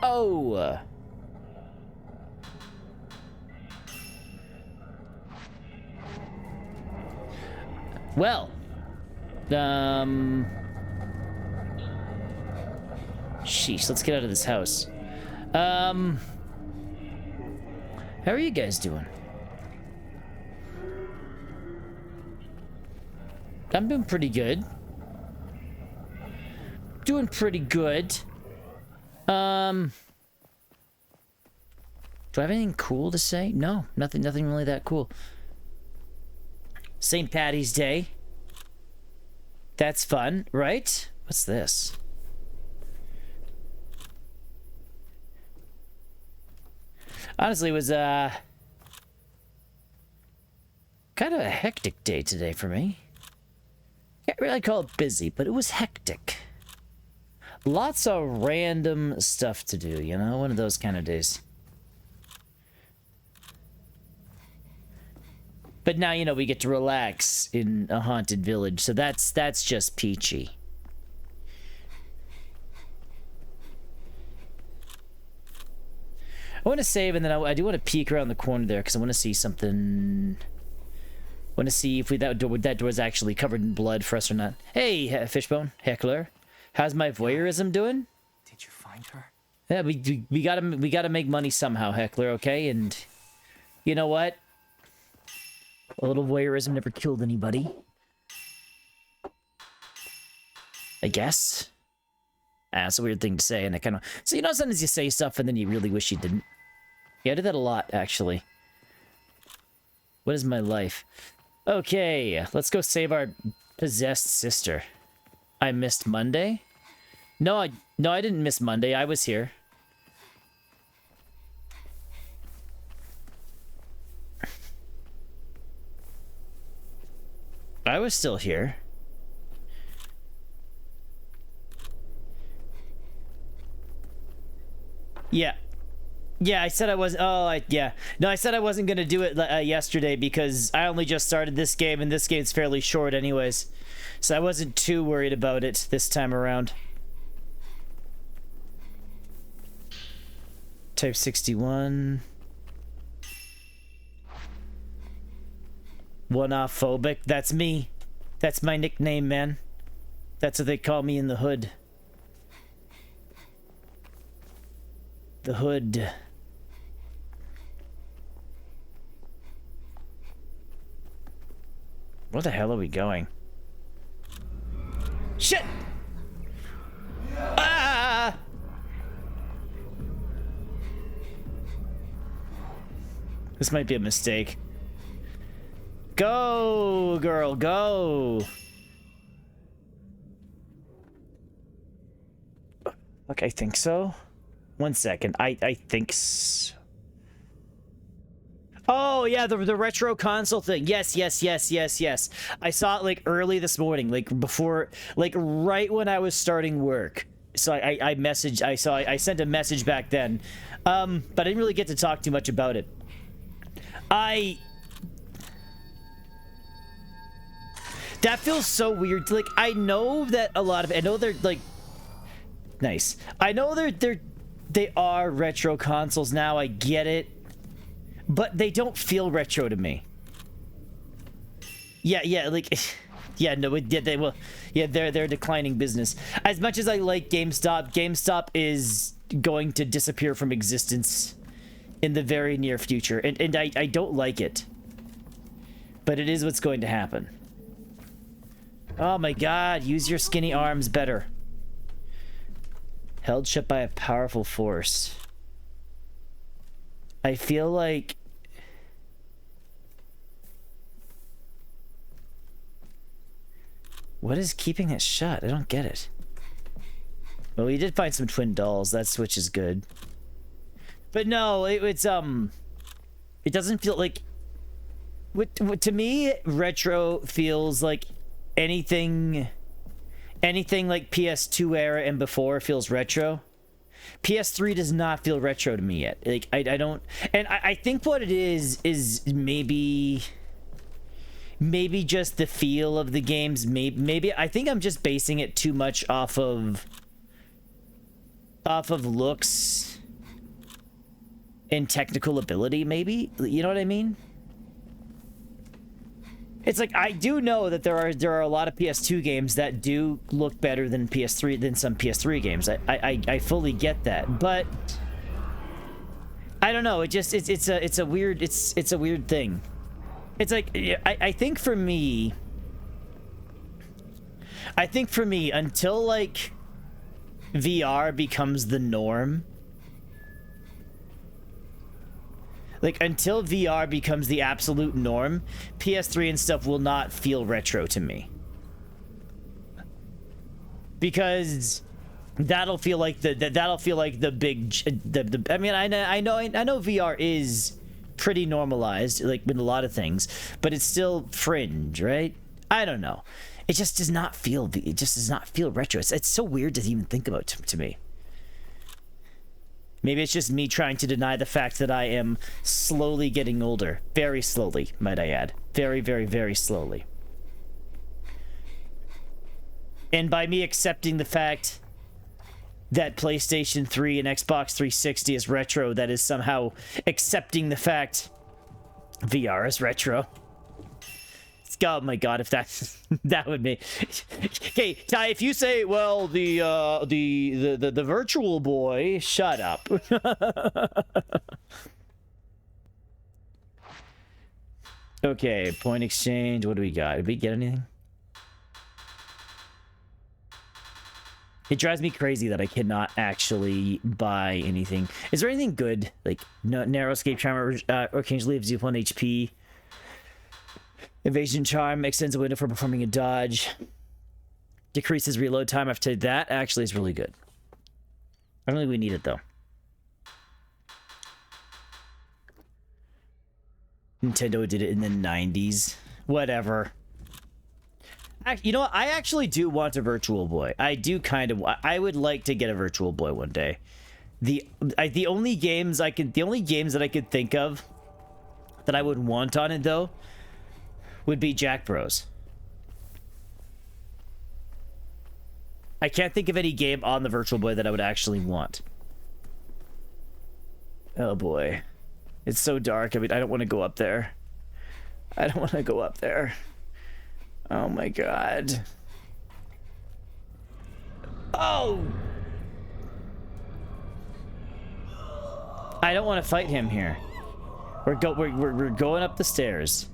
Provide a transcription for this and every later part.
Oh. Well. Sheesh, let's get out of this house. How are you guys doing? I'm doing pretty good. Doing pretty good. Do I have anything cool to say? No, nothing really that cool. St. Paddy's Day. That's fun, right? What's this? Honestly, it was kind of a hectic day today for me. Can't really call it busy, but it was hectic. Lots of random stuff to do, you know? One of those kind of days. But now, you know, we get to relax in a haunted village, so that's just peachy. I want to save, and then I do want to peek around the corner there, because I want to see something. I want to see if that door's actually covered in blood for us or not. Hey, Fishbone, Heckler. How's my voyeurism doing? Did you find her? Yeah, we gotta make money somehow, Heckler, okay? And you know what? A little voyeurism never killed anybody. I guess. That's a weird thing to say, and I kind of... So, you know, sometimes you say stuff and then you really wish you didn't. Yeah, I do that a lot, actually. What is my life? Okay, let's go save our possessed sister. I missed Monday? No, I didn't miss Monday. I was here. I was still here. Yeah. Yeah, I said I was... Oh, yeah. No, I said I wasn't going to do it yesterday because I only just started this game, and this game's fairly short anyways. So I wasn't too worried about it this time around. Type 61. One-off phobic. That's me. That's my nickname, man. That's what they call me in the hood. The hood. Where the hell are we going? Shit! Ah! This might be a mistake. Go, girl, go! Look, I think so. 1 second. I think so. Oh, yeah, the retro console thing. Yes. I saw it, like, early this morning, like, before, like, right when I was starting work. So I sent a message back then. But I didn't really get to talk too much about it. That feels so weird. Like, I know that a lot of... I know they're, like... Nice. I know they are retro consoles now, I get it. But they don't feel retro to me. Yeah, like... Yeah, no, they will... Yeah, they're declining business. As much as I like GameStop, GameStop is going to disappear from existence in the very near future. And I don't like it. But it is what's going to happen. Oh my god, use your skinny arms better. Held shut by a powerful force. I feel like... What is keeping it shut? I don't get it. Well, we did find some twin dolls. That switch is good. But no, it doesn't feel like... To me, retro feels like anything like PS2 era and before feels retro. PS3 does not feel retro to me yet. Like, I don't... And I think what it is maybe just the feel of the games. Maybe I think I'm just basing it too much off of off of looks and technical ability, maybe? You know what I mean? It's like, I do know that there are a lot of PS2 games that do look better than some PS3 games. I fully get that, but I don't know. It's a weird thing. It's like, I think for me, until like VR becomes the norm, like, until VR becomes the absolute norm, PS3 and stuff will not feel retro to me. Because that'll feel like the big I mean, I know VR is pretty normalized, like with a lot of things, but it's still fringe, right? I don't know. It just does not feel retro. It's so weird to even think about to me. Maybe it's just me trying to deny the fact that I am slowly getting older. Very slowly, might I add. Very, very, very slowly. And by me accepting the fact that PlayStation 3 and Xbox 360 is retro, that is somehow accepting the fact VR is retro. Oh my god, if that would be... Okay, Ty, if you say, well, the Virtual Boy, shut up. Okay, point exchange, what do we got? Did we get anything? It drives me crazy that I cannot actually buy anything. Is there anything good? Like, narrow escape charm, occasionally leaves you 1 HP. Evasion charm extends a window for performing a dodge. Decreases reload time. After that, actually is really good. I don't think we need it though. Nintendo did it in the 90s. Whatever. You know what? I actually do want a Virtual Boy. I do kind of. I would like to get a Virtual Boy one day. The only games that I could think of that I would want on it though would be Jack Bros. I can't think of any game on the Virtual Boy that I would actually want. Oh boy. It's so dark. I mean, I don't want to go up there. I don't want to go up there. Oh my god. Oh! I don't want to fight him here. We're going up the stairs.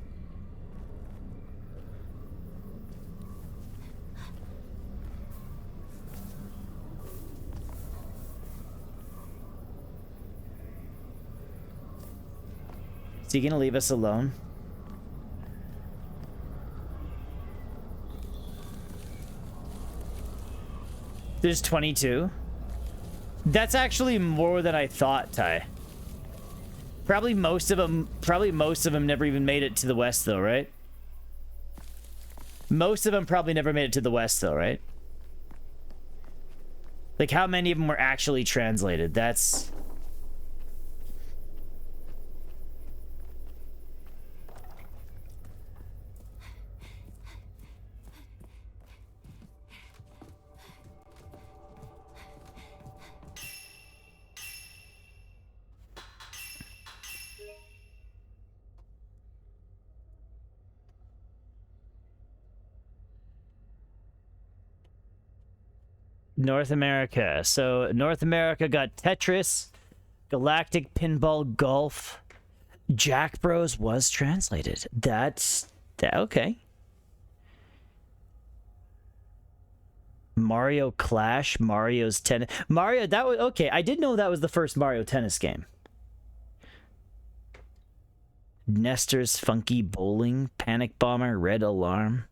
Is he gonna leave us alone? There's 22. That's actually more than I thought, Ty. Probably most of them never even made it to the west though, right? Most of them probably never made it to the west though, right? Like, how many of them were actually translated? That's... North America. So North America got Tetris, Galactic Pinball Golf. Jack Bros was translated. That's okay. Mario Clash, Mario's Tennis. Mario, that was okay. I did know that was the first Mario Tennis game. Nestor's Funky Bowling, Panic Bomber, Red Alarm,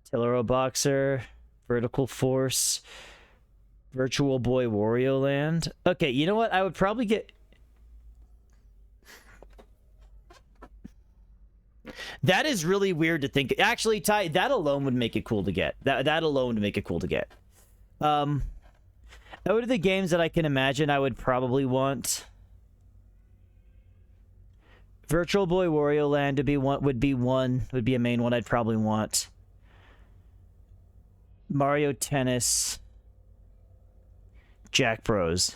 Tillero Boxer, Vertical Force, Virtual Boy Wario Land. Okay, you know what? I would probably get... That is really weird to think. Actually, Ty, that alone would make it cool to get. That alone would make it cool to get. Out of the games that I can imagine I would probably want... Virtual Boy Wario Land would be a main one I'd probably want. Mario Tennis. Jack Bros.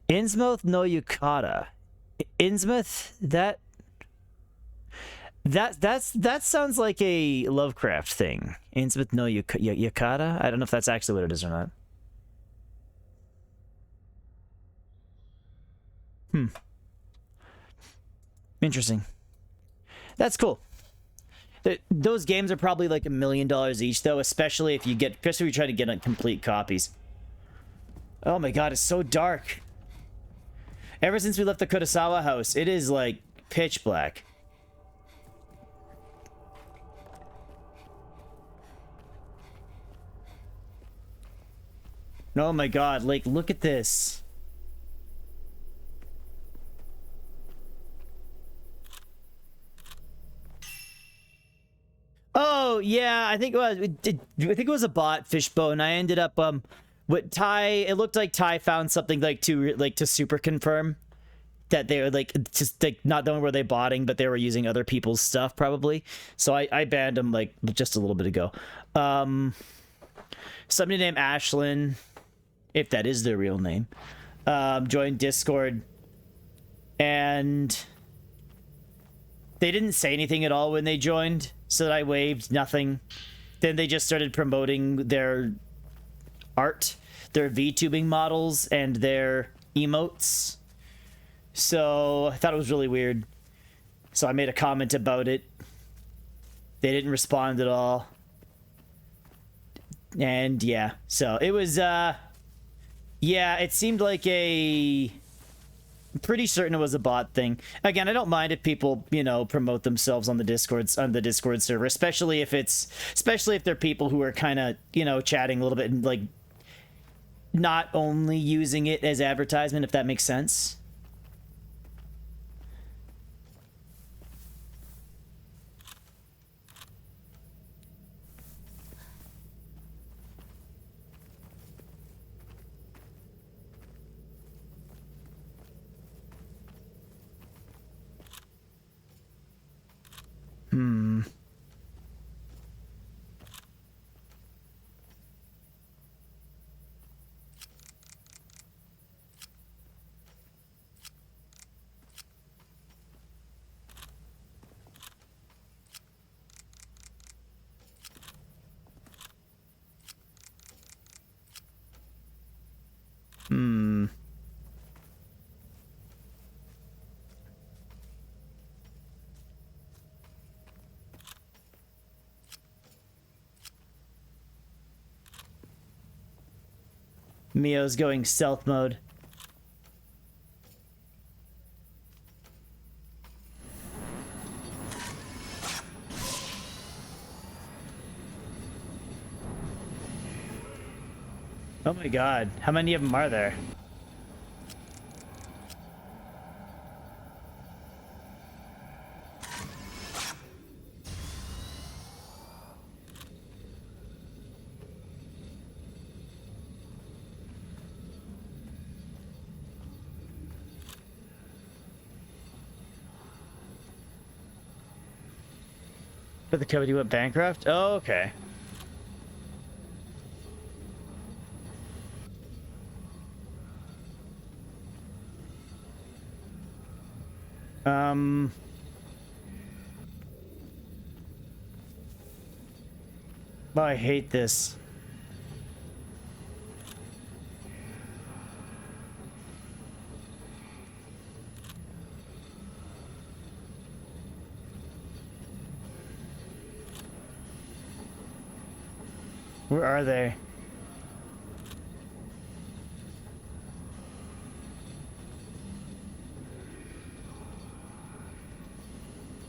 Innsmouth no Yukata. Innsmouth? That sounds like a Lovecraft thing. Innsmouth no Yukata? I don't know if that's actually what it is or not. Interesting. That's cool. Those games are probably like $1 million each, though, especially if you try to get on complete copies. Oh my god, it's so dark. Ever since we left the Kurosawa house, it is like pitch black. Oh my god, like, look at this. Oh, yeah, I think it was a bot, Fishbone. I ended up, it looked like Ty found something, to super confirm that they were, just, not knowing where they botting, but they were using other people's stuff, probably. So I banned them, just a little bit ago. Somebody named Ashlyn, if that is their real name, joined Discord, and they didn't say anything at all when they joined, so I waved nothing. Then they just started promoting their art, their VTubing models, and their emotes. So I thought it was really weird. So I made a comment about it. They didn't respond at all. And yeah, so it was, yeah, it seemed like I'm pretty certain it was a bot thing. Again, I don't mind if people, promote themselves on the Discord server, especially if they're people who are kind of, chatting a little bit and not only using it as advertisement, if that makes sense. Mio's going stealth mode. Oh my god, how many of them are there? But the company went bankrupt? Oh, okay. Oh, I hate this. Where are they?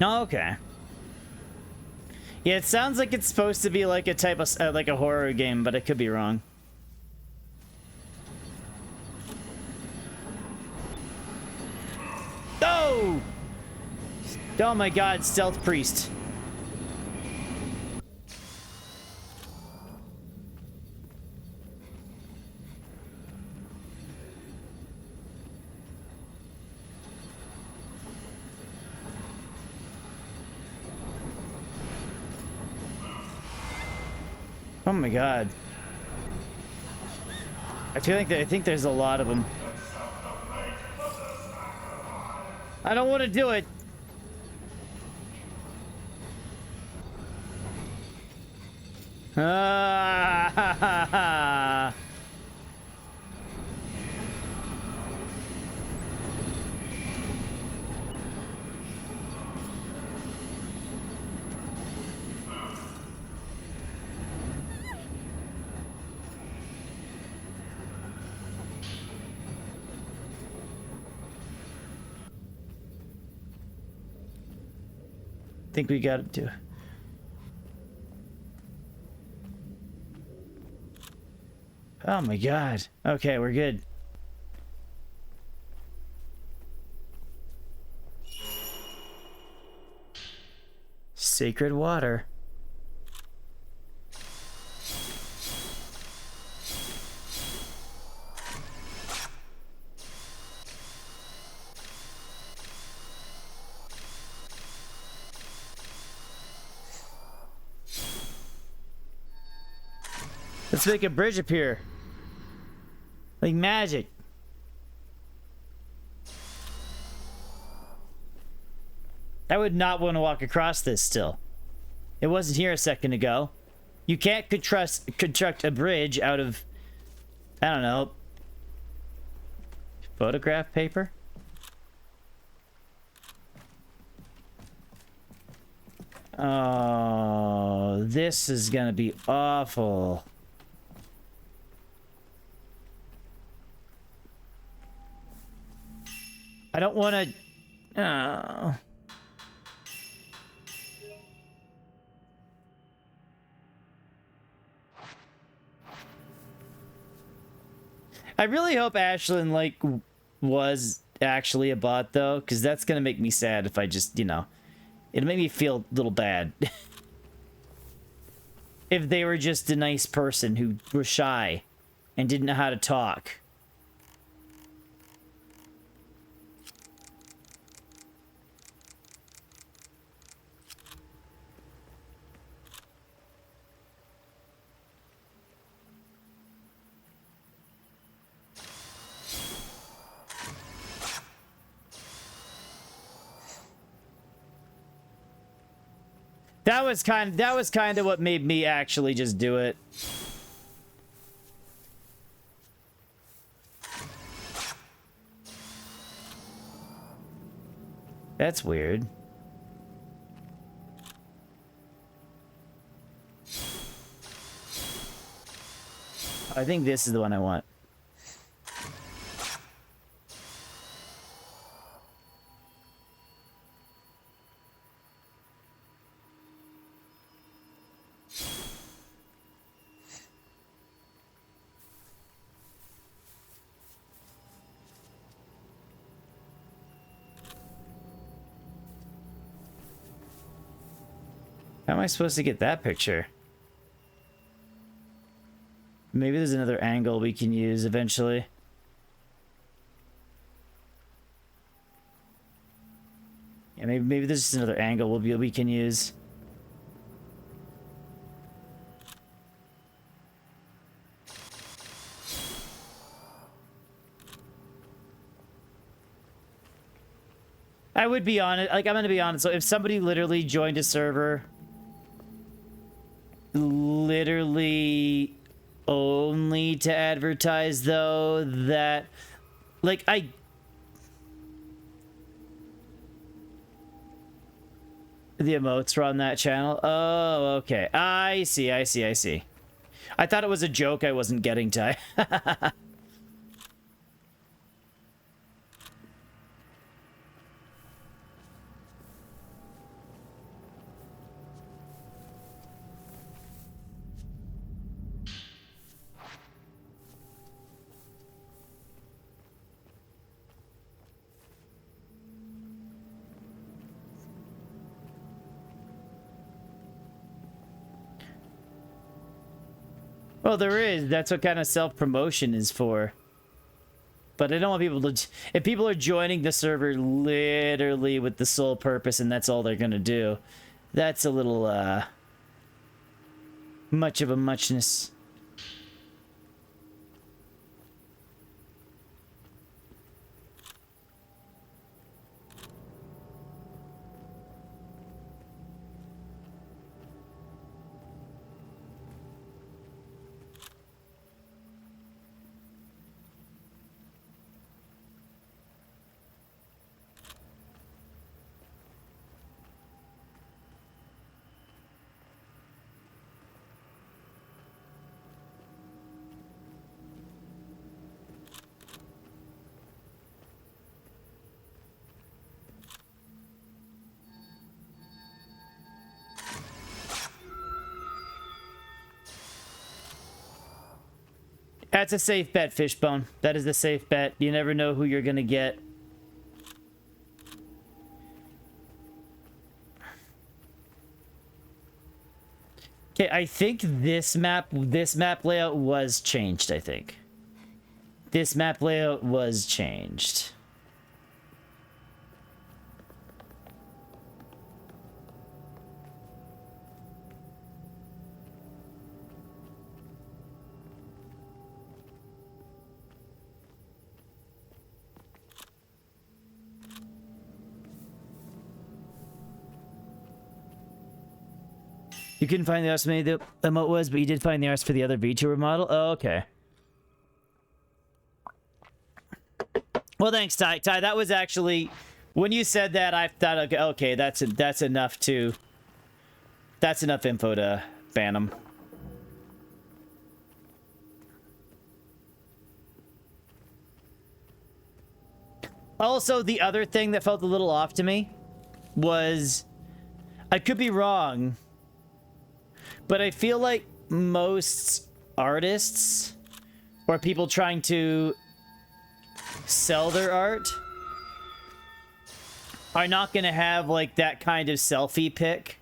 Oh, okay. Yeah, it sounds like it's supposed to be like a type of like a horror game, but I could be wrong. Oh! Oh my god, Stealth Priest. Oh my god. I feel like I think there's a lot of them. I don't want to do it. Ah, think we got to do. Oh my god. Okay, we're good. Sacred water. Let's make a bridge appear. Like magic. I would not want to walk across this still. It wasn't here a second ago. You can't construct a bridge out of, I don't know, photograph paper? Oh, this is gonna be awful. I don't want to... Oh. I really hope Ashlyn, like, was actually a bot, though, because that's going to make me sad if I just, you know... It'll make me feel a little bad. If they were just a nice person who were shy and didn't know how to talk. That was kind of what made me actually just do it. That's weird. I think this is the one I want. How am I supposed to get that picture? Maybe there's another angle we can use eventually. Yeah, maybe there's just another angle we can use. I would be honest, like, I'm gonna be honest, so if somebody literally joined a server literally only to advertise, though, that, like, the emotes were on that channel. Oh, okay. I see. I thought it was a joke I wasn't getting to. Well, there is. That's what kind of self-promotion is for. But I don't want people to... If people are joining the server literally with the sole purpose and that's all they're gonna do, that's a little, much of a muchness. That's a safe bet, Fishbone. That is a safe bet. You never know who you're gonna get. Okay, I think this map layout was changed, I think. This map layout was changed. You couldn't find the arse many the emote was, but you did find the arse for the other VTuber model? Oh, okay. Well, thanks, Ty. Ty, that was actually... When you said that, I thought, okay, that's enough to... That's enough info to ban him. Also, the other thing that felt a little off to me was... I could be wrong... But I feel like most artists or people trying to sell their art are not going to have like that kind of selfie pic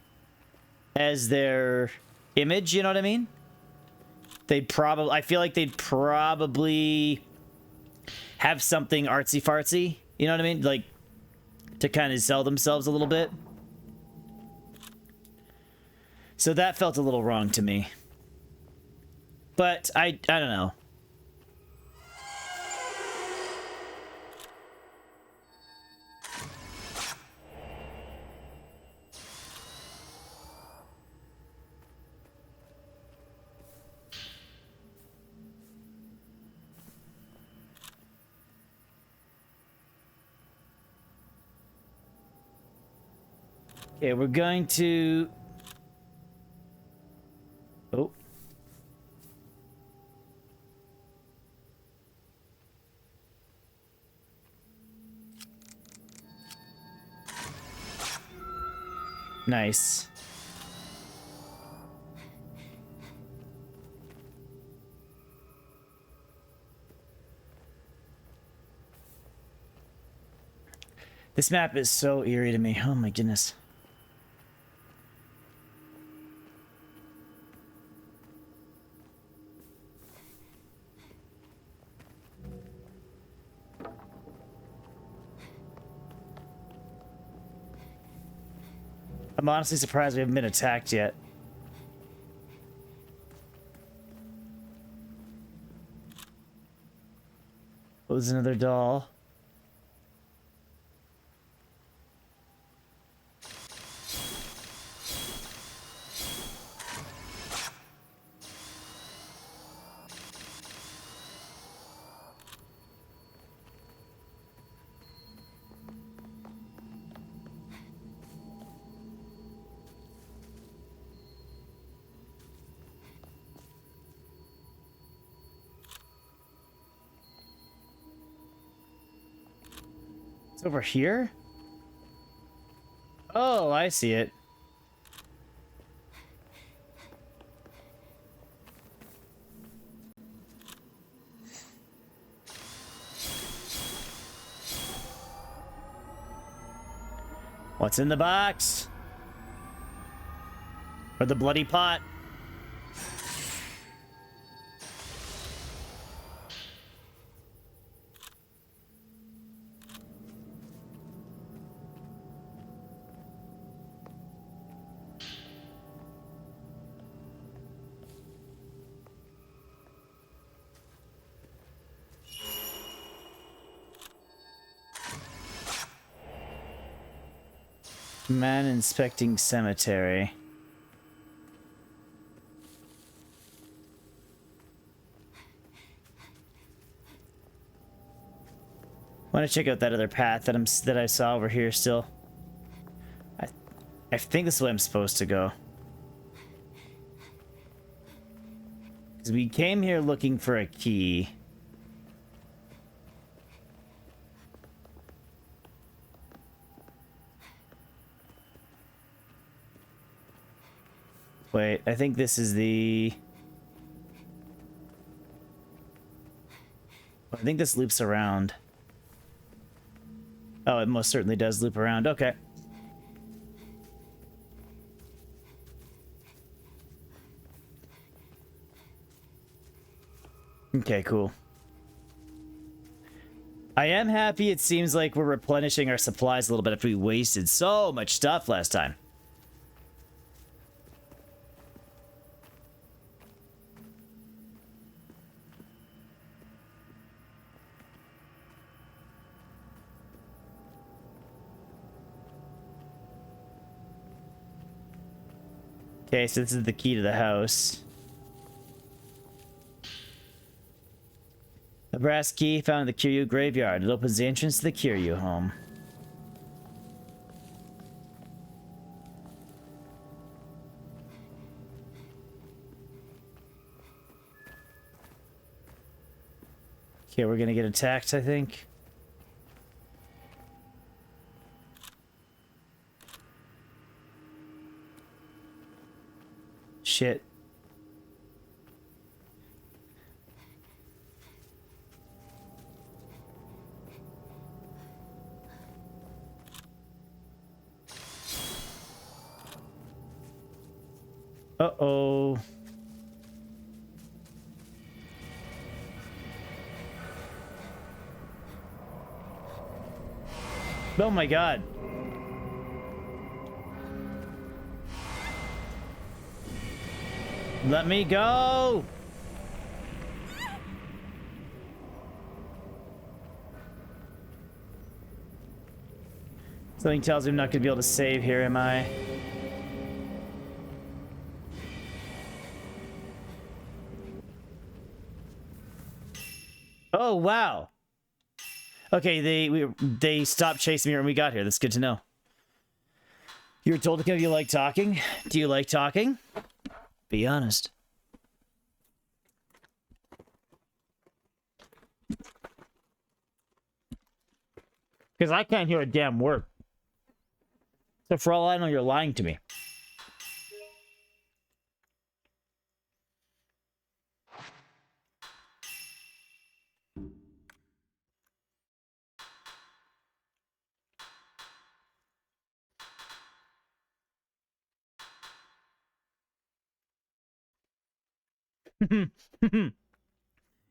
as their image, you know what I mean? I feel like they'd probably have something artsy fartsy, you know what I mean? Like to kind of sell themselves a little bit. So that felt a little wrong to me. But I don't know. Okay, we're going to... Oh. Nice. This map is so eerie to me. Oh my goodness. I'm honestly surprised we haven't been attacked yet. Oh, there's another doll. Over here? Oh, I see it. What's in the box? Or the bloody pot? Man inspecting cemetery. Want to check out that other path that I saw over here still. I think this is the way I'm supposed to go. Because we came here looking for a key. Wait, I think this is the... I think this loops around. Oh, it most certainly does loop around. Okay. Okay, cool. I am happy it seems like we're replenishing our supplies a little bit after we wasted so much stuff last time. Okay, so this is the key to the house. A brass key found in the Kiryu graveyard. It opens the entrance to the Kiryu home. Okay, we're gonna get attacked, I think. Shit. Uh-oh. Oh my god. Let me go! Something tells me I'm not gonna be able to save here, am I? Oh, wow. Okay, they stopped chasing me when we got here. That's good to know. You were told to come if you like talking? Do you like talking? Be honest. Because I can't hear a damn word. So for all I know, you're lying to me.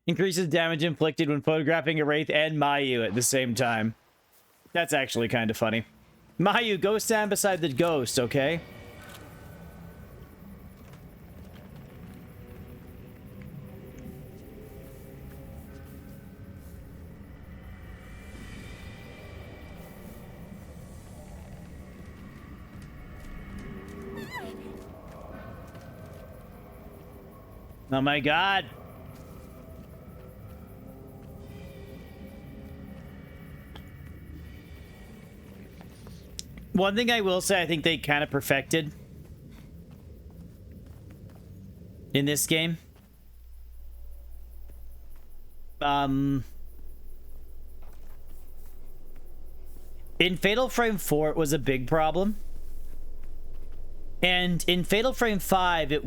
Increases damage inflicted when photographing a Wraith and Mayu at the same time. That's actually kind of funny. Mayu, go stand beside the ghost, okay? Oh my god! One thing I will say, I think they kind of perfected in this game. In Fatal Frame 4, it was a big problem. And in Fatal Frame 5, it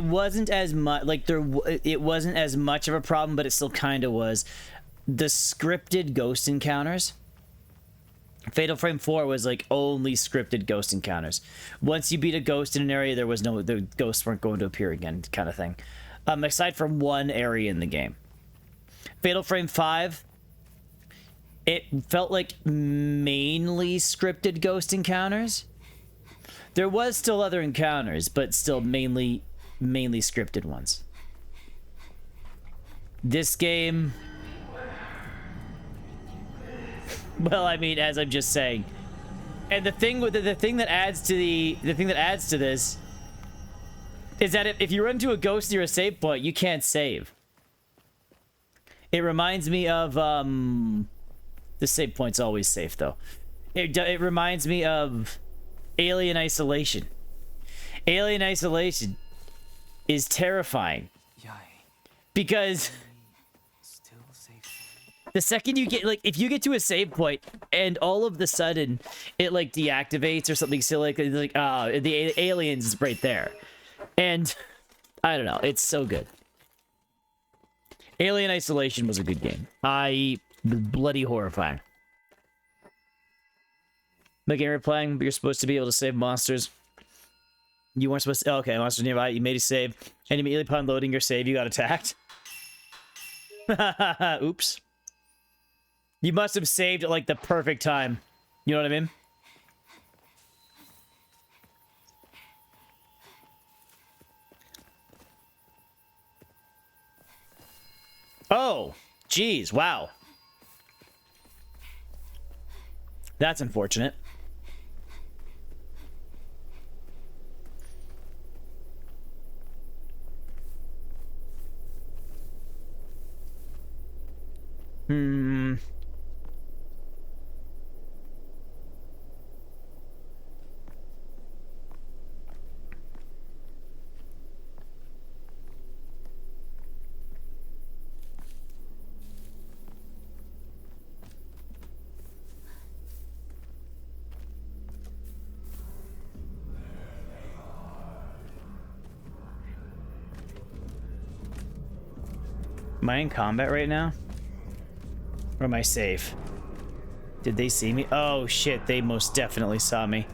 wasn't as much, like, it wasn't as much of a problem, but it still kind of was. The scripted ghost encounters. Fatal Frame 4 was like only scripted ghost encounters. Once you beat a ghost in an area, the ghosts weren't going to appear again, kind of thing. Aside from one area in the game. Fatal Frame 5, it felt like mainly scripted ghost encounters. There was still other encounters, but still mainly scripted ones. This game, well, I mean, as I'm just saying, and the thing that adds to this is that if you run into a ghost near a save point, you can't save. It reminds me of the save point's always safe though. It reminds me of Alien Isolation. Alien Isolation is terrifying because the second you get, like, if you get to a save point and all of the sudden it like deactivates or something silly, like the aliens is right there, and I don't know, it's so good. Alien Isolation was a good game. Bloody horrifying. The game you're playing, you're supposed to be able to save monsters. You weren't supposed to... Oh, okay, monsters nearby. You made a save. And immediately upon loading your save, you got attacked. Oops. You must have saved at, like, the perfect time. You know what I mean? Oh, geez, wow. That's unfortunate. Am I in combat right now? Or am I safe? Did they see me? Oh shit, they most definitely saw me.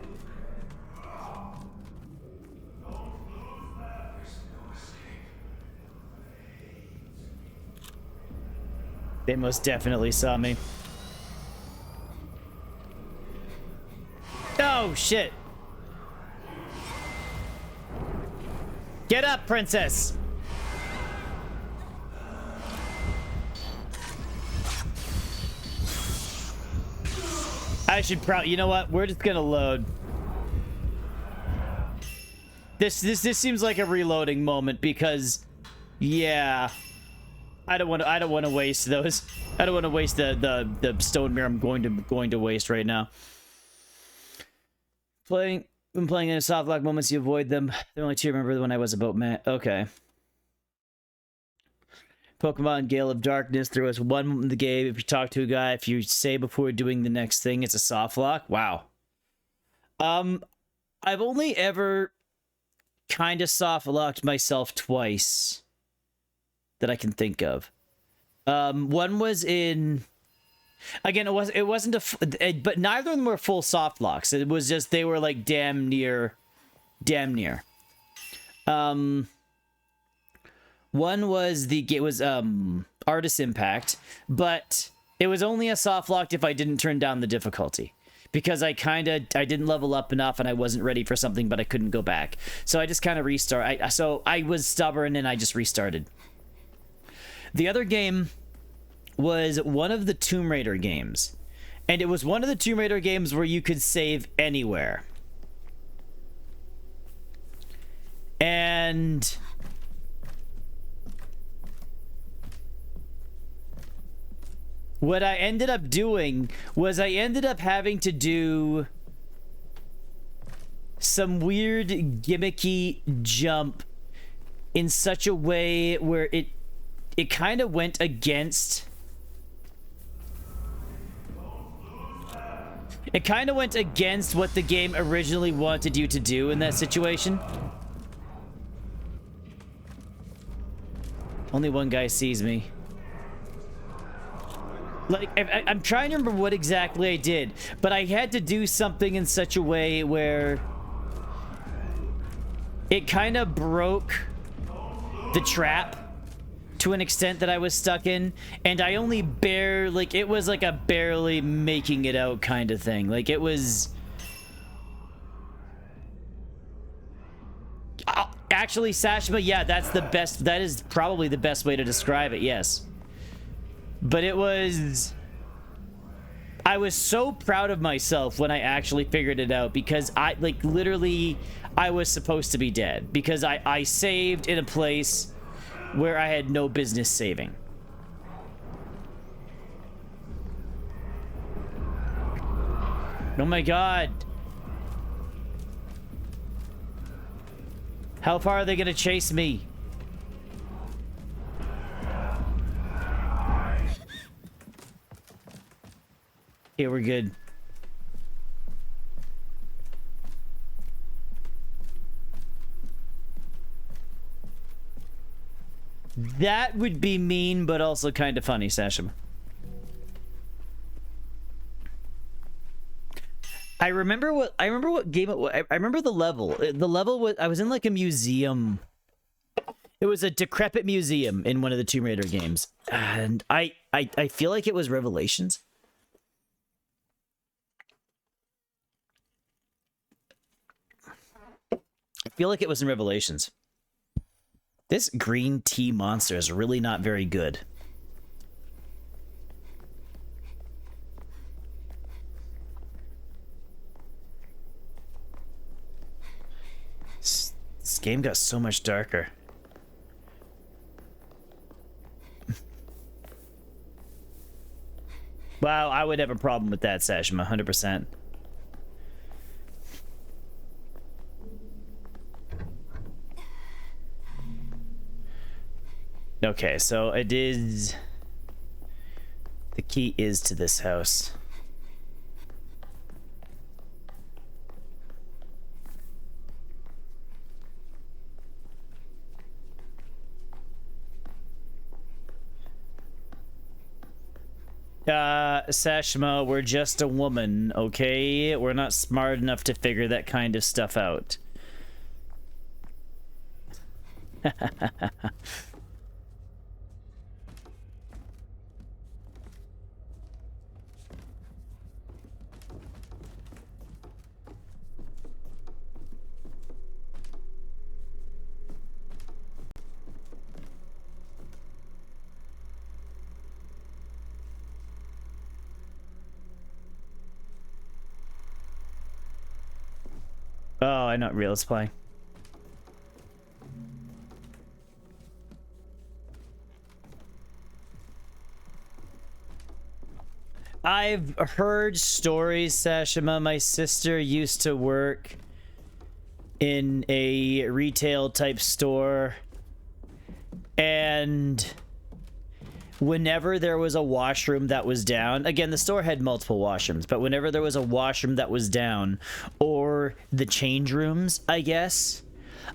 They most definitely saw me. Oh shit! Get up, princess! I should probably... You know what? We're just gonna load. This seems like a reloading moment because... Yeah. I don't want to waste those. I don't want to waste the stone mirror I'm going to waste right now. When playing in a softlock moments, you avoid them. There are only two. Remember when I was about Matt. Okay. Pokemon Gale of Darkness. There was one in the game. If you talk to a guy, if you say before doing the next thing, it's a soft lock. Wow. I've only ever kind of soft locked myself twice that I can think of. One was in... Again, it wasn't but neither of them were full soft locks. It was just they were like damn near. One was Artist Impact, but it was only a soft locked if I didn't turn down the difficulty. Because I didn't level up enough and I wasn't ready for something, but I couldn't go back. So I just kind of so I was stubborn and I just restarted. The other game was one of the Tomb Raider games. And it was one of the Tomb Raider games where you could save anywhere. And... what I ended up doing was I ended up having to do some weird gimmicky jump in such a way where it kind of went against... It kind of went against what the game originally wanted you to do in that situation. Only one guy sees me. Like, I'm trying to remember what exactly I did, but I had to do something in such a way where it kind of broke the trap to an extent that I was stuck in, and I only it was like a barely making it out kind of thing. Like, it was... Actually, Sashima, yeah, that is probably the best way to describe it, yes. But it was... I was so proud of myself when I actually figured it out because literally, I was supposed to be dead because I saved in a place where I had no business saving. Oh my god. How far are they gonna chase me? Okay, we're good. That would be mean, but also kind of funny, Sashim. I remember what game it was. I remember the level. The level was, I was in like a museum. It was a decrepit museum in one of the Tomb Raider games. And I feel like it was Revelations. I feel like it was in Revelations. This green tea monster is really not very good. This game got so much darker. Wow, I would have a problem with that, Sashima, 100%. Okay, so it is... The key is to this house. Sashima, we're just a woman, okay? We're not smart enough to figure that kind of stuff out. Oh, I know what Real is playing. I've heard stories, Sashima. My sister used to work in a retail type store, and whenever there was a washroom that was down, again, the store had multiple washrooms, but whenever there was a washroom that was down, or the change rooms, I guess,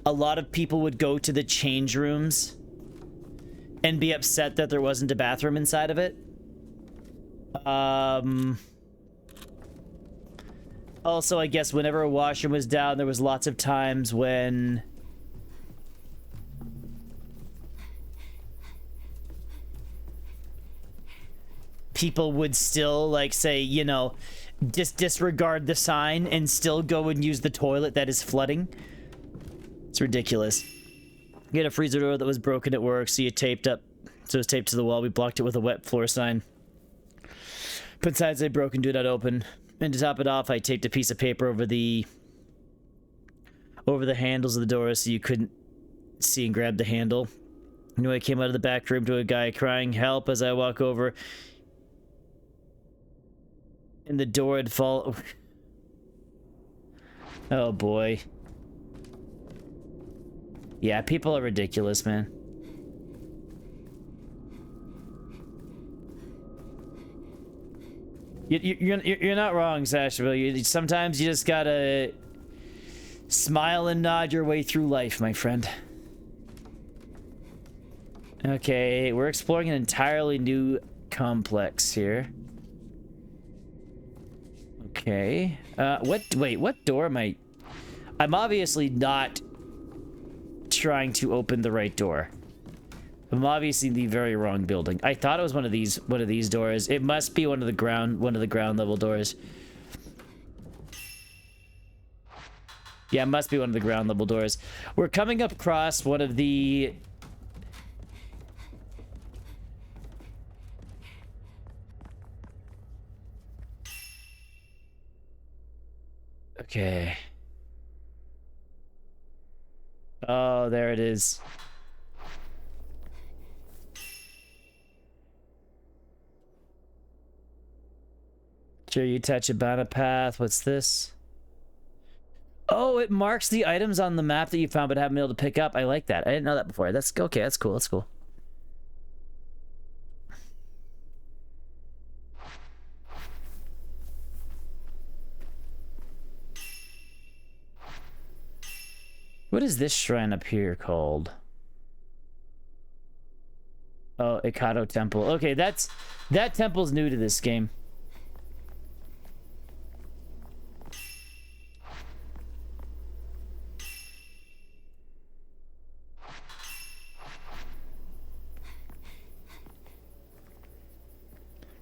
a lot of people would go to the change rooms and be upset that there wasn't a bathroom inside of it. Also, I guess whenever a washroom was down, there was lots of times when people would still, like, say, you know, disregard the sign and still go and use the toilet that is flooding. It's ridiculous. You had a freezer door that was broken at work, so you taped up, so it was taped to the wall. We blocked it with a wet floor sign. Put signs say broken, do not open. And to top it off, I taped a piece of paper over the handles of the doors so you couldn't see and grab the handle. Anyway, I came out of the back room to a guy crying help as I walk over. And the door had fallen. Oh boy. Yeah, people are ridiculous, man. You're not wrong, Sashville. Sometimes you just gotta smile and nod your way through life, my friend. Okay, we're exploring an entirely new complex here. Okay. Wait, what door am I? I'm obviously not trying to open the right door. I'm obviously in the very wrong building. I thought it was one of these doors. It must be one of the ground level doors. Yeah, it must be one of the ground level doors. We're coming up across one of the... Okay. Oh, there it is. Sure, you touch a banana path. What's this? Oh, it marks the items on the map that you found but haven't been able to pick up. I like that. I didn't know that before. That's okay. That's cool. That's cool. What is this shrine up here called? Oh, Ikado Temple. Okay, that temple's new to this game.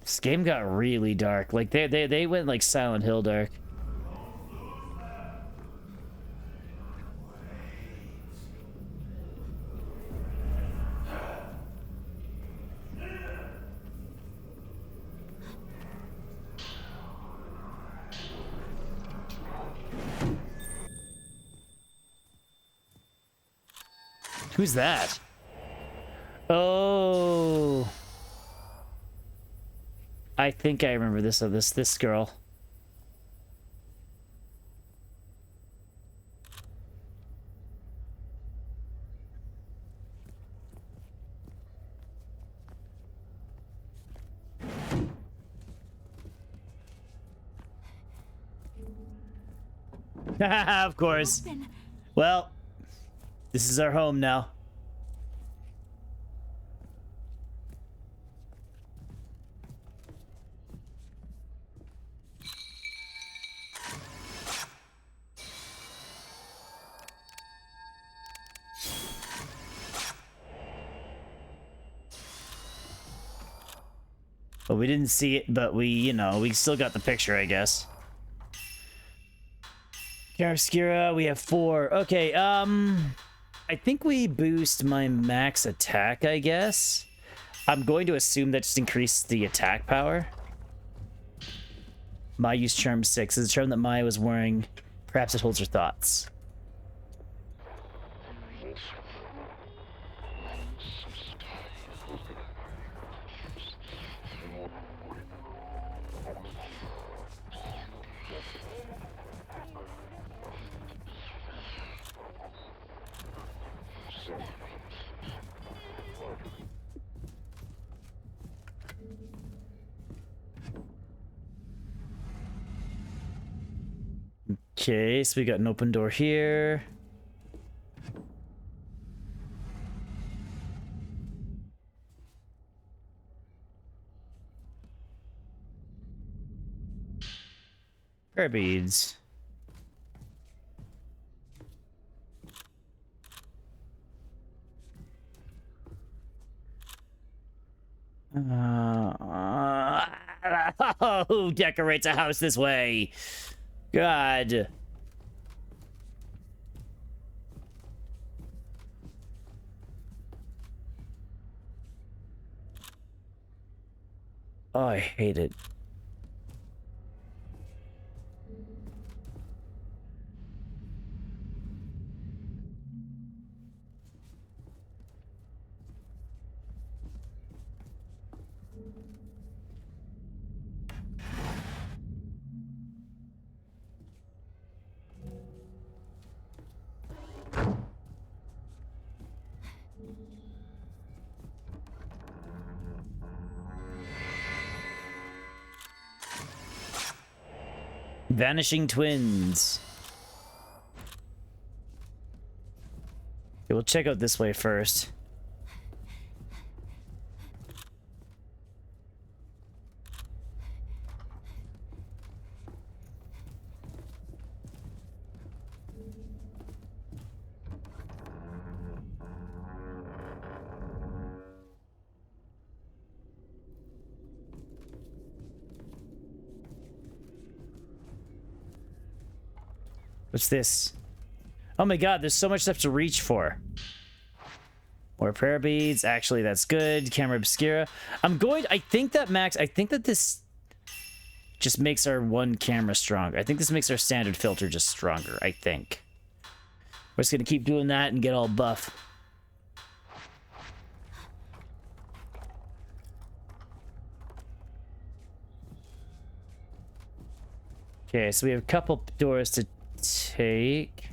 This game got really dark. Like they went like Silent Hill dark. Who's that? Oh, I think I remember this girl. Of course. Well, this is our home now. Well, we didn't see it, but we, you know, we still got the picture, I guess. Chiaroscura, we have 4. Okay, I think we boost my max attack, I guess. I'm going to assume that just increased the attack power. Mayu's Charm 6 is a charm that Maya was wearing. Perhaps it holds her thoughts. Okay, so we got an open door here. Prayer beads. Who decorates a house this way? God. Oh, I hate it. Vanishing Twins. Okay, we'll check out this way first. What's this? Oh my god, there's so much stuff to reach for. More prayer beads. Actually, that's good. Camera obscura. I think that this just makes our one camera stronger. I think this makes our standard filter just stronger, I think. We're just gonna keep doing that and get all buff. Okay, so we have a couple doors to take.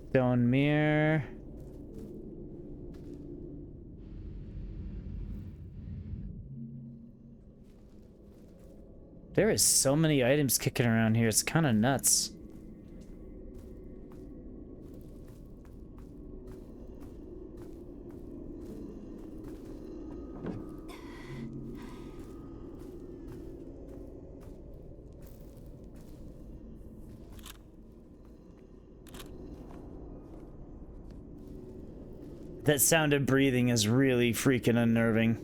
Stone mirror. There is so many items kicking around here. It's kind of nuts. That sound of breathing is really freaking unnerving.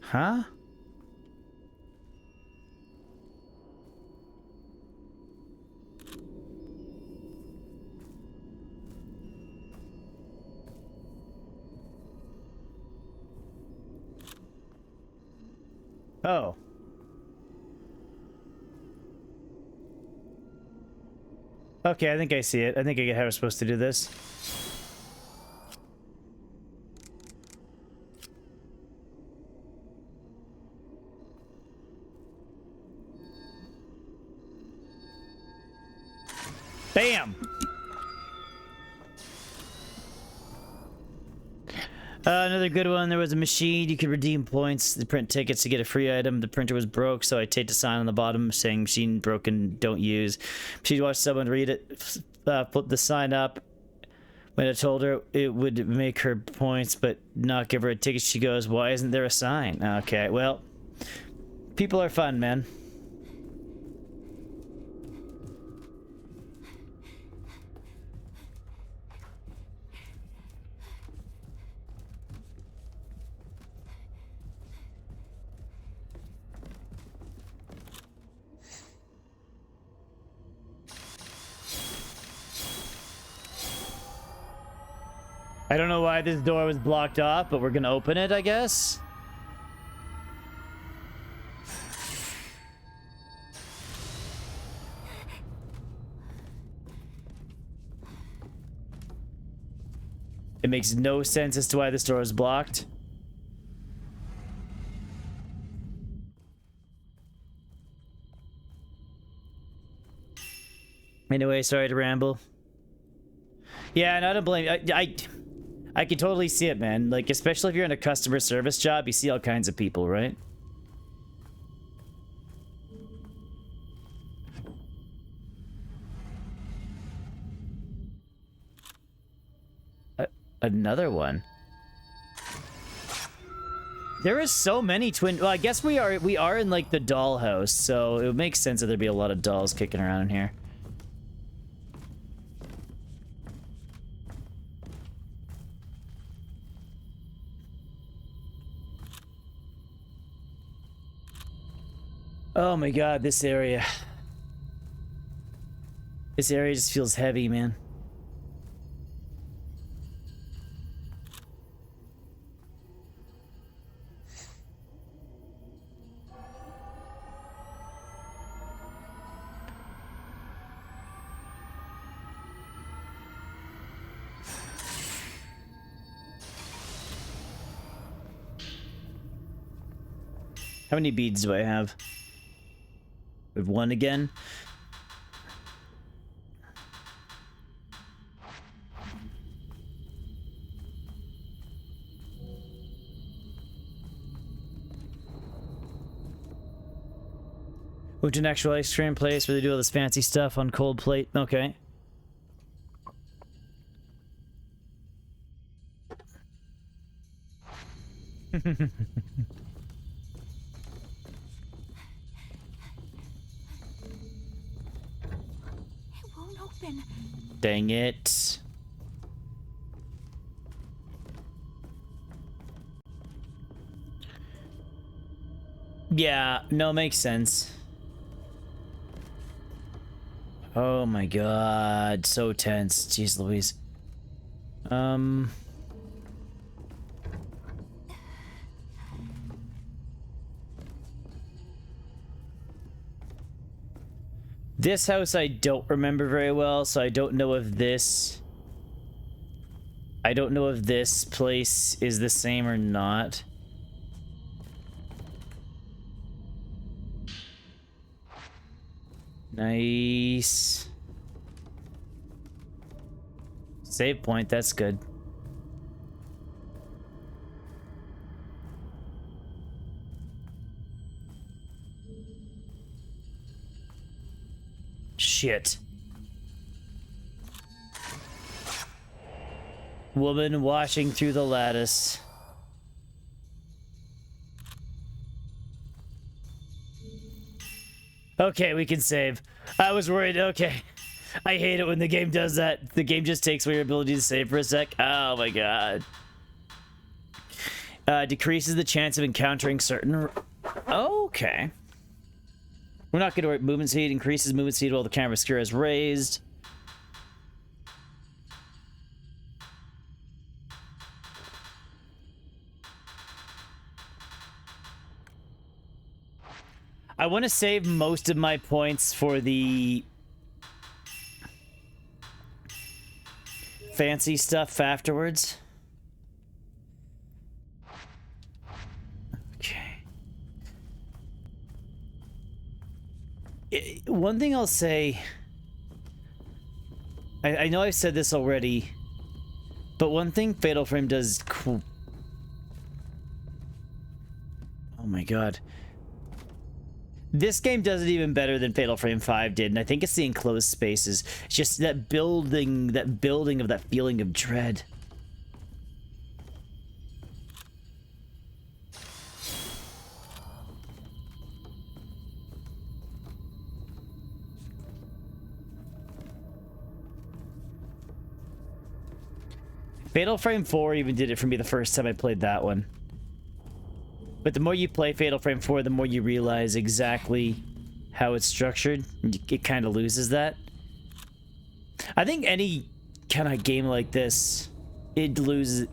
Huh? Oh. Okay, I think I see it. I think I get how we're supposed to do this. Bam! Another good one. There was a machine. You could redeem points to print tickets to get a free item. The printer was broke, so I taped a sign on the bottom saying machine broken, don't use. She watched someone read it, put the sign up. When I told her it would make her points but not give her a ticket, she goes, why isn't there a sign? Okay, well, people are fun, man. I don't know why this door was blocked off, but we're gonna open it, I guess. It makes no sense as to why this door is blocked. Anyway, sorry to ramble. Yeah, and I don't blame you. I can totally see it, man. Like, especially if you're in a customer service job, you see all kinds of people, right? Another one. There is so many twin. Well, I guess we are in like the dollhouse, so it would make sense that there'd be a lot of dolls kicking around in here. Oh my god, this area. This area just feels heavy, man. How many beads do I have? We have one again. Went to an actual ice cream place where they do all this fancy stuff on cold plate. Okay. Dang it. Yeah, no, makes sense. Oh my god, so tense. Jeez Louise. This house I don't remember very well, so I don't know if this... I don't know if this place is the same or not. Nice. Save point, that's good. Shit. Woman watching through the lattice. Okay, we can save. I was worried. Okay. I hate it when the game does that. The game just takes away your ability to save for a sec. Oh my god. Decreases the chance of encountering certain... Okay. We're not going to worry. Movement speed increases movement speed while the camera obscura is raised. I want to save most of my points for the fancy stuff afterwards. Okay. One thing I'll say, I know I've said this already, but one thing Fatal Frame does cool. Oh my god. This game does it even better than Fatal Frame 5 did, and I think it's the enclosed spaces. It's just that building of that feeling of dread. Fatal Frame 4 even did it for me the first time I played that one. But the more you play Fatal Frame 4, the more you realize exactly how it's structured. It kind of loses that. I think any kind of game like this, it loses...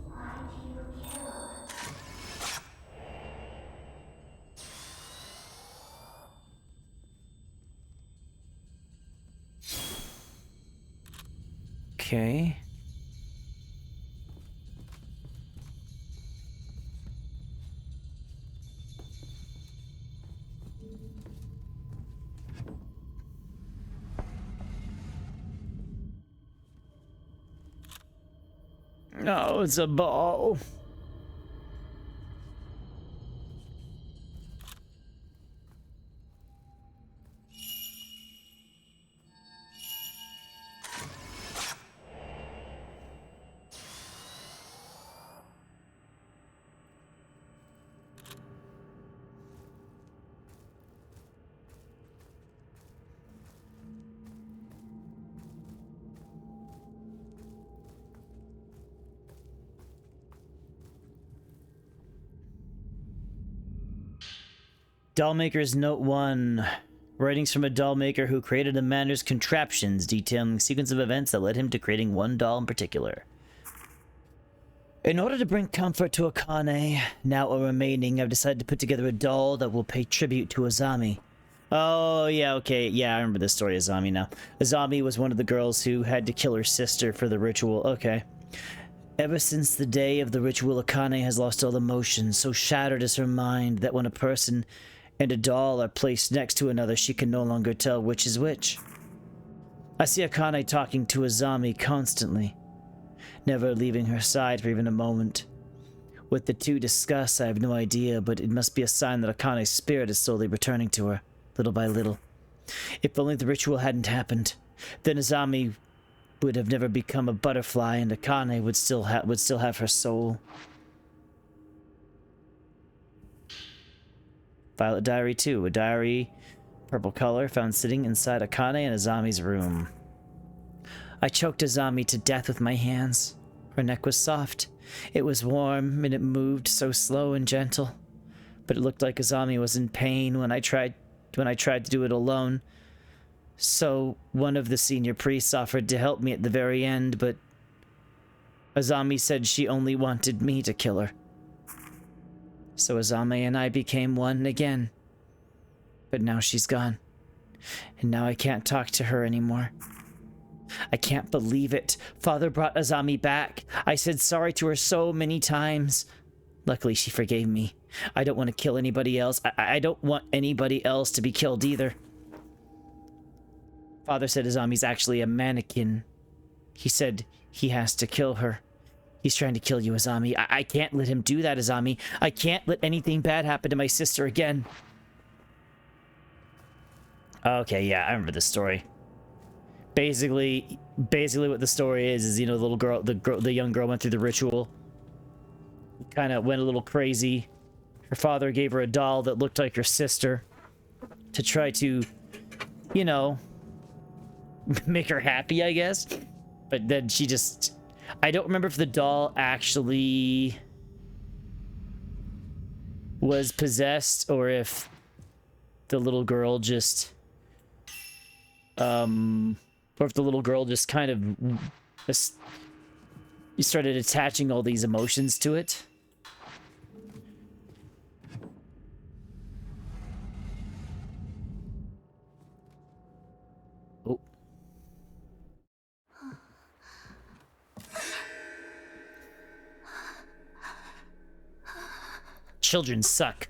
Okay. No, it's a ball. Dollmaker's Note 1. Writings from a doll maker who created a manner's contraptions detailing a sequence of events that led him to creating one doll in particular. In order to bring comfort to Akane, now a remaining, I've decided to put together a doll that will pay tribute to Azami. Oh, yeah, okay. Yeah, I remember the story of Azami now. Azami was one of the girls who had to kill her sister for the ritual. Okay. Ever since the day of the ritual, Akane has lost all emotion, so shattered is her mind that when a person and a doll are placed next to another, she can no longer tell which is which. I see Akane talking to Azami constantly, never leaving her side for even a moment. What the two discuss, I have no idea, but it must be a sign that Akane's spirit is slowly returning to her, little by little. If only the ritual hadn't happened, then Azami would have never become a butterfly, and Akane would still have her soul. Violet Diary 2, a diary, purple color, found sitting inside Akane and Azami's room. I choked Azami to death with my hands. Her neck was soft. It was warm, and it moved so slow and gentle. But it looked like Azami was in pain when I tried to do it alone. So one of the senior priests offered to help me at the very end, but Azami said she only wanted me to kill her. So Azami and I became one again. But now she's gone. And now I can't talk to her anymore. I can't believe it. Father brought Azami back. I said sorry to her so many times. Luckily, she forgave me. I don't want to kill anybody else. I don't want anybody else to be killed either. Father said Azami's actually a mannequin. He said he has to kill her. He's trying to kill you, Azami. I can't let him do that, Azami. I can't let anything bad happen to my sister again. Okay, yeah, I remember this story. Basically what the story is, you know, the young girl went through the ritual. Kind of went a little crazy. Her father gave her a doll that looked like her sister to try to, you know, make her happy, I guess. But then she just... I don't remember if the doll actually was possessed or if the little girl just... or if the little girl just kind of... you started attaching all these emotions to it. Oh. Children suck.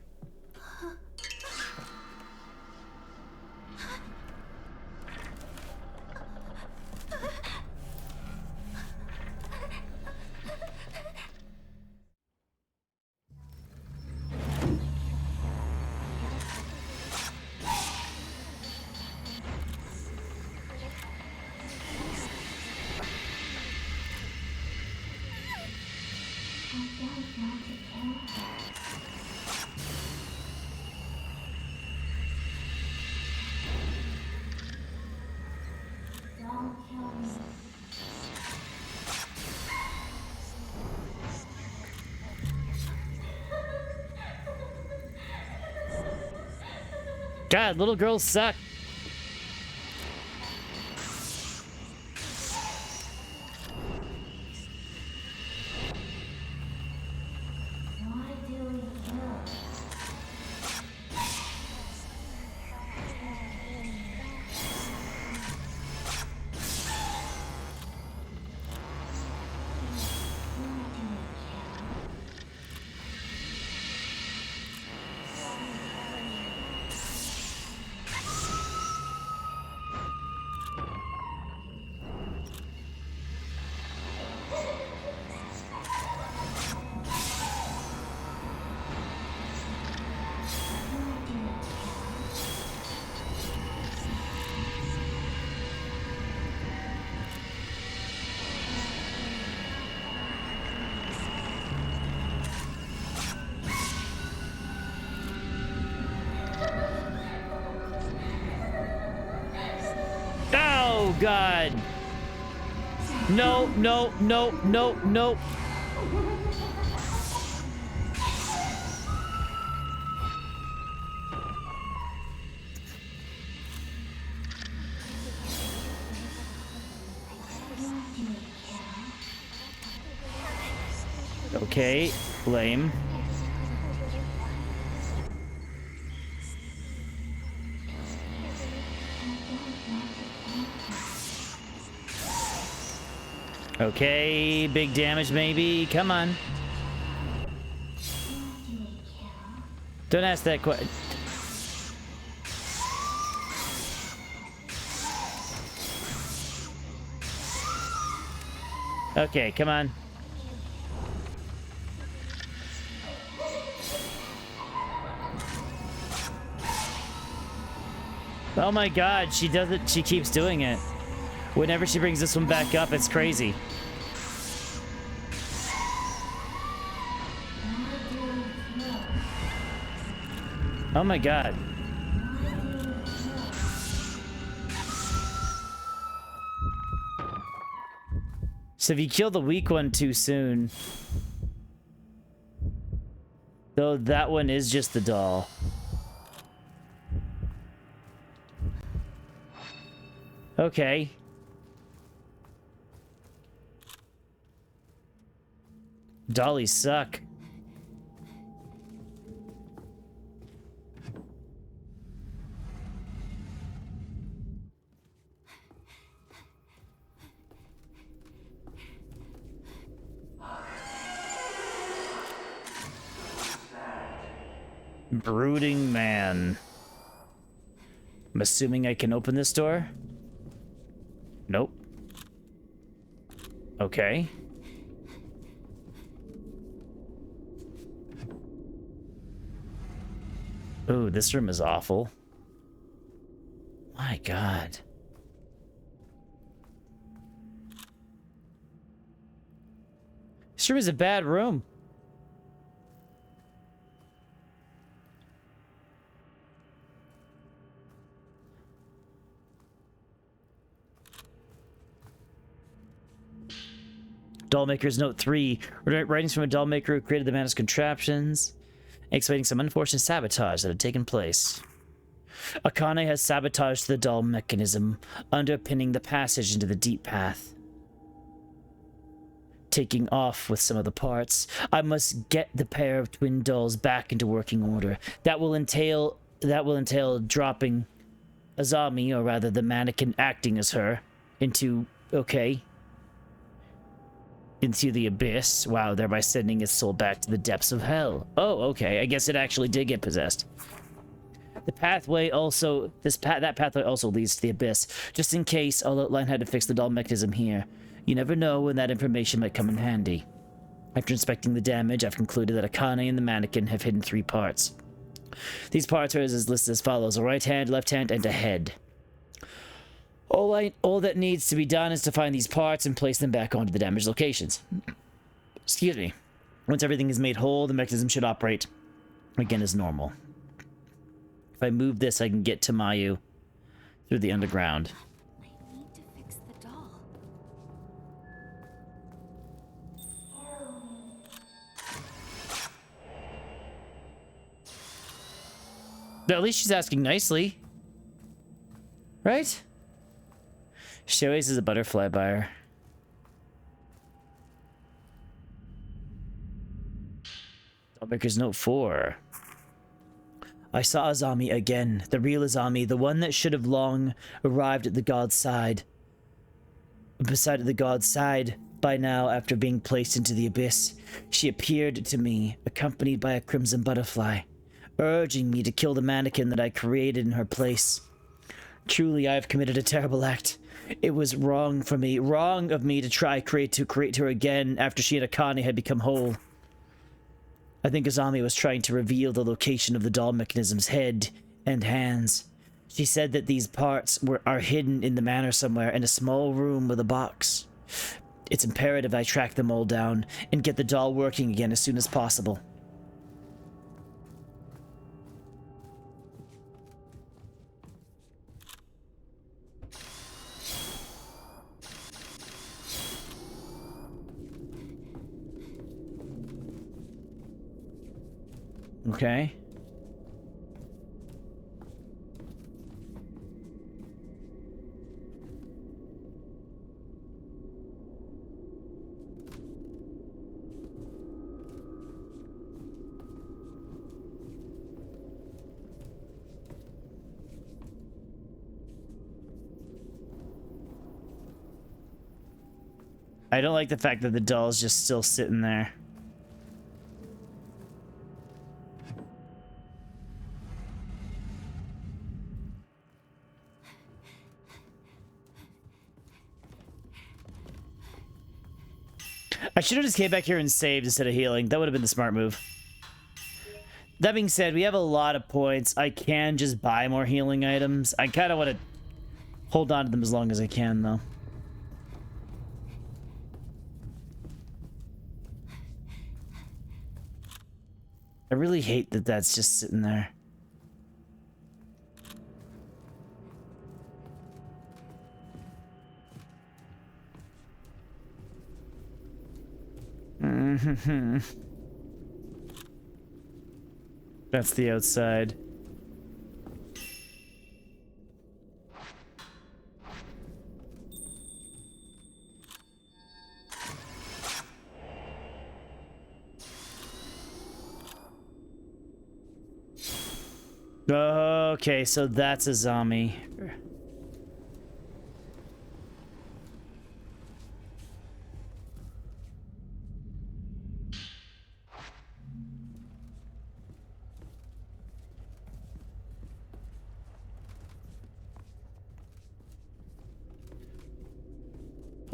God, little girls suck. Oh, God. No, no, no, no, no. Okay, lame. Okay, big damage maybe. Come on. Don't ask that question. Okay, come on. Oh my God, she does it. She keeps doing it. Whenever she brings this one back up, it's crazy. Oh my God. So if you kill the weak one too soon... Though that one is just the doll. Okay. Dollies suck. Brooding man. I'm assuming I can open this door? Nope. Okay. Ooh, this room is awful. My God. This room is a bad room. Dollmaker's Note 3. Writings from a dollmaker who created the Manus contraptions, explaining some unfortunate sabotage that had taken place. Akane has sabotaged the doll mechanism, underpinning the passage into the deep path. Taking off with some of the parts, I must get the pair of twin dolls back into working order. That will entail dropping Azami, or rather the mannequin acting as her, into the abyss. Wow, thereby sending its soul back to the depths of hell. Oh, okay. I guess it actually did get possessed. The pathway also, that pathway also leads to the abyss. Just in case, I'll outline how to fix the doll mechanism here. You never know when that information might come in handy. After inspecting the damage, I've concluded that Akane and the mannequin have hidden 3 parts. These parts are as listed as follows: a right hand, left hand, and a head. All that needs to be done is to find these parts and place them back onto the damaged locations. Excuse me. Once everything is made whole, the mechanism should operate again as normal. If I move this, I can get to Mayu through the underground. I need to fix the doll. But at least she's asking nicely. Right? She always is a butterfly buyer. Dollmaker's Note 4. I saw Azami again, the real Azami, the one that should have long arrived at the god's side. Beside the god's side by now after being placed into the abyss. She appeared to me, accompanied by a crimson butterfly, urging me to kill the mannequin that I created in her place. Truly, I have committed a terrible act. It was wrong of me to try to create her again after she and Akane had become whole. I think Azami was trying to reveal the location of the doll mechanism's head and hands. She said that these parts are hidden in the manor somewhere in a small room with a box. It's imperative I track them all down and get the doll working again as soon as possible. Okay. I don't like the fact that the doll's just still sitting there. I should have just came back here and saved instead of healing. That would have been the smart move. That being said, we have a lot of points. I can just buy more healing items. I kind of want to hold on to them as long as I can, though. I really hate that that's just sitting there. That's the outside. Okay, so that's a zombie.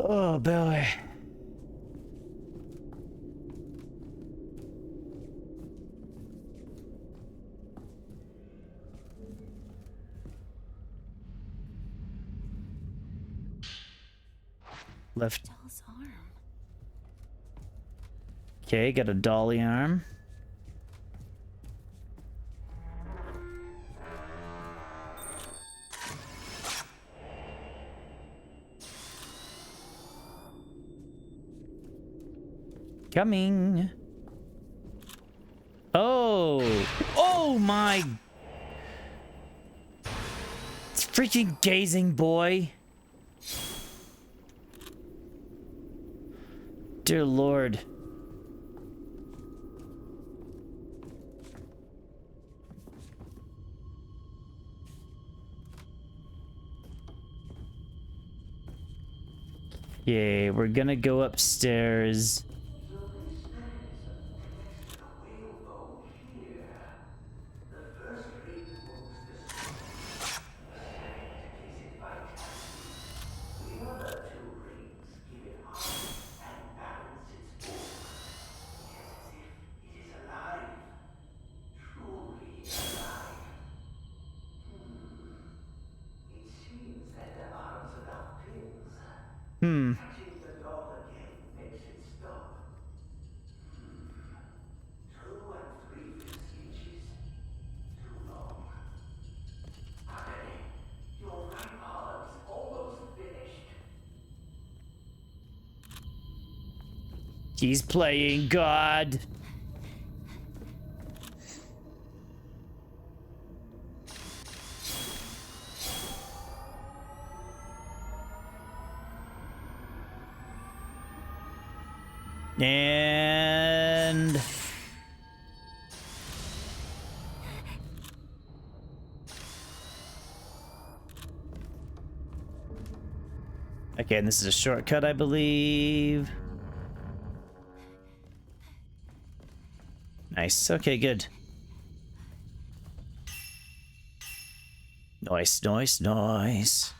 Oh boy. Left. Doll's arm. Okay, got a dolly arm. Coming. Oh. Oh my. It's freaking gazing boy. Dear Lord. Okay, we're gonna go upstairs. Hmm. Touching the doll again makes it stop. 2 3/5 inches. Too long. Akane, your right arm is almost finished. He's playing God. And okay, and this is a shortcut, I believe. Nice. Okay, good. Nice, nice, nice.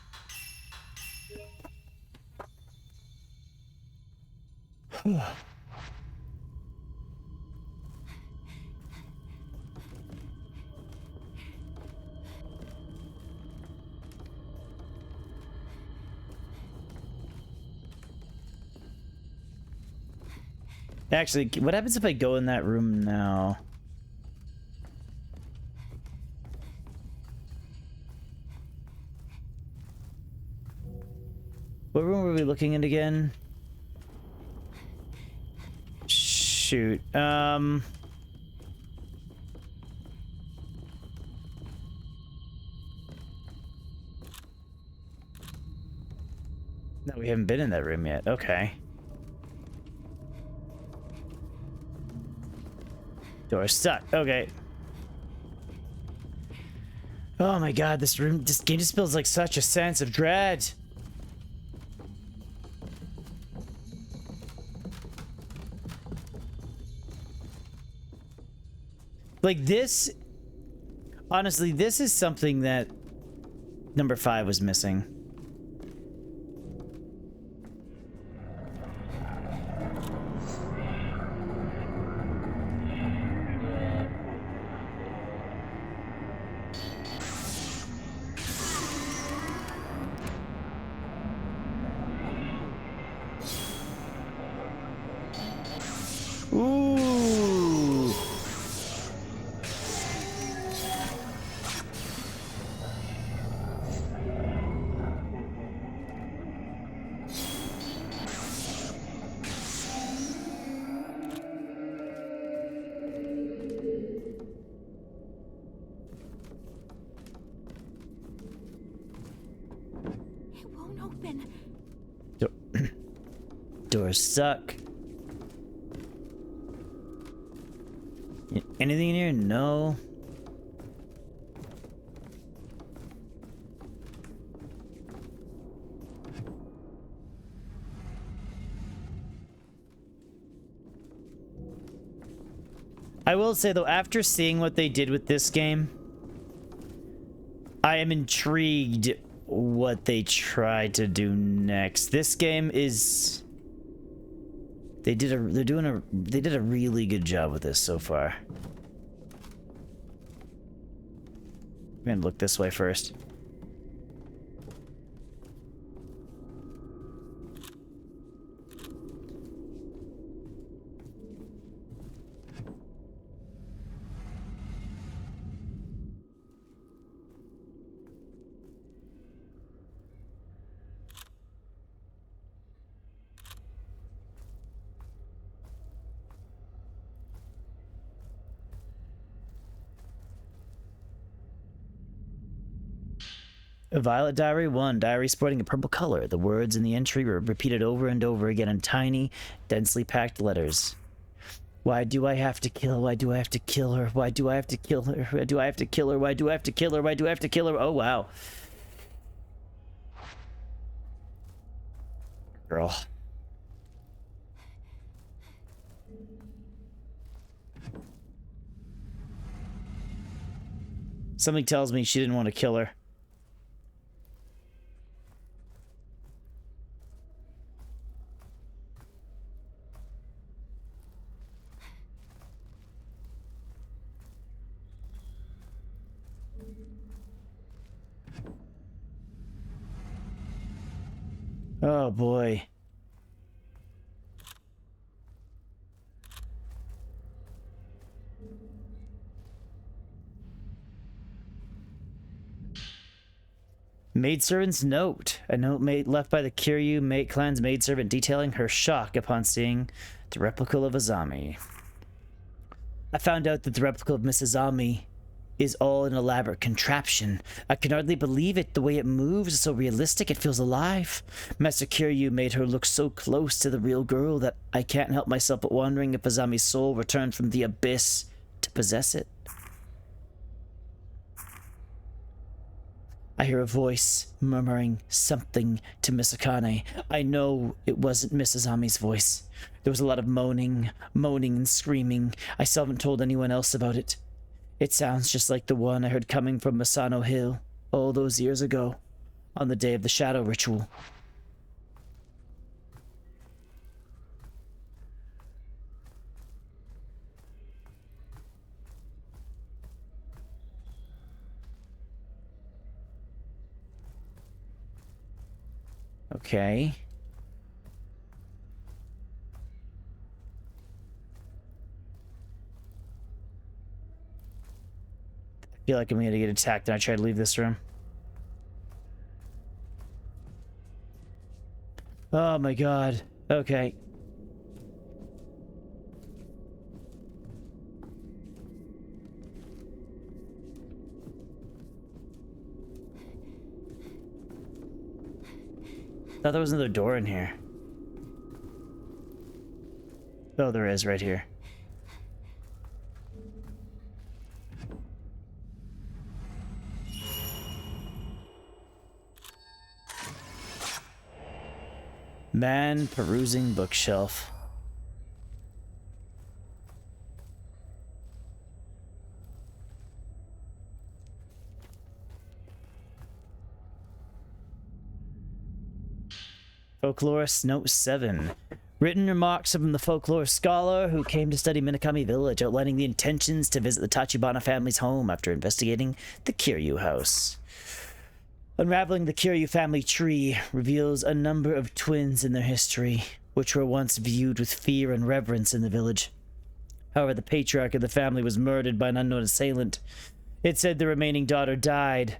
Actually, what happens if I go in that room now? What room were we looking at again? Shoot. No, we haven't been in that room yet. Okay. Door stuck. Okay. Oh my god, this game just feels like such a sense of dread. Like this, honestly, this is something that number 5 was missing. Ooh. It won't open. Doors suck. Anything in here? No. I will say though, after seeing what they did with this game, I am intrigued what they tried to do next. This game is... They did a really good job with this so far. I'm gonna look this way first. A Violet Diary 1. Diary sporting a purple color. The words in the entry were repeated over and over again in tiny, densely packed letters. Why do I have to kill? Why do I have to kill her? Why do I have to kill her? Why do I have to kill her? Why do I have to kill her? Why do I have to kill her? Oh, wow. Girl. Something tells me she didn't want to kill her. Oh boy. Maidservant's note. A note left by the Kiryu clan's maidservant detailing her shock upon seeing the replica of Azami. I found out that the replica of Miss Azami is all an elaborate contraption. I can hardly believe it. The way it moves is so realistic, it feels alive. Master Kiryu made her look so close to the real girl that I can't help myself but wondering if Azami's soul returned from the abyss to possess it. I hear a voice murmuring something to Miss Akane. I know it wasn't Miss Azami's voice. There was a lot of moaning and screaming. I still haven't told anyone else about it. It sounds just like the one I heard coming from Masano Hill all those years ago, on the day of the shadow ritual. Okay. I feel like I'm gonna get attacked and I try to leave this room. Oh my god. Okay. Thought there was another door in here. Oh, there is right here. Man perusing bookshelf. Folklorist Note 7. Written remarks from the folklore scholar who came to study Minakami Village, outlining the intentions to visit the Tachibana family's home after investigating the Kiryu house. Unraveling the Kiryu family tree reveals a number of twins in their history, which were once viewed with fear and reverence in the village. However, the patriarch of the family was murdered by an unknown assailant. It said the remaining daughter died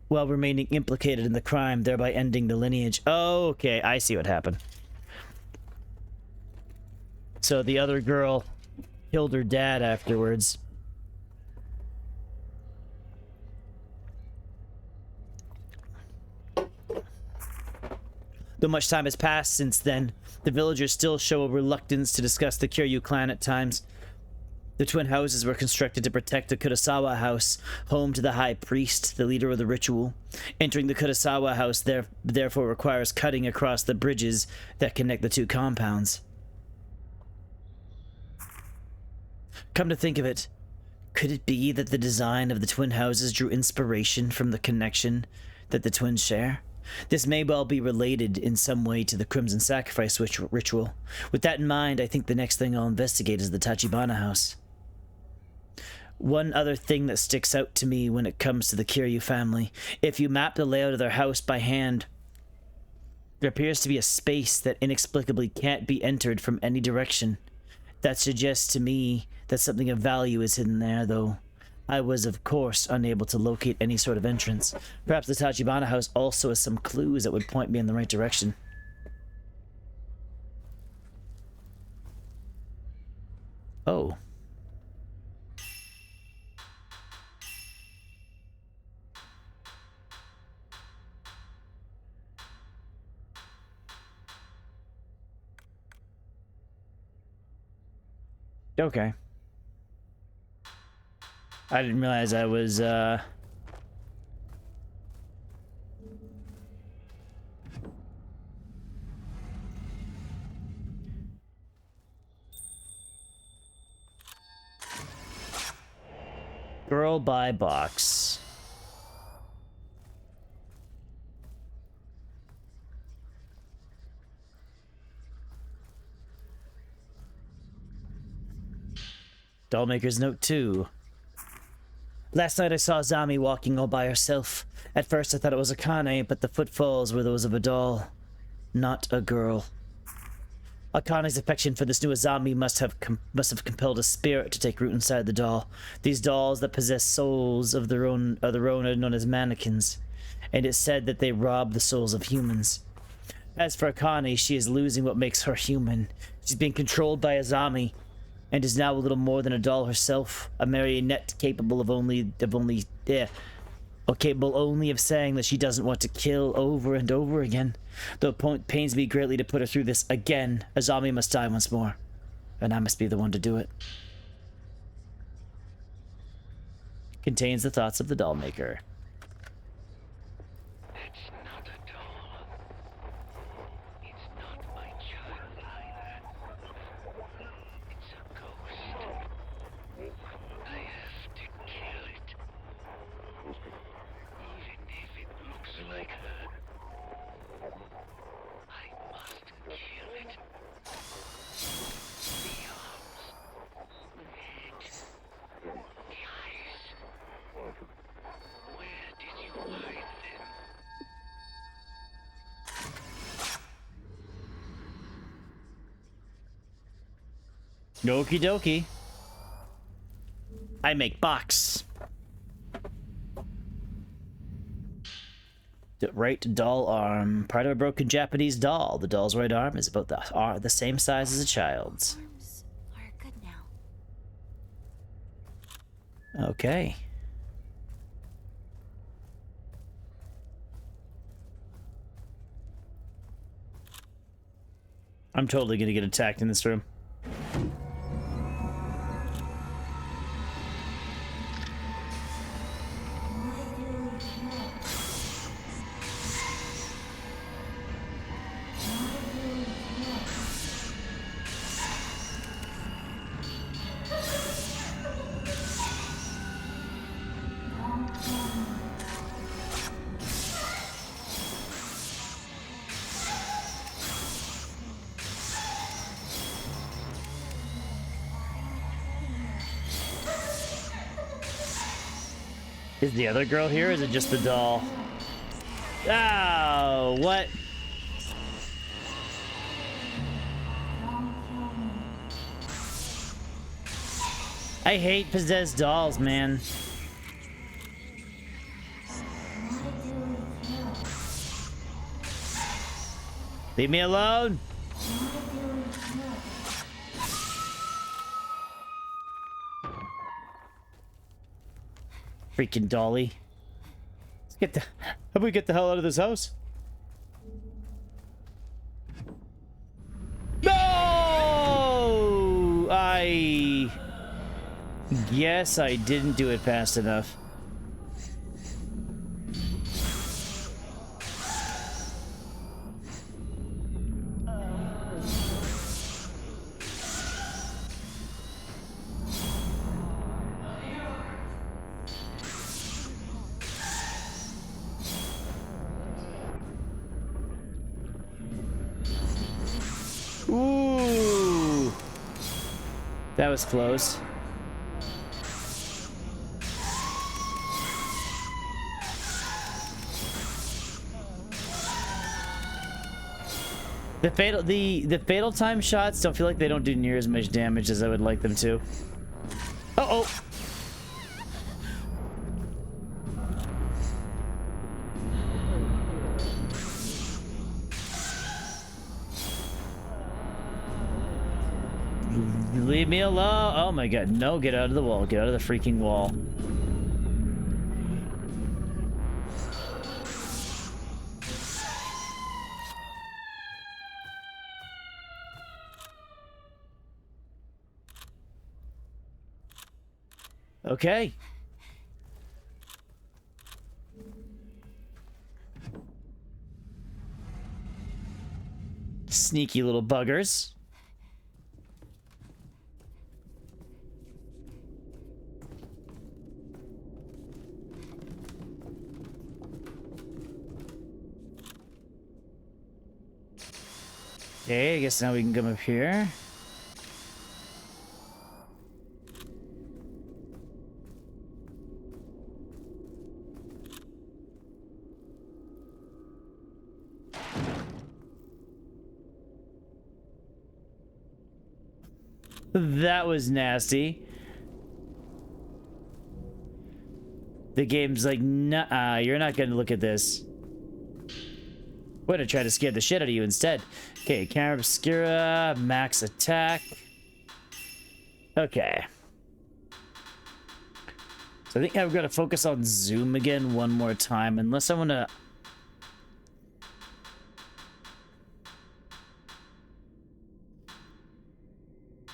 while remaining implicated in the crime, thereby ending the lineage. Oh, okay, I see what happened. So the other girl killed her dad afterwards. Though much time has passed since then, the villagers still show a reluctance to discuss the Kiryu clan at times. The twin houses were constructed to protect the Kurosawa house, home to the high priest, the leader of the ritual. Entering the Kurosawa house therefore requires cutting across the bridges that connect the two compounds. Come to think of it, Could it be that the design of the twin houses drew inspiration from the connection that the twins share? This may well be related in some way to the Crimson Sacrifice ritual. With that in mind, I think the next thing I'll investigate is the Tachibana house. One other thing that sticks out to me when it comes to the Kiryu family, if you map the layout of their house by hand, there appears to be a space that inexplicably can't be entered from any direction. That suggests to me that something of value is hidden there, though I was, of course, unable to locate any sort of entrance. Perhaps the Tachibana house also has some clues that would point me in the right direction. Oh. Okay. I didn't realize I was, Girl buy box. Dollmaker's note 2. Last night I saw Zami walking all by herself. At first I thought it was Akane, but the footfalls were those of a doll, not a girl. Akane's affection for this new Azami must have compelled a spirit to take root inside the doll. These dolls that possess souls of their own are known as mannequins, and it's said that they rob the souls of humans. As for Akane, she is losing what makes her human. She's being controlled by Azami, and is now a little more than a doll herself, a marionette capable only of saying that she doesn't want to kill over and over again. Though it pains me greatly to put her through this again, Azami must die once more, and I must be the one to do it. Contains the thoughts of the doll maker. It's not a doll. It's not my child either. It's a ghost. I have to kill it. Even if it looks like her. I must kill it. The arms, the head, the eyes. Where did you hide them? Okie dokie. I make box. The right doll arm. Part of a broken Japanese doll. The doll's right arm is about the same size as a child's. Arms are good now. Okay. I'm totally gonna get attacked in this room. Is the other girl here, or is it just the doll? Oh, what? I hate possessed dolls, man. Leave me alone. Freaking dolly. Let's get the... How about we get the hell out of this house? No! I guess I didn't do it fast enough. That was close. The fatal time shots don't feel like they don't do near as much damage as I would like them to. Uh-oh. Leave me alone. Oh my god. No, get out of the wall. Get out of the freaking wall. Okay. Sneaky little buggers. Okay, I guess now we can come up here. That was nasty. The game's like, nah, you're not gonna look at this. We're gonna try to scare the shit out of you instead. Okay, camera obscura, max attack. Okay. So I think I've got to focus on zoom again one more time, unless I want to...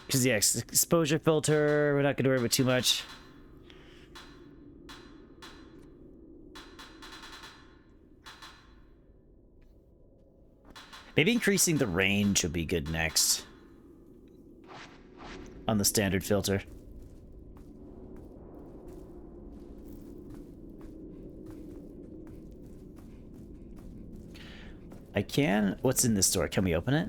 Because, yeah, exposure filter, we're not going to worry about too much. Maybe increasing the range would be good next. On the standard filter. I can... What's in this door? Can we open it?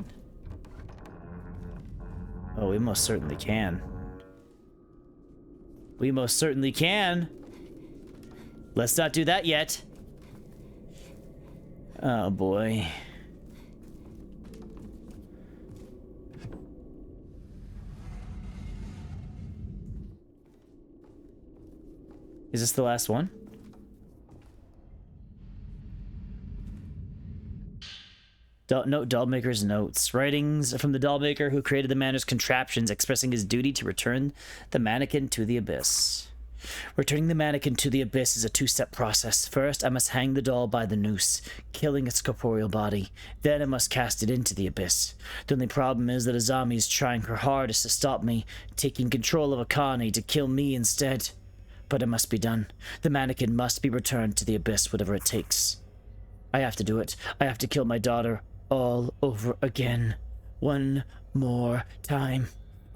Oh, we most certainly can. We most certainly can. Let's not do that yet. Oh, boy. Is this the last one? Dollmaker's notes. Writings from the dollmaker who created the manor's contraptions, expressing his duty to return the mannequin to the abyss. Returning the mannequin to the abyss is a two-step process. First, I must hang the doll by the noose, killing its corporeal body. Then I must cast it into the abyss. The only problem is that Azami is trying her hardest to stop me, taking control of Akane to kill me instead. But it must be done. The mannequin must be returned to the abyss, whatever it takes. I have to do it. I have to kill my daughter all over again. One more time.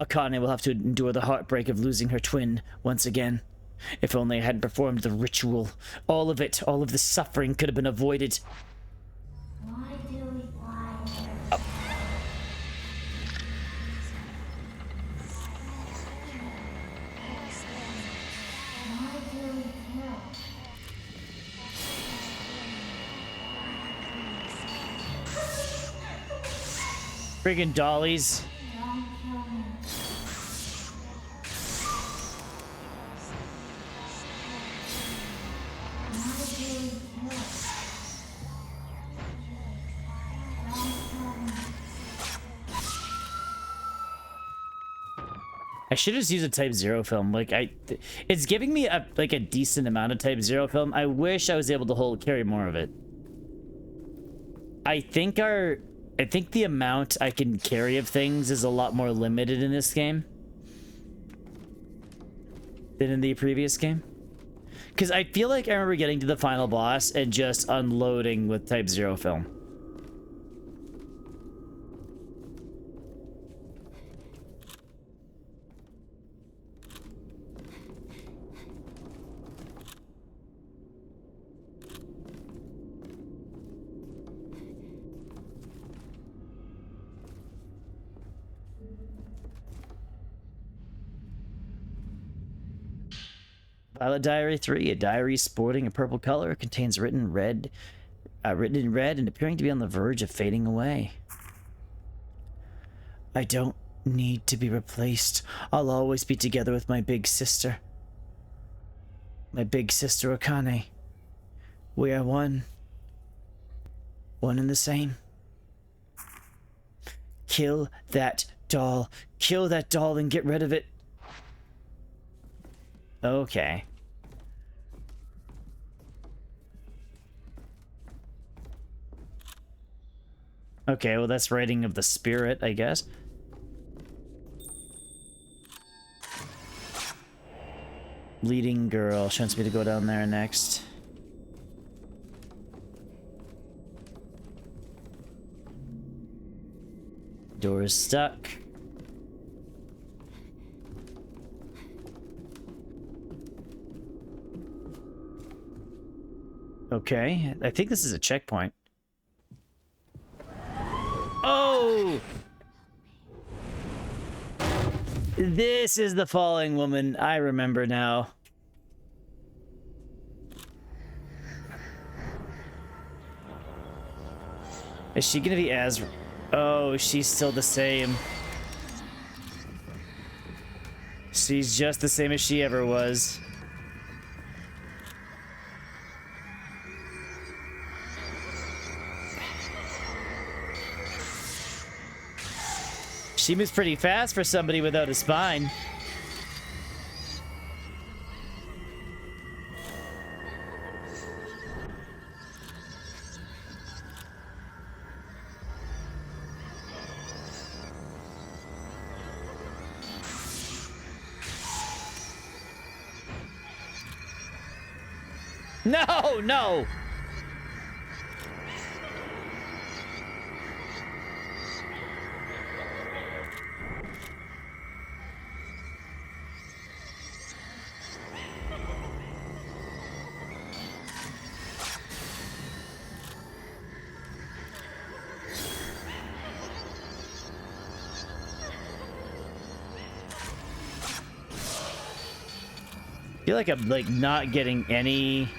Akane will have to endure the heartbreak of losing her twin once again. If only I hadn't performed the ritual. All of it, all of the suffering could have been avoided. Why do we fly? Why do we kill? Friggin' dollies. Don't kill me. Why do we kill? Don't kill me. I should just use a Type 0 film. Like, it's giving me a decent amount of Type 0 film. I wish I was able to carry more of it. I think the amount I can carry of things is a lot more limited in this game than in the previous game. Because I feel like I remember getting to the final boss and just unloading with Type 0 film. Pilot Diary 3, a diary sporting a purple color, contains written in red and appearing to be on the verge of fading away. I don't need to be replaced. I'll always be together with my big sister. My big sister Akane. We are one. One and the same. Kill that doll. Kill that doll and get rid of it. Okay. Okay, well that's writing of the spirit, I guess. Leading girl. She wants me to go down there next. Door is stuck. Okay, I think this is a checkpoint. Oh! This is the falling woman. I remember now. Is she gonna be as... Oh, she's still the same. She's just the same as she ever was. She moves pretty fast for somebody without a spine. No, no! I feel like I'm like not getting any...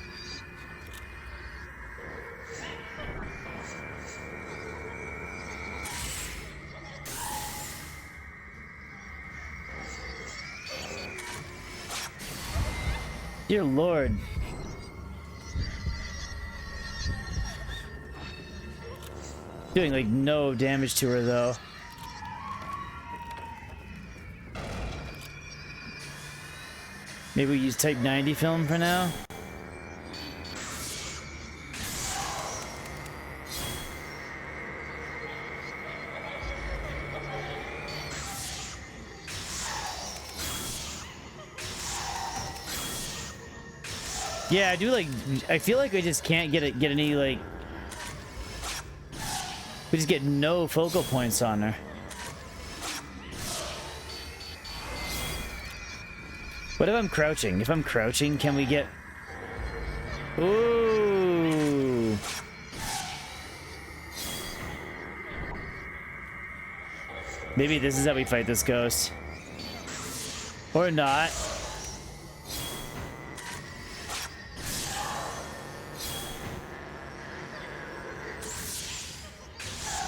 Dear Lord. Doing like no damage to her though. Maybe we use Type 90 film for now. Yeah, I do like. I feel like we just can't get any like. We just get no focal points on her. What if I'm crouching? If I'm crouching, can we get... Ooh. Maybe this is how we fight this ghost. Or not.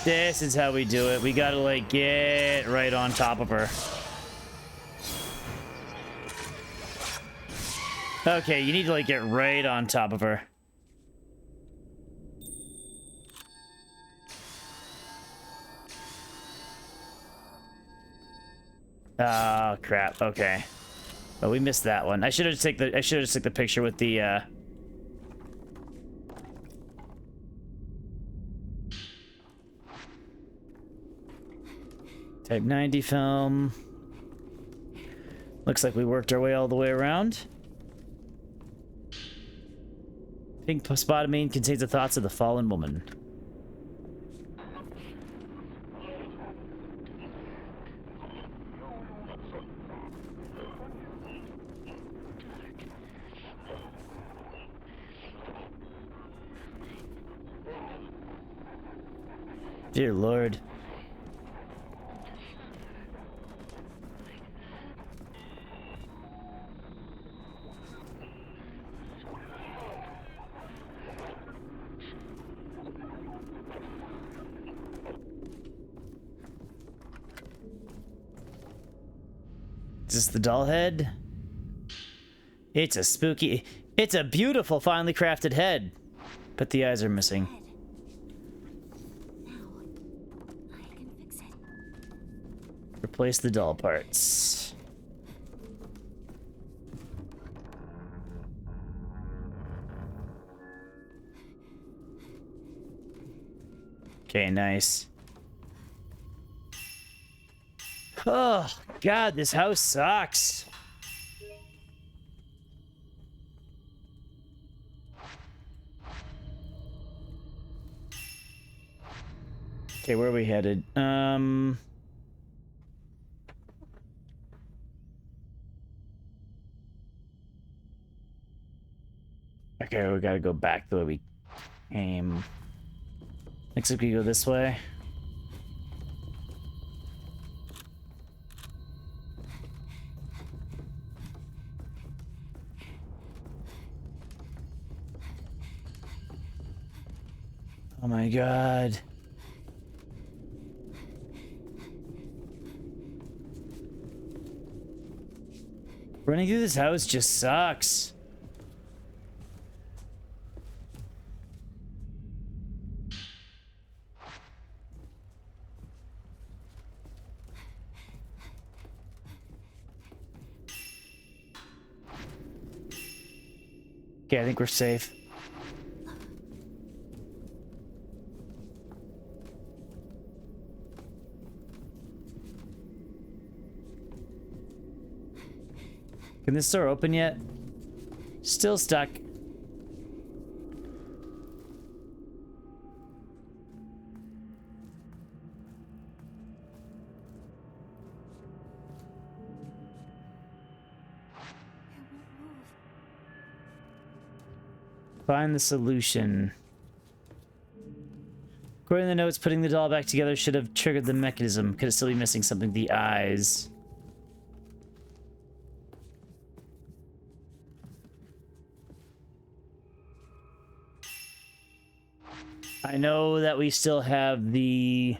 This is how we do it. We gotta, like, get right on top of her. Okay, you need to, like, get right on top of her. Oh, crap. Okay. Well, we missed that one. I should have took the picture with the, Type 90 film. Looks like we worked our way all the way around. Pink spodumene contains the thoughts of the fallen woman. Dear Lord. Is this the doll head? It's a spooky... It's a beautiful, finely crafted head. But the eyes are missing. Now, I can fix it. Replace the doll parts. Okay, nice. Oh, God, this house sucks. Okay, where are we headed? Okay, we gotta go back the way we came. Looks like we go this way. Oh my God. Running through this house just sucks. Okay, I think we're safe. Can this door open yet? Still stuck. Find the solution. According to the notes, putting the doll back together should have triggered the mechanism. Could it still be missing something? The eyes. I know that we still have the...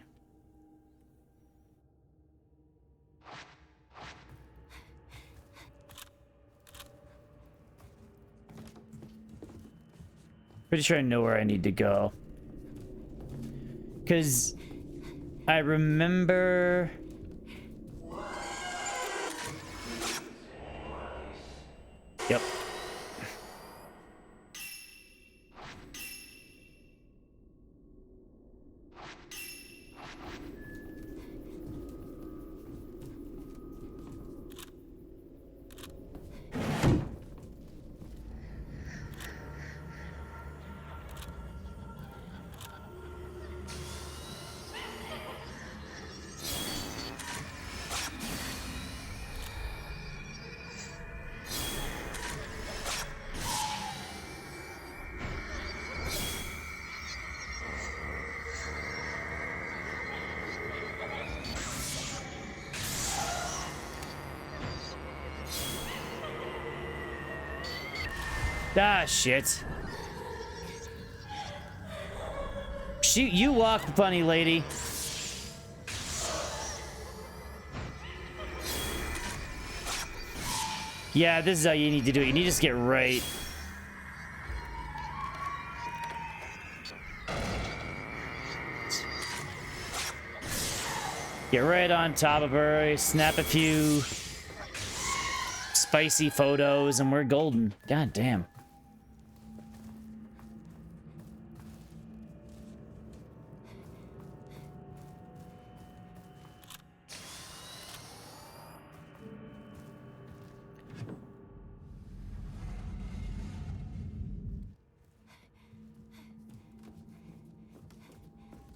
Pretty sure I know where I need to go. Because I remember... Yep. Ah, shit. Shoot, you walk, funny lady. Yeah, this is how you need to do it. You need to just get right. Get right on top of her, snap a few spicy photos, and we're golden. God damn.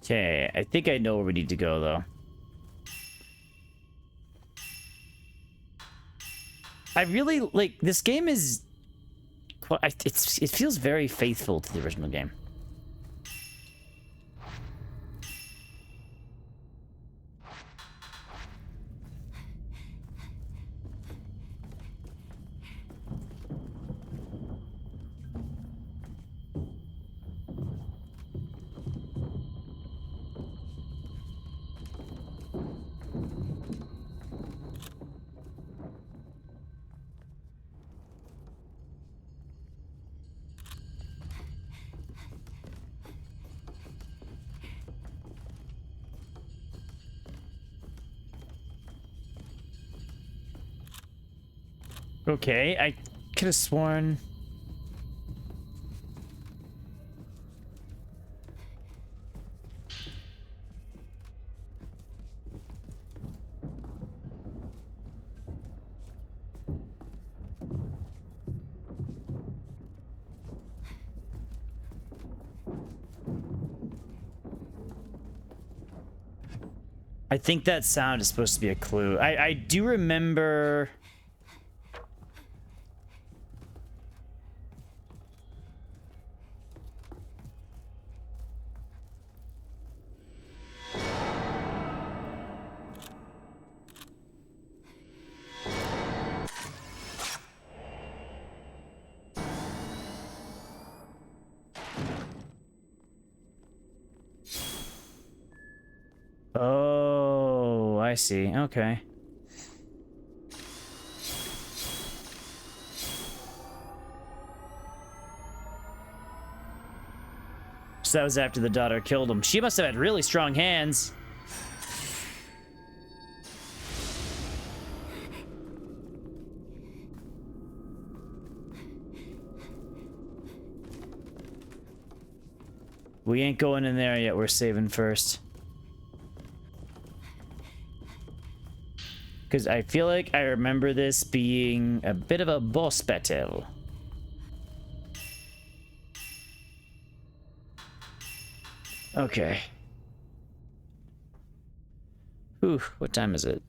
Okay, I think I know where we need to go, though. I really, like, this game is... it feels very faithful to the original game. Okay, I could have sworn. I think that sound is supposed to be a clue. I do remember. Oh, I see. Okay. So that was after the daughter killed him. She must have had really strong hands. We ain't going in there yet. We're saving first. Because I feel like I remember this being a bit of a boss battle. Okay. Whew, what time is it?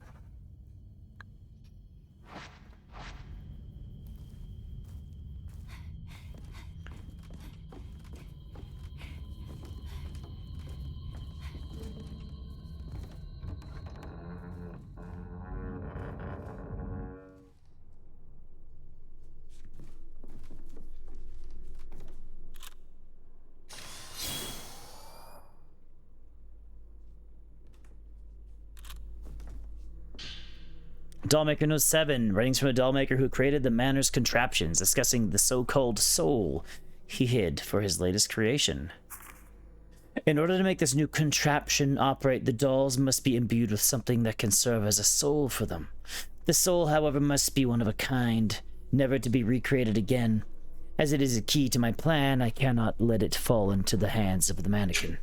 Dollmaker knows 7. Writings from a dollmaker who created the Manor's contraptions, discussing the so-called soul he hid for his latest creation. In order to make this new contraption operate, the dolls must be imbued with something that can serve as a soul for them. The soul, however, must be one of a kind, never to be recreated again. As it is a key to my plan, I cannot let it fall into the hands of the mannequin.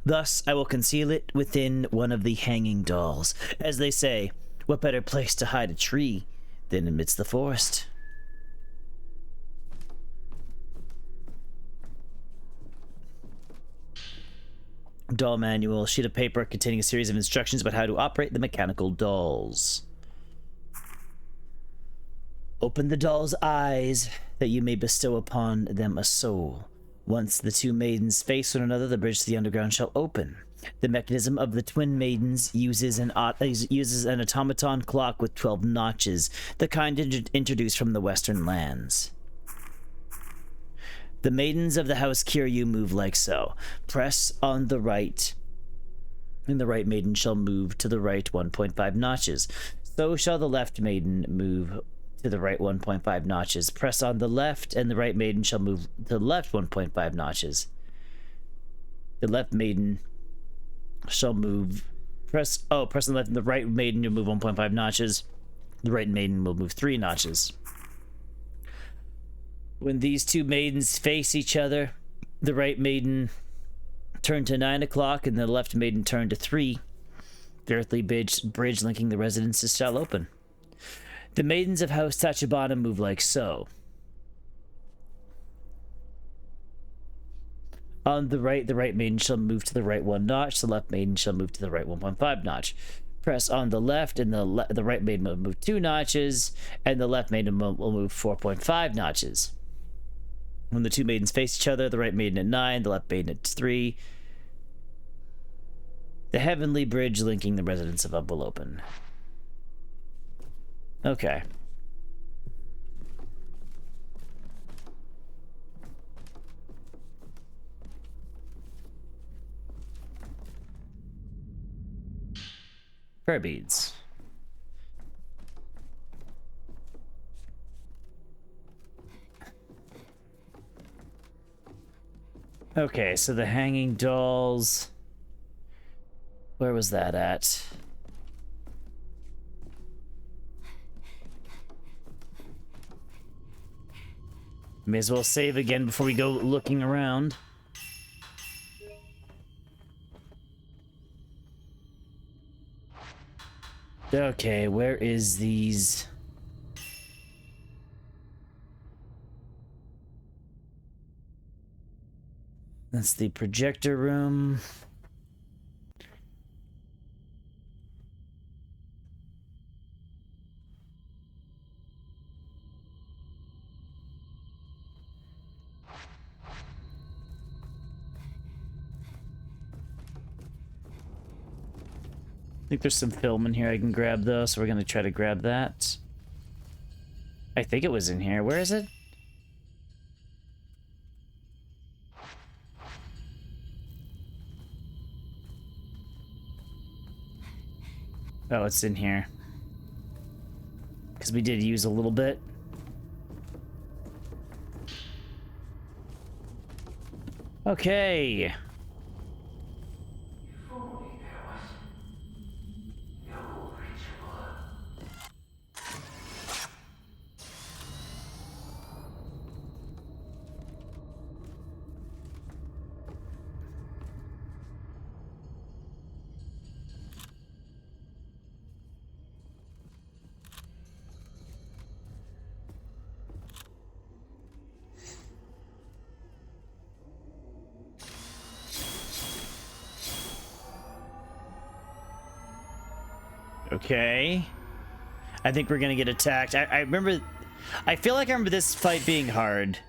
Thus, I will conceal it within one of the hanging dolls. As they say, what better place to hide a tree than amidst the forest? Doll manual, sheet of paper containing a series of instructions about how to operate the mechanical dolls. Open the doll's eyes, that you may bestow upon them a soul. Once the two maidens face one another, the bridge to the underground shall open. The mechanism of the twin maidens uses an automaton clock with 12 notches, the kind introduced from the western lands. The maidens of the house Kiryu move like so. Press on the right, and the right maiden shall move to the right 1.5 notches. So shall the left maiden move to the right 1.5 notches. Press on the left, and the right maiden shall move to the left 1.5 notches. The left maiden shall move. Press on the left, and the right maiden will move 1.5 notches. The right maiden will move 3 notches. When these two maidens face each other, the right maiden turn to 9 o'clock, and the left maiden turn to 3. The earthly bridge linking the residences shall open. The maidens of House Tachibana move like so. On the right maiden shall move to the right 1 notch. The left maiden shall move to the right 1.5 notch. Press on the left, and the right maiden will move 2 notches, and the left maiden will move 4.5 notches. When the two maidens face each other, the right maiden at 9, the left maiden at 3. The heavenly bridge linking the residence of Up will open. Okay. Prayer beads. Okay, so the hanging dolls. Where was that at? May as well save again before we go looking around. Okay, where is these? That's the projector room. I think there's some film in here I can grab though, so we're gonna try to grab that. I think it was in here. Where is it? Oh, it's in here. Because we did use a little bit. Okay. If only there was no ritual. Okay. I think we're gonna get attacked. I remember... I feel like I remember this fight being hard.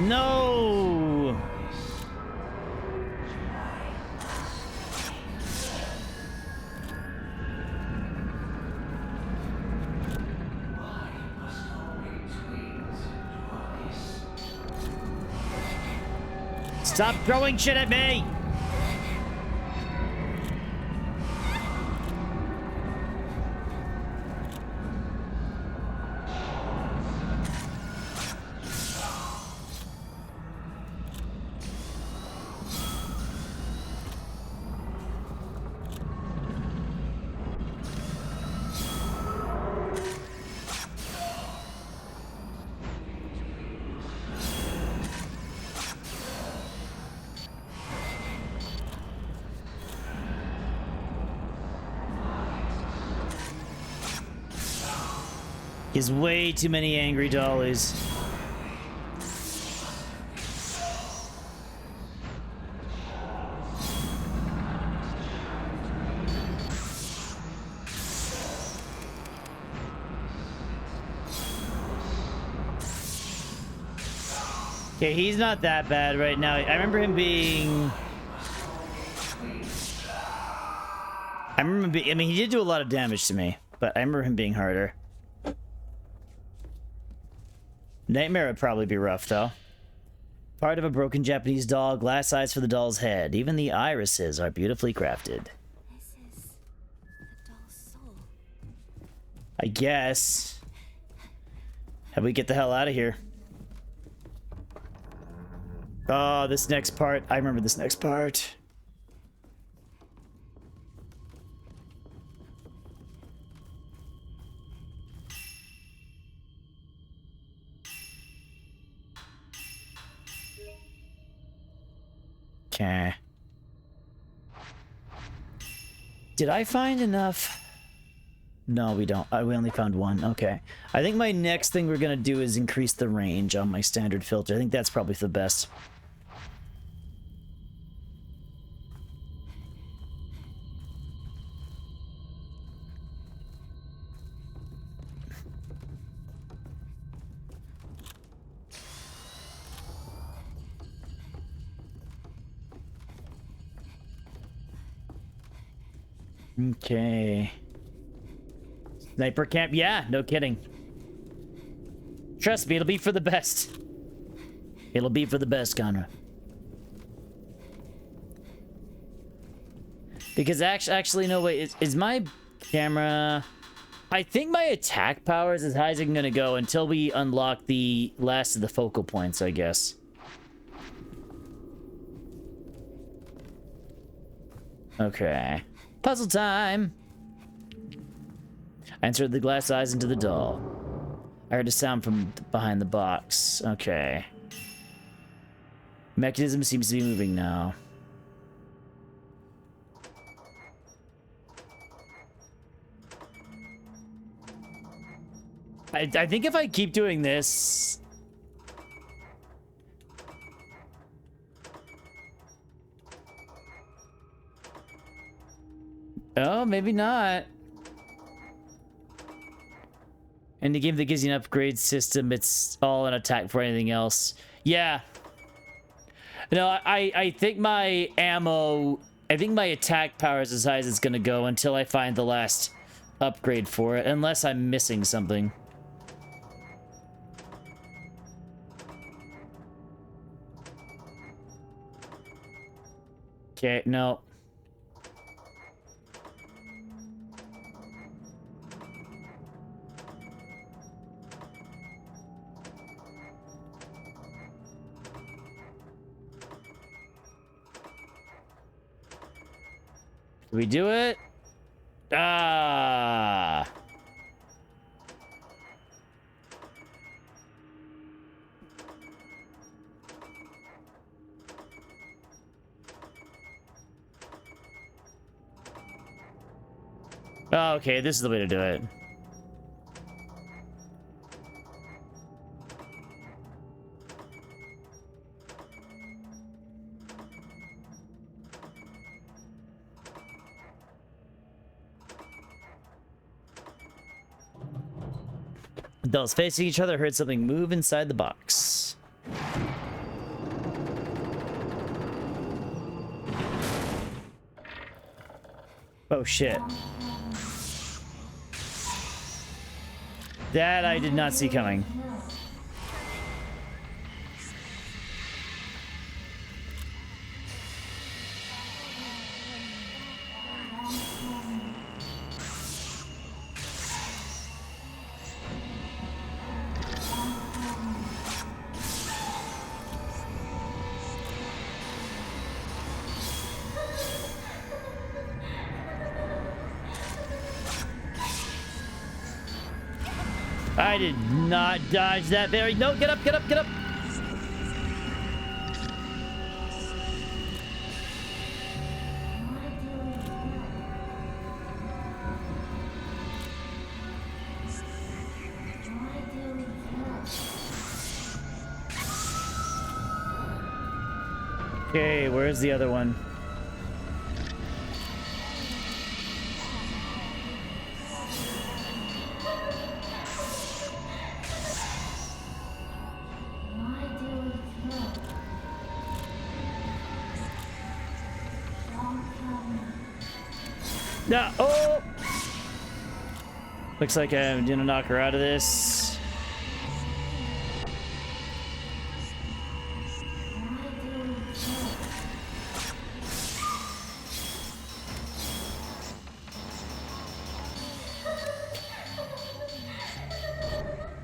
No! Stop throwing shit at me! Is way too many angry dollies. Okay, he's not that bad right now. I remember him being... I mean, he did do a lot of damage to me, but I remember him being harder. Nightmare would probably be rough, though. Part of a broken Japanese doll, glass eyes for the doll's head. Even the irises are beautifully crafted. This is the doll's soul. I guess. How we get the hell out of here? Oh, this next part. I remember this next part. Okay. Did I find enough? No, we don't. We only found one. Okay. I think my next thing we're gonna do is increase the range on my standard filter. I think that's probably the best. Okay. Sniper camp? Yeah, no kidding. Trust me, it'll be for the best. It'll be for the best, Conrad. Because actually, no, wait, is my camera... I think my attack power is as high as I'm gonna go until we unlock the last of the focal points, I guess. Okay. Puzzle time! I inserted the glass eyes into the doll. I heard a sound from behind the box. Okay. Mechanism seems to be moving now. I think if I keep doing this... Oh, maybe not. In the game that gives you an upgrade system, it's all an attack for anything else. Yeah. No, I think my ammo... I think my attack power is as high as it's gonna go until I find the last upgrade for it. Unless I'm missing something. Okay, no. Did we do it? Ah. Oh, okay, this is the way to do it. Dolls facing each other heard something move inside the box. Oh shit. That I did not see coming. I did not dodge that very... No, get up, get up, get up! Okay, where's the other one? No, oh! Looks like I'm gonna knock her out of this.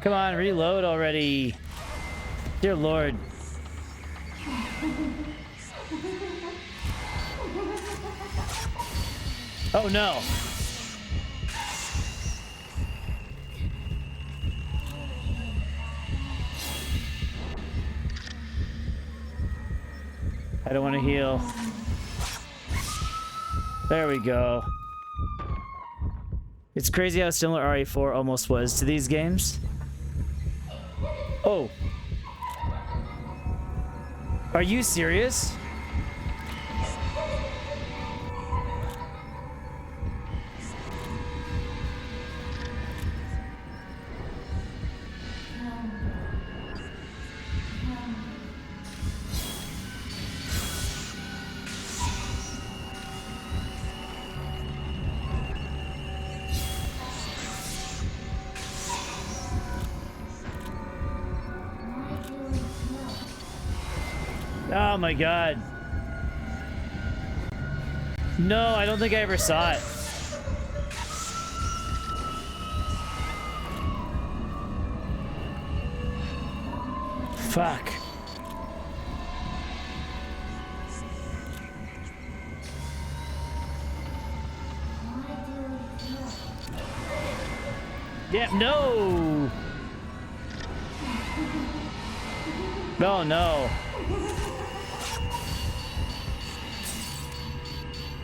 Come on, reload already. Dear Lord. Oh no. I don't want to heal. There we go. It's crazy how similar RE4 almost was to these games. Oh. Are you serious? Oh my god. No, I don't think I ever saw it. Fuck. Yeah, no. Oh no.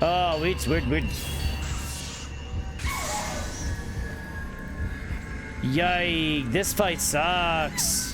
Oh, we're Yikes, this fight sucks.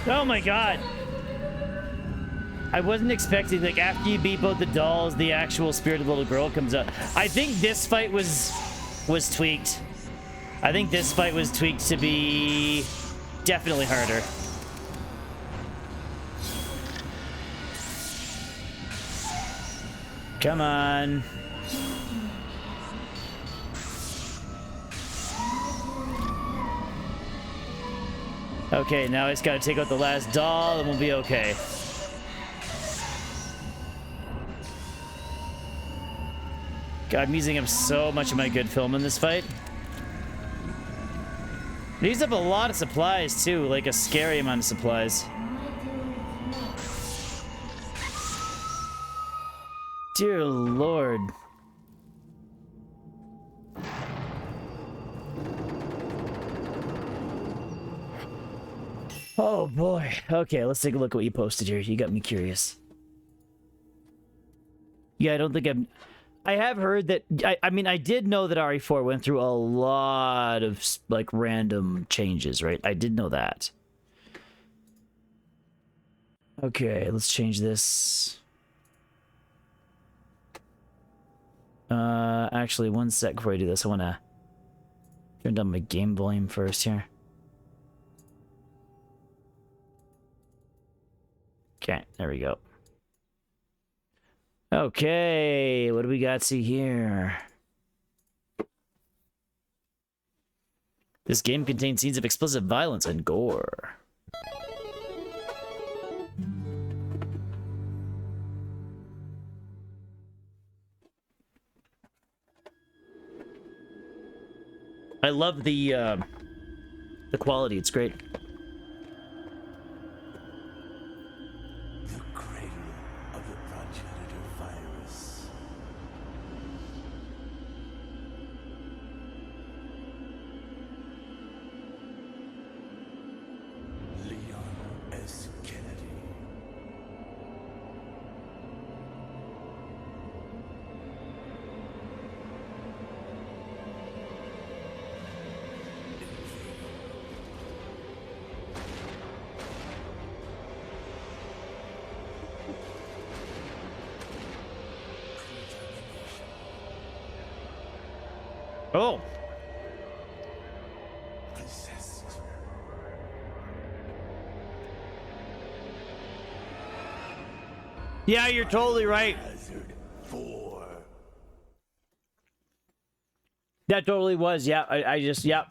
Oh my god. I wasn't expecting, like, after you beat both the dolls, the actual spirited little girl comes up. I think this fight was tweaked. I think this fight was tweaked to be definitely harder. Come on. Okay, now I just gotta take out the last doll and we'll be okay. God, I'm using up so much of my good film in this fight. It used up a lot of supplies too, like a scary amount of supplies. Dear Lord. Oh boy. Okay, let's take a look at what you posted here. You got me curious. Yeah, I don't think I have heard that. I mean, I did know that RE4 went through a lot of like random changes, right? I did know that. Okay, let's change this. Actually, one sec before I do this, I want to turn down my game volume first here. Okay, there we go. Okay, what do we got to see here? This game contains scenes of explicit violence and gore. I love the quality. It's great. The cradle of the progenitor virus. Leon S. Kennedy. Oh. Possessed. Yeah, you're totally right. Hazard 4. That totally was. Yeah, I just, yep.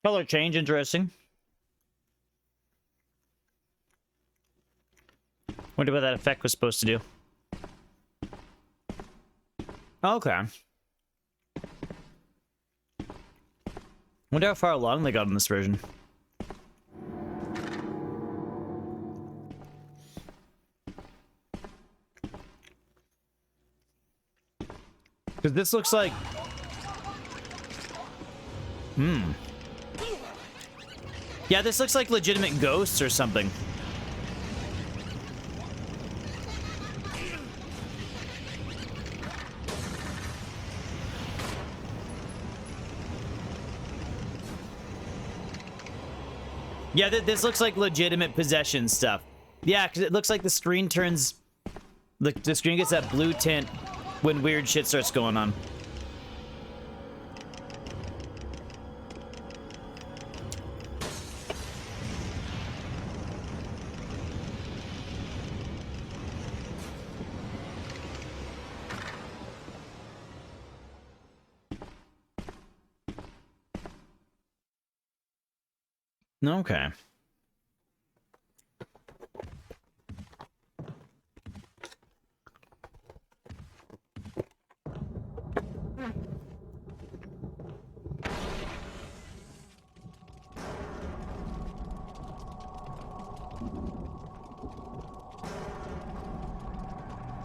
Color change, interesting. Wonder what that effect was supposed to do. Okay. Wonder how far along they got in this version. Because this looks like... Yeah, this looks like legitimate ghosts or something. Yeah, this looks like legitimate possession stuff. Yeah, because it looks like the screen turns... The screen gets that blue tint when weird shit starts going on. Okay.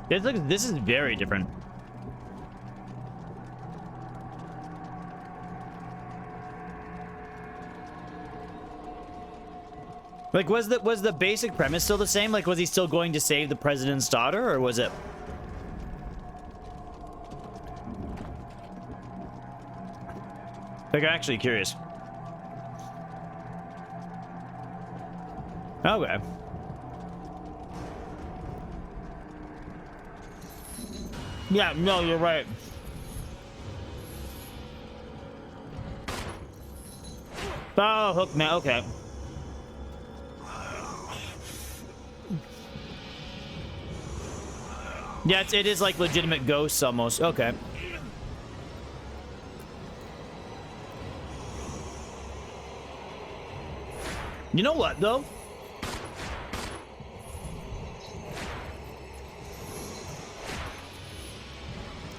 This is very different. Like, was the basic premise still the same? Like, was he still going to save the president's daughter, or was it? Like, I'm actually curious. Okay. Yeah, no, you're right. Oh, hook man, okay. Yeah, it is like legitimate ghosts almost. Okay. You know what, though?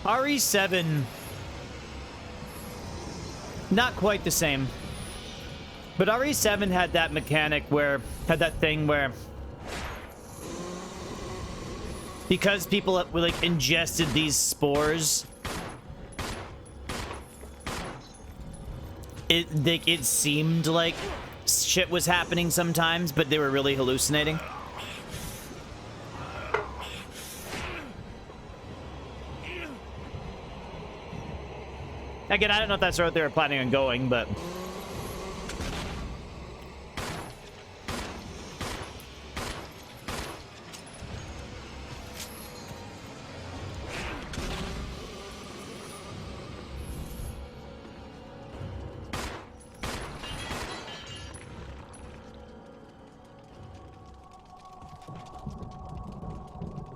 RE7... Not quite the same. But RE7 had that mechanic where... Had that thing where... Because people like ingested these spores, it seemed like shit was happening sometimes, but they were really hallucinating. Again, I don't know if that's the route they were planning on going, but...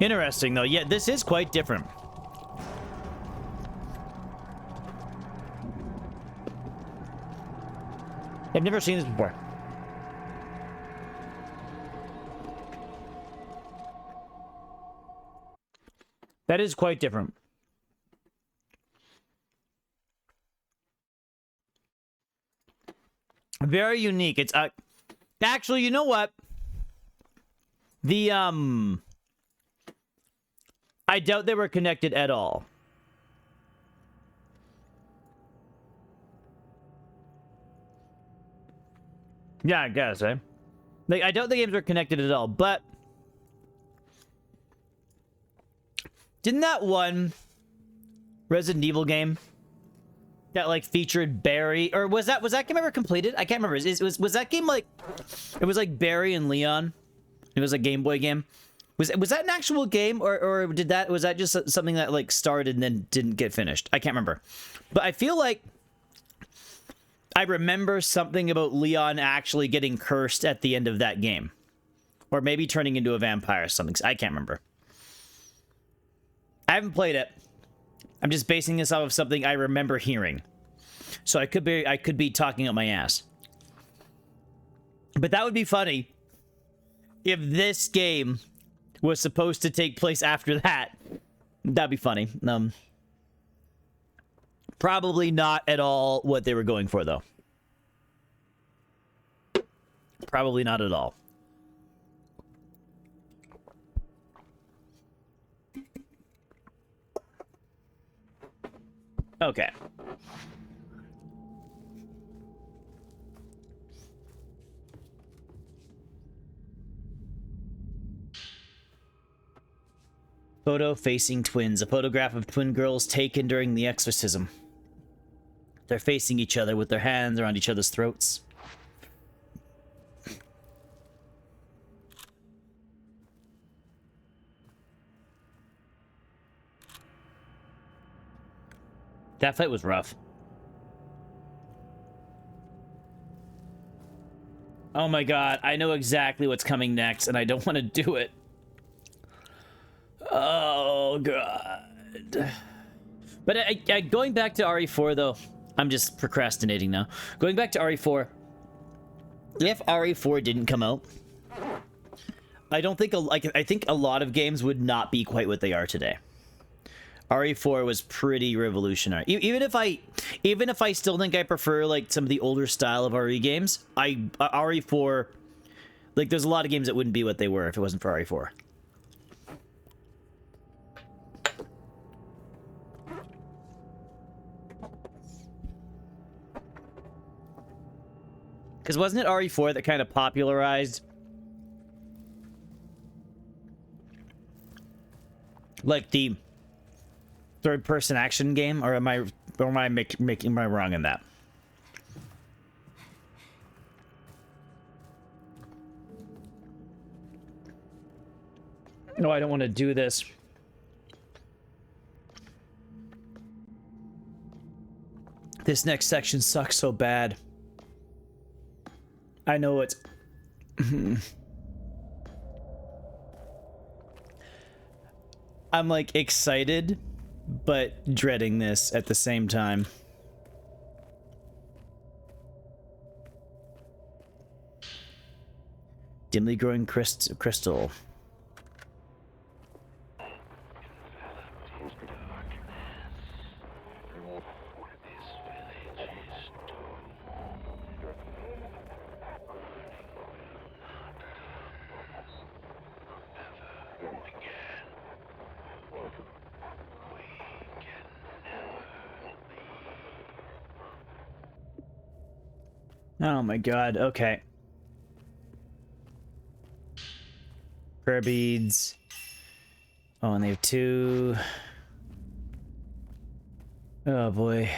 Interesting, though. Yeah, this is quite different. I've never seen this before. That is quite different. Very unique. It's actually, you know what? The I doubt they were connected at all. Yeah, I guess, eh? Like, I doubt the games were connected at all, but didn't that one Resident Evil game that like featured Barry, or was that game ever completed? I can't remember. Was that game like, it was like Barry and Leon? It was a Game Boy game. Was that an actual game, or was that just something that like started and then didn't get finished? I can't remember, but I feel like I remember something about Leon actually getting cursed at the end of that game, or maybe turning into a vampire or something. I can't remember. I haven't played it. I'm just basing this off of something I remember hearing. So I could be talking up my ass. But that would be funny if this game was supposed to take place after that. That'd be funny. Probably not at all what they were going for, though. Probably not at all. Okay. Photo facing twins. A photograph of twin girls taken during the exorcism. They're facing each other with their hands around each other's throats. That fight was rough. Oh my god, I know exactly what's coming next, and I don't want to do it. Oh god. But going back to RE4, though, I'm just procrastinating now. Going back to RE4, if RE4 didn't come out, I don't think, I think a lot of games would not be quite what they are today. RE4 was pretty revolutionary. Even if I still think I prefer like some of the older style of RE games, RE4, like there's a lot of games that wouldn't be what they were if it wasn't for RE4. Because wasn't it RE4 that kind of popularized like the third-person action game, or am I wrong in that? No, I don't want to do this. This next section sucks so bad. I know it's... I'm like excited, but dreading this at the same time. Dimly growing crystal. Oh my god, okay. Prayer beads. Oh, and they have two. Oh boy.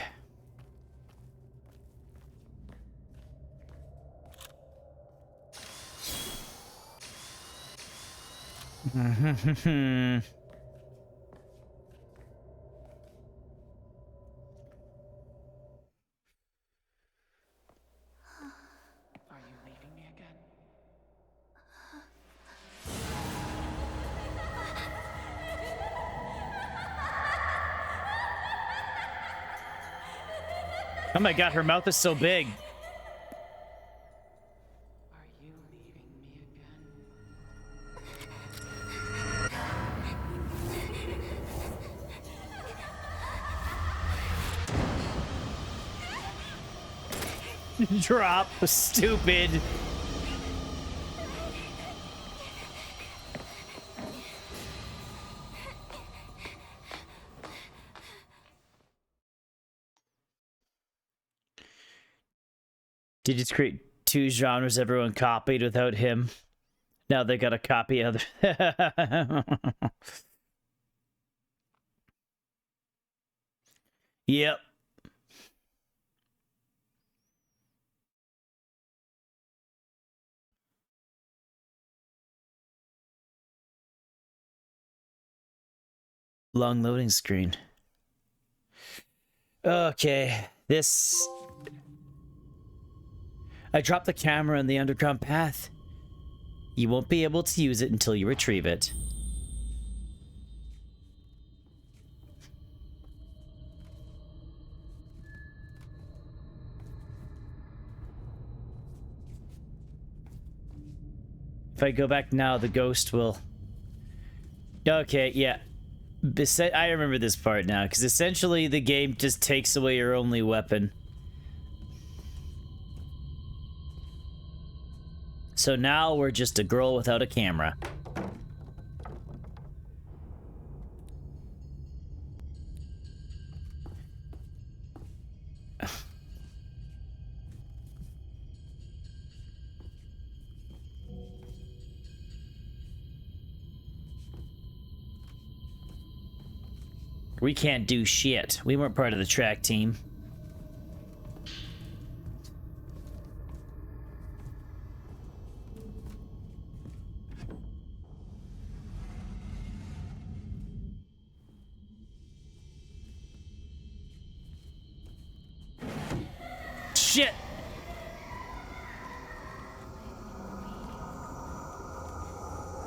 Oh my god, her mouth is so big. Drop. Stupid. Did you create two genres everyone copied without him? Now they got to copy other. Yep. Long loading screen. Okay, this... I dropped the camera in the underground path. You won't be able to use it until you retrieve it. If I go back now, the ghost will... Okay, yeah. I remember this part now, because essentially the game just takes away your only weapon. So now we're just a girl without a camera. We can't do shit. We weren't part of the track team. Shit!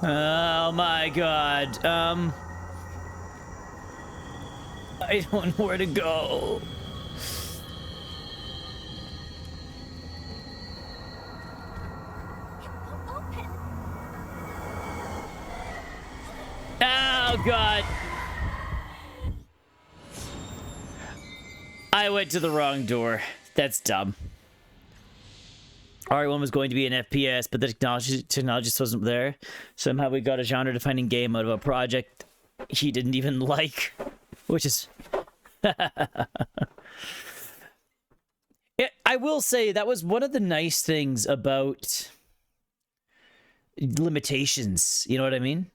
Oh my god. I don't know where to go. Oh god. I went to the wrong door. That's dumb. RE1 was going to be an FPS, but the technology just wasn't there. Somehow we got a genre-defining game out of a project he didn't even like, which is... I will say that was one of the nice things about limitations, you know what I mean?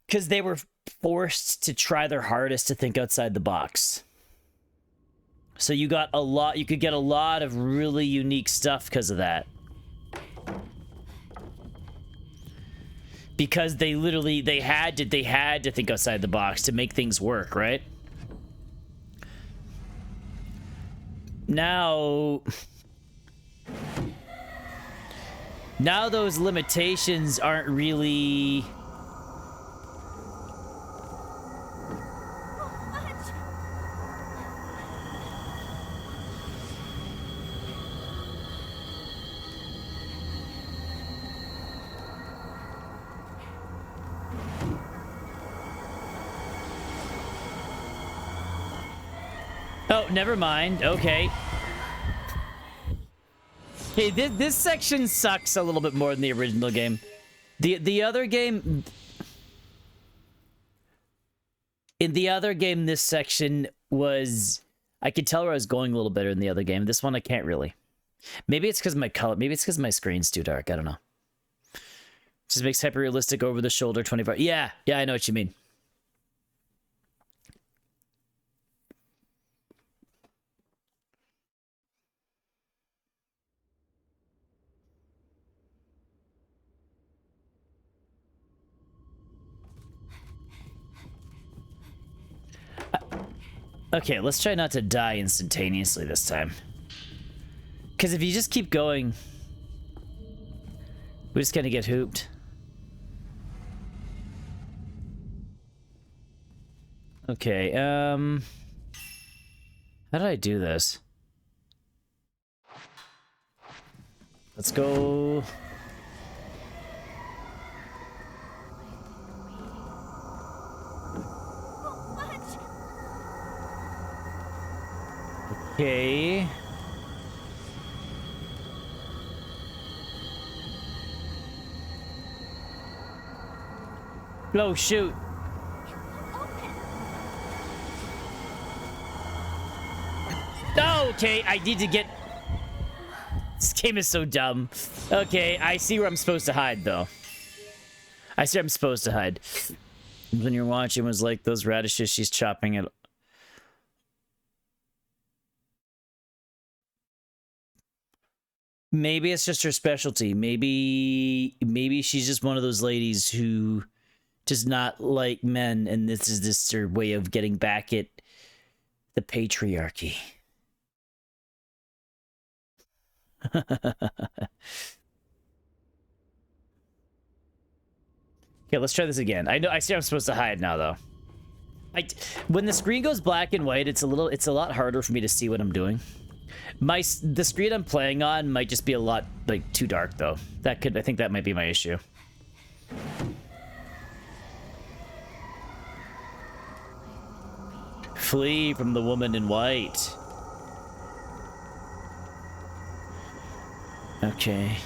Because they were forced to try their hardest to think outside the box. So you got a lot, you could get a lot of really unique stuff because of that. Because they literally, they had to think outside the box to make things work, right? Now those limitations aren't really... Oh, never mind. Okay. Hey, this section sucks a little bit more than the original game. The other game... In the other game, this section was... I could tell where I was going a little better in the other game. This one, I can't really. Maybe it's because of my color. Maybe it's because my screen's too dark. I don't know. Just makes hyper-realistic over-the-shoulder 25... Yeah, I know what you mean. Okay, let's try not to die instantaneously this time. Because if you just keep going, we're just gonna get hooped. Okay, how did I do this? Let's go... Okay. Oh, shoot. Okay, I need to get... This game is so dumb. Okay, I see where I'm supposed to hide, though. I see where I'm supposed to hide. When you're watching, it was like those radishes she's chopping it. Maybe it's just her specialty. Maybe she's just one of those ladies who does not like men, and this is just her way of getting back at the patriarchy. Okay, let's try this again. I see I'm supposed to hide now, though. When the screen goes black and white, it's a lot harder for me to see what I'm doing. The screen I'm playing on might just be a lot like too dark, though. I think that might be my issue. Flee from the woman in white. Okay.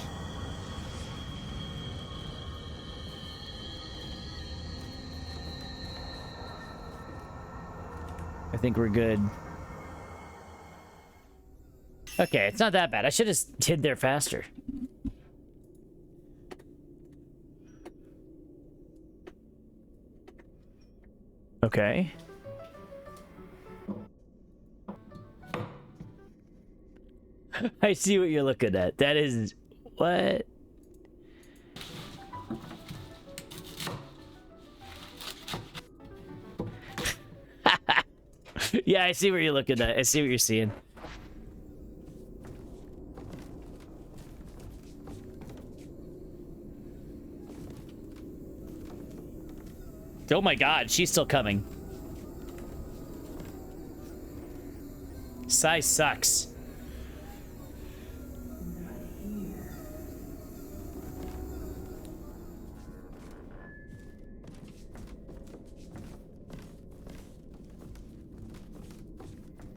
I think we're good. Okay, it's not that bad. I should have hid there faster. Okay. I see what you're looking at. That is... What? Yeah, I see what you're looking at. I see what you're seeing. Oh my god, she's still coming. Size sucks.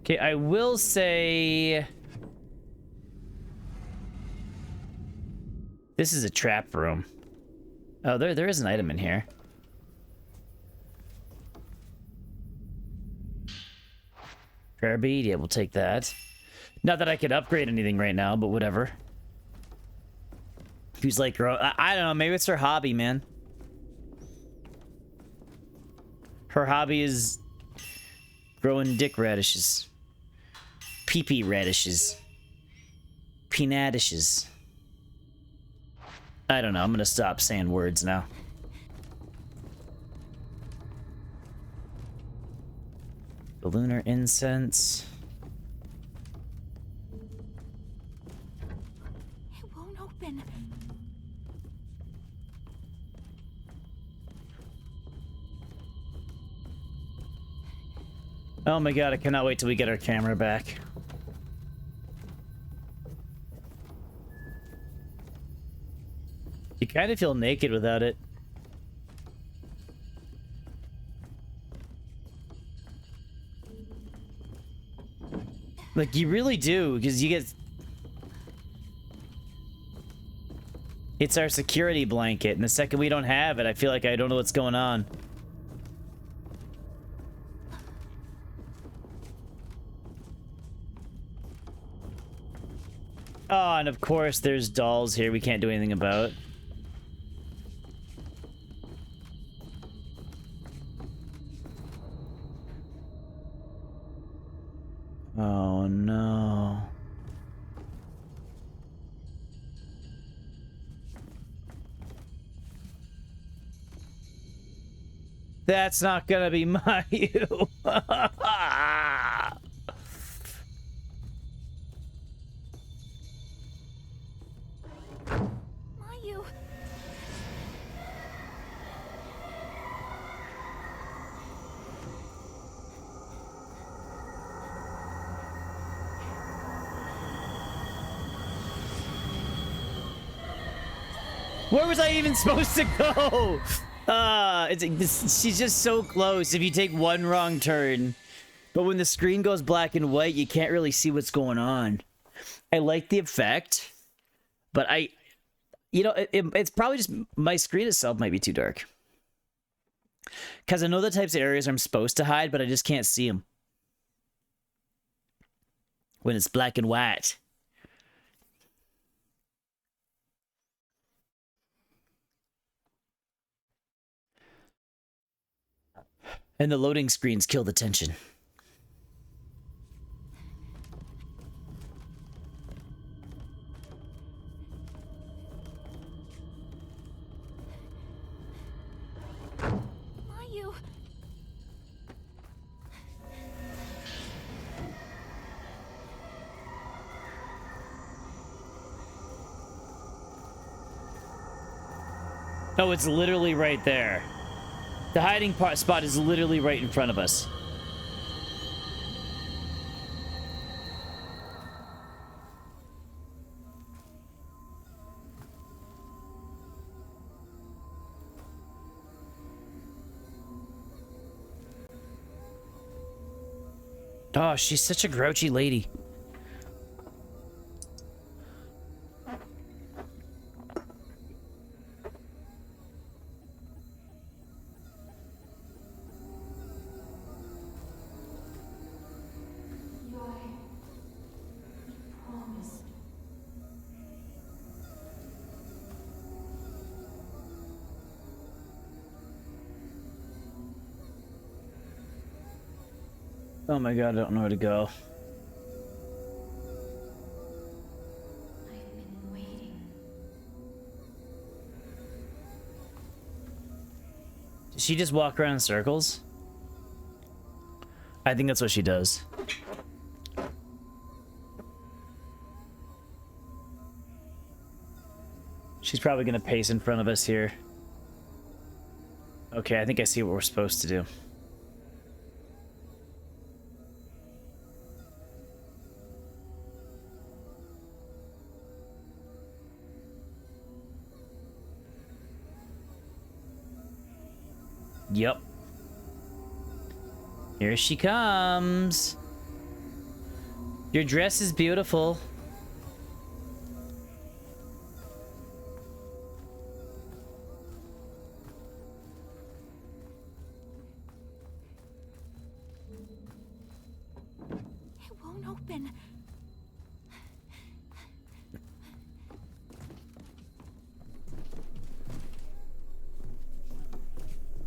Okay, I will say... This is a trap room. Oh, there is an item in here. Prayer bead, yeah, we'll take that. Not that I could upgrade anything right now, but whatever. Who's like, I don't know, maybe it's her hobby, man. Her hobby is growing dick radishes. Pee-pee radishes. Peanadishes. I don't know, I'm gonna stop saying words now. The lunar incense. It won't open. Oh my god, I cannot wait till we get our camera back. You kind of feel naked without it. Like, you really do, because you get... It's our security blanket, and the second we don't have it, I feel like I don't know what's going on. Oh, and of course there's dolls here we can't do anything about. Oh no. That's not gonna be my you. Mayu. Where was I even supposed to go? She's just so close if you take one wrong turn. But when the screen goes black and white, you can't really see what's going on. I like the effect, but you know, it's probably just my screen itself might be too dark. Because I know the types of areas I'm supposed to hide, but I just can't see them. When it's black and white. And the loading screens kill the tension. Mayu. Oh, it's literally right there. The hiding spot is literally right in front of us. Oh, she's such a grouchy lady. Promised. Oh my god, I don't know where to go. I've been waiting. Does she just walk around in circles? I think that's what she does. She's probably gonna pace in front of us here. Okay, I think I see what we're supposed to do. Yep. Here she comes. Your dress is beautiful. It won't open.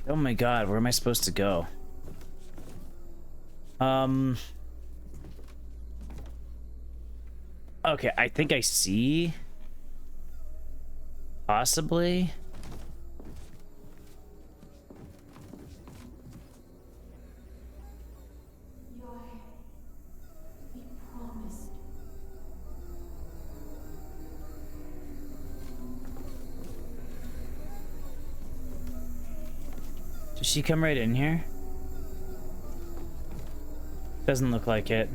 Oh my god, where am I supposed to go? Okay, I think I see. Possibly. We promised. Does she come right in here? Doesn't look like it.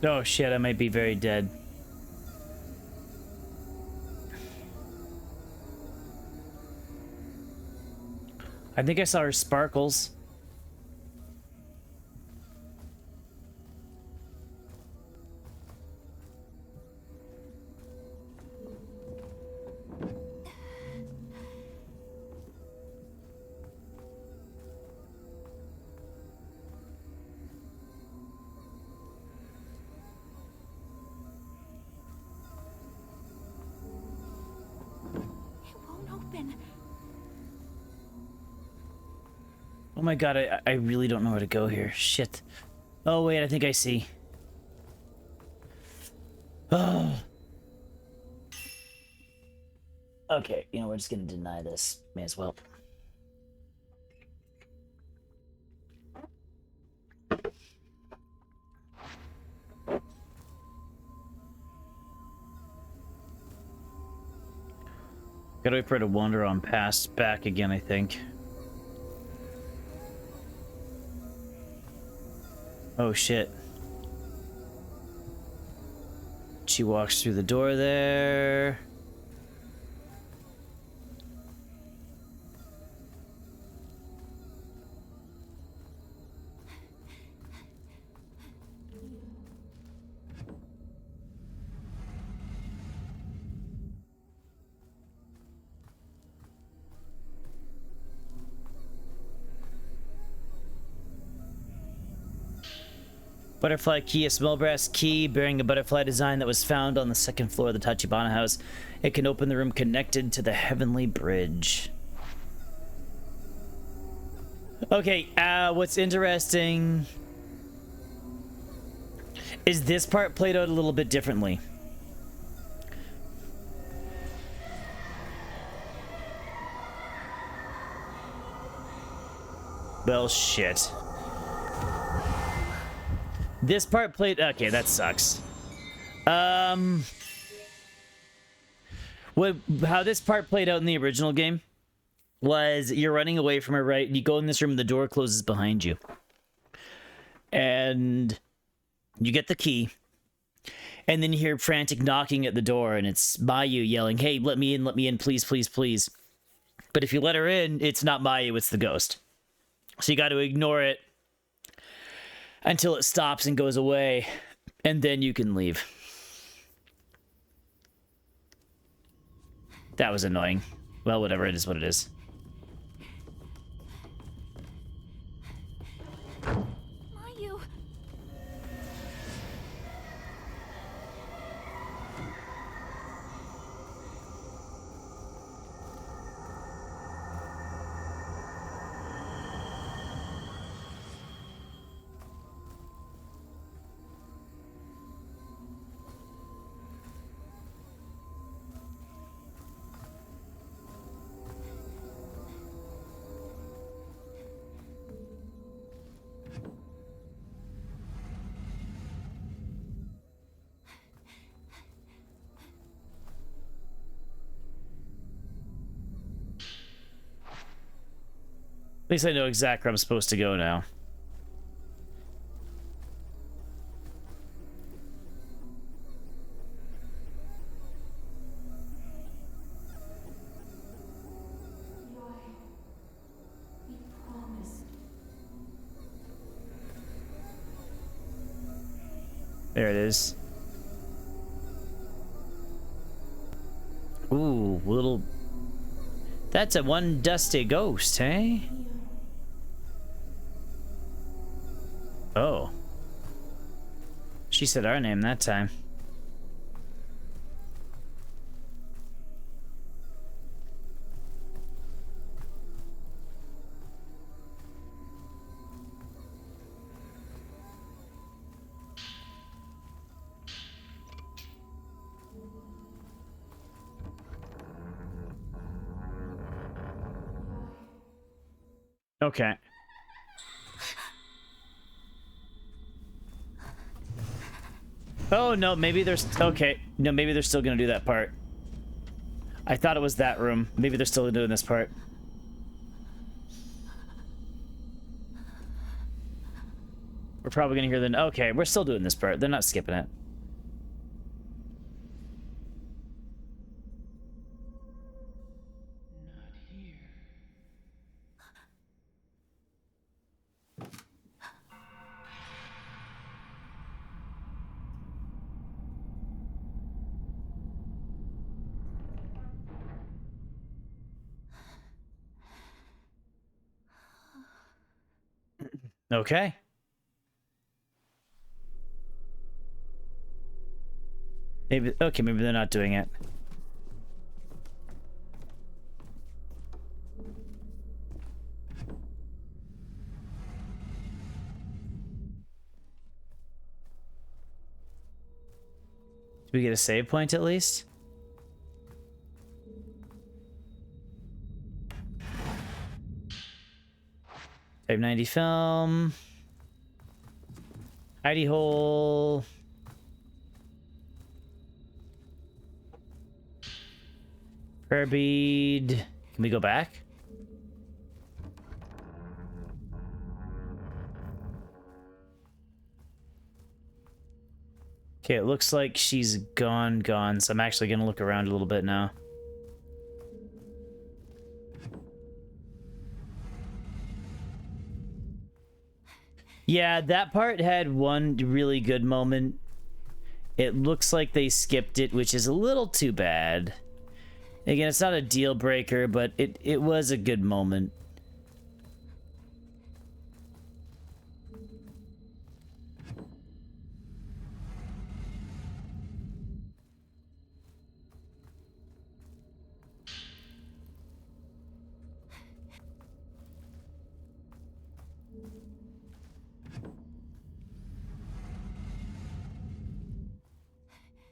Oh shit, I might be very dead. I think I saw her sparkles. It won't open. Oh my god, I really don't know where to go here. Shit. Oh wait, I think I see. Oh. Okay, you know, we're just gonna deny this. May as well. Gotta wait for her to wander on past back again, I think. Oh shit. She walks through the door there. Butterfly key, a small brass key bearing a butterfly design that was found on the second floor of the Tachibana house. It can open the room connected to the heavenly bridge. Okay, what's interesting is this part played out a little bit differently. Well, shit. This part played... Okay, that sucks. How this part played out in the original game was you're running away from her, right? You go in this room, the door closes behind you. And you get the key. And then you hear frantic knocking at the door, and it's Mayu yelling, "Hey, let me in, please, please, please." But if you let her in, it's not Mayu, it's the ghost. So you got to ignore it until it stops and goes away, and then you can leave. That was annoying. Well, whatever, it is what it is. Mayu. At least I know exactly where I'm supposed to go now. We promised. There it is. Ooh, little... That's a one dusty ghost, hey? Oh. She said our name that time. Okay. Oh, no, maybe there's... Okay. No, maybe they're still gonna do that part. I thought it was that room. Maybe they're still doing this part. We're probably gonna hear the... Okay, we're still doing this part. They're not skipping it. Okay. Maybe... Okay, maybe they're not doing it. Did we get a save point at least? Type 90 film. Hidey hole. Prayer bead. Can we go back? Okay, it looks like she's gone, so I'm actually gonna look around a little bit now. Yeah, that part had one really good moment. It looks like they skipped it, which is a little too bad. Again, it's not a deal breaker, but it was a good moment.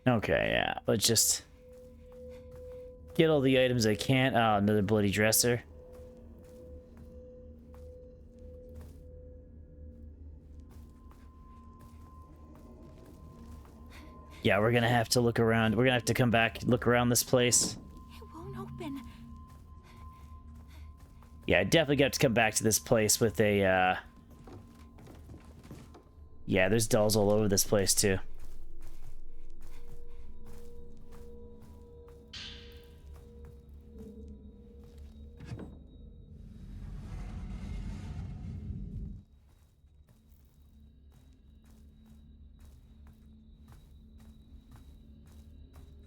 Okay, yeah, let's just get all the items I can. Oh, another bloody dresser. Yeah, we're gonna have to look around. We're gonna have to come back, look around this place. It won't open. Yeah, I definitely got to come back to this place with a, Yeah, there's dolls all over this place, too.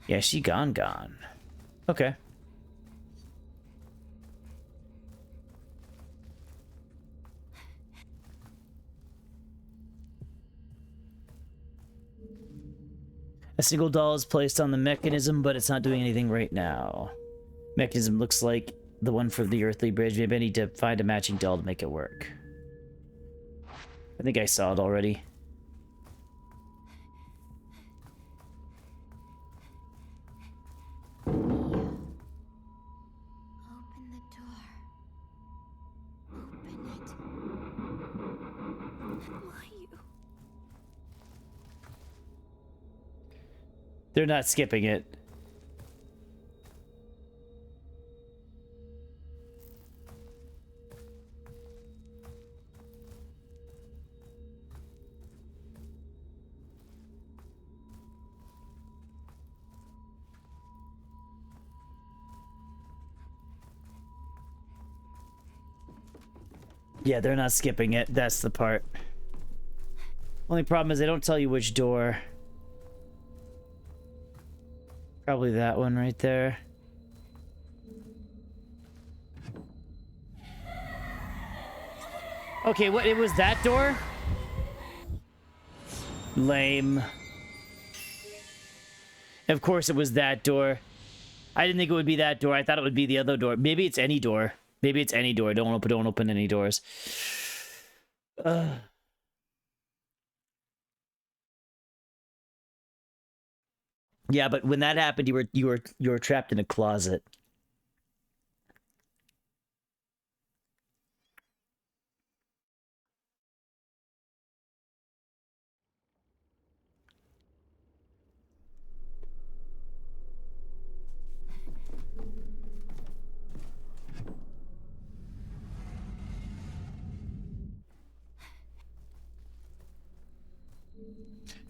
Yeah, she gone. Okay. A single doll is placed on the mechanism, but it's not doing anything right now. Mechanism looks like the one for the earthly bridge. Maybe I need to find a matching doll to make it work. I think I saw it already. Open the door. Open it. Why you? They're not skipping it. Yeah, they're not skipping it. That's the part. Only problem is they don't tell you which door. Probably that one right there. Okay, what? It was that door? Lame. Of course it was that door. I didn't think it would be that door. I thought it would be the other door. Maybe it's any door. Maybe it's any door. Don't open any doors. Yeah, but when that happened, you were trapped in a closet.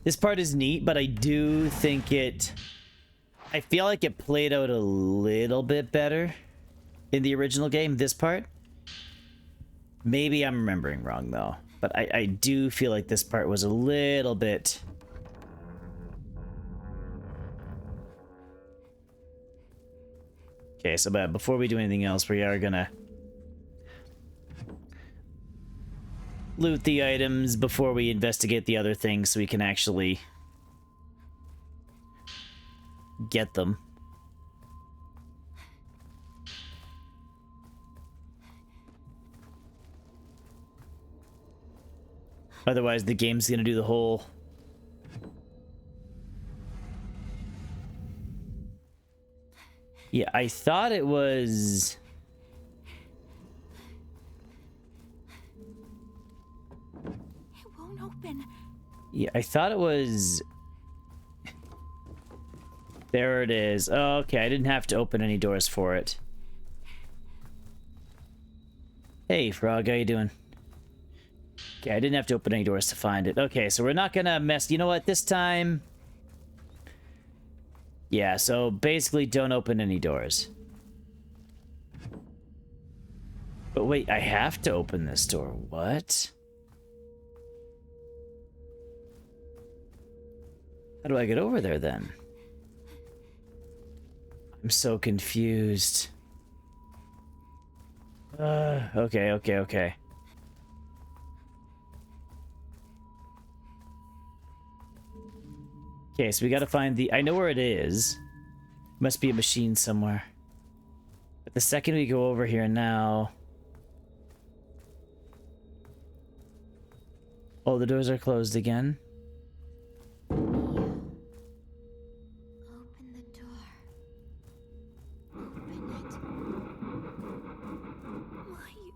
This part is neat, but I do think I feel like it played out a little bit better in the original game, this part. Maybe I'm remembering wrong, though. But I do feel like this part was a little bit... Okay, so but before we do anything else, we are gonna loot the items before we investigate the other things so we can actually get them. Otherwise, the game's gonna do the whole... Yeah, I thought it was... It won't open. Yeah, I thought it was... There it is. Okay, I didn't have to open any doors for it. Hey, Frog, how you doing? Okay, I didn't have to open any doors to find it. Okay, so we're not gonna mess... You know what? This time... Yeah, so basically don't open any doors. But wait, I have to open this door. What? How do I get over there then? I'm so confused. Okay. Okay, so we gotta find the... I know where it is. Must be a machine somewhere. But the second we go over here now... Oh, the doors are closed again. Open the door. Open it. Why you?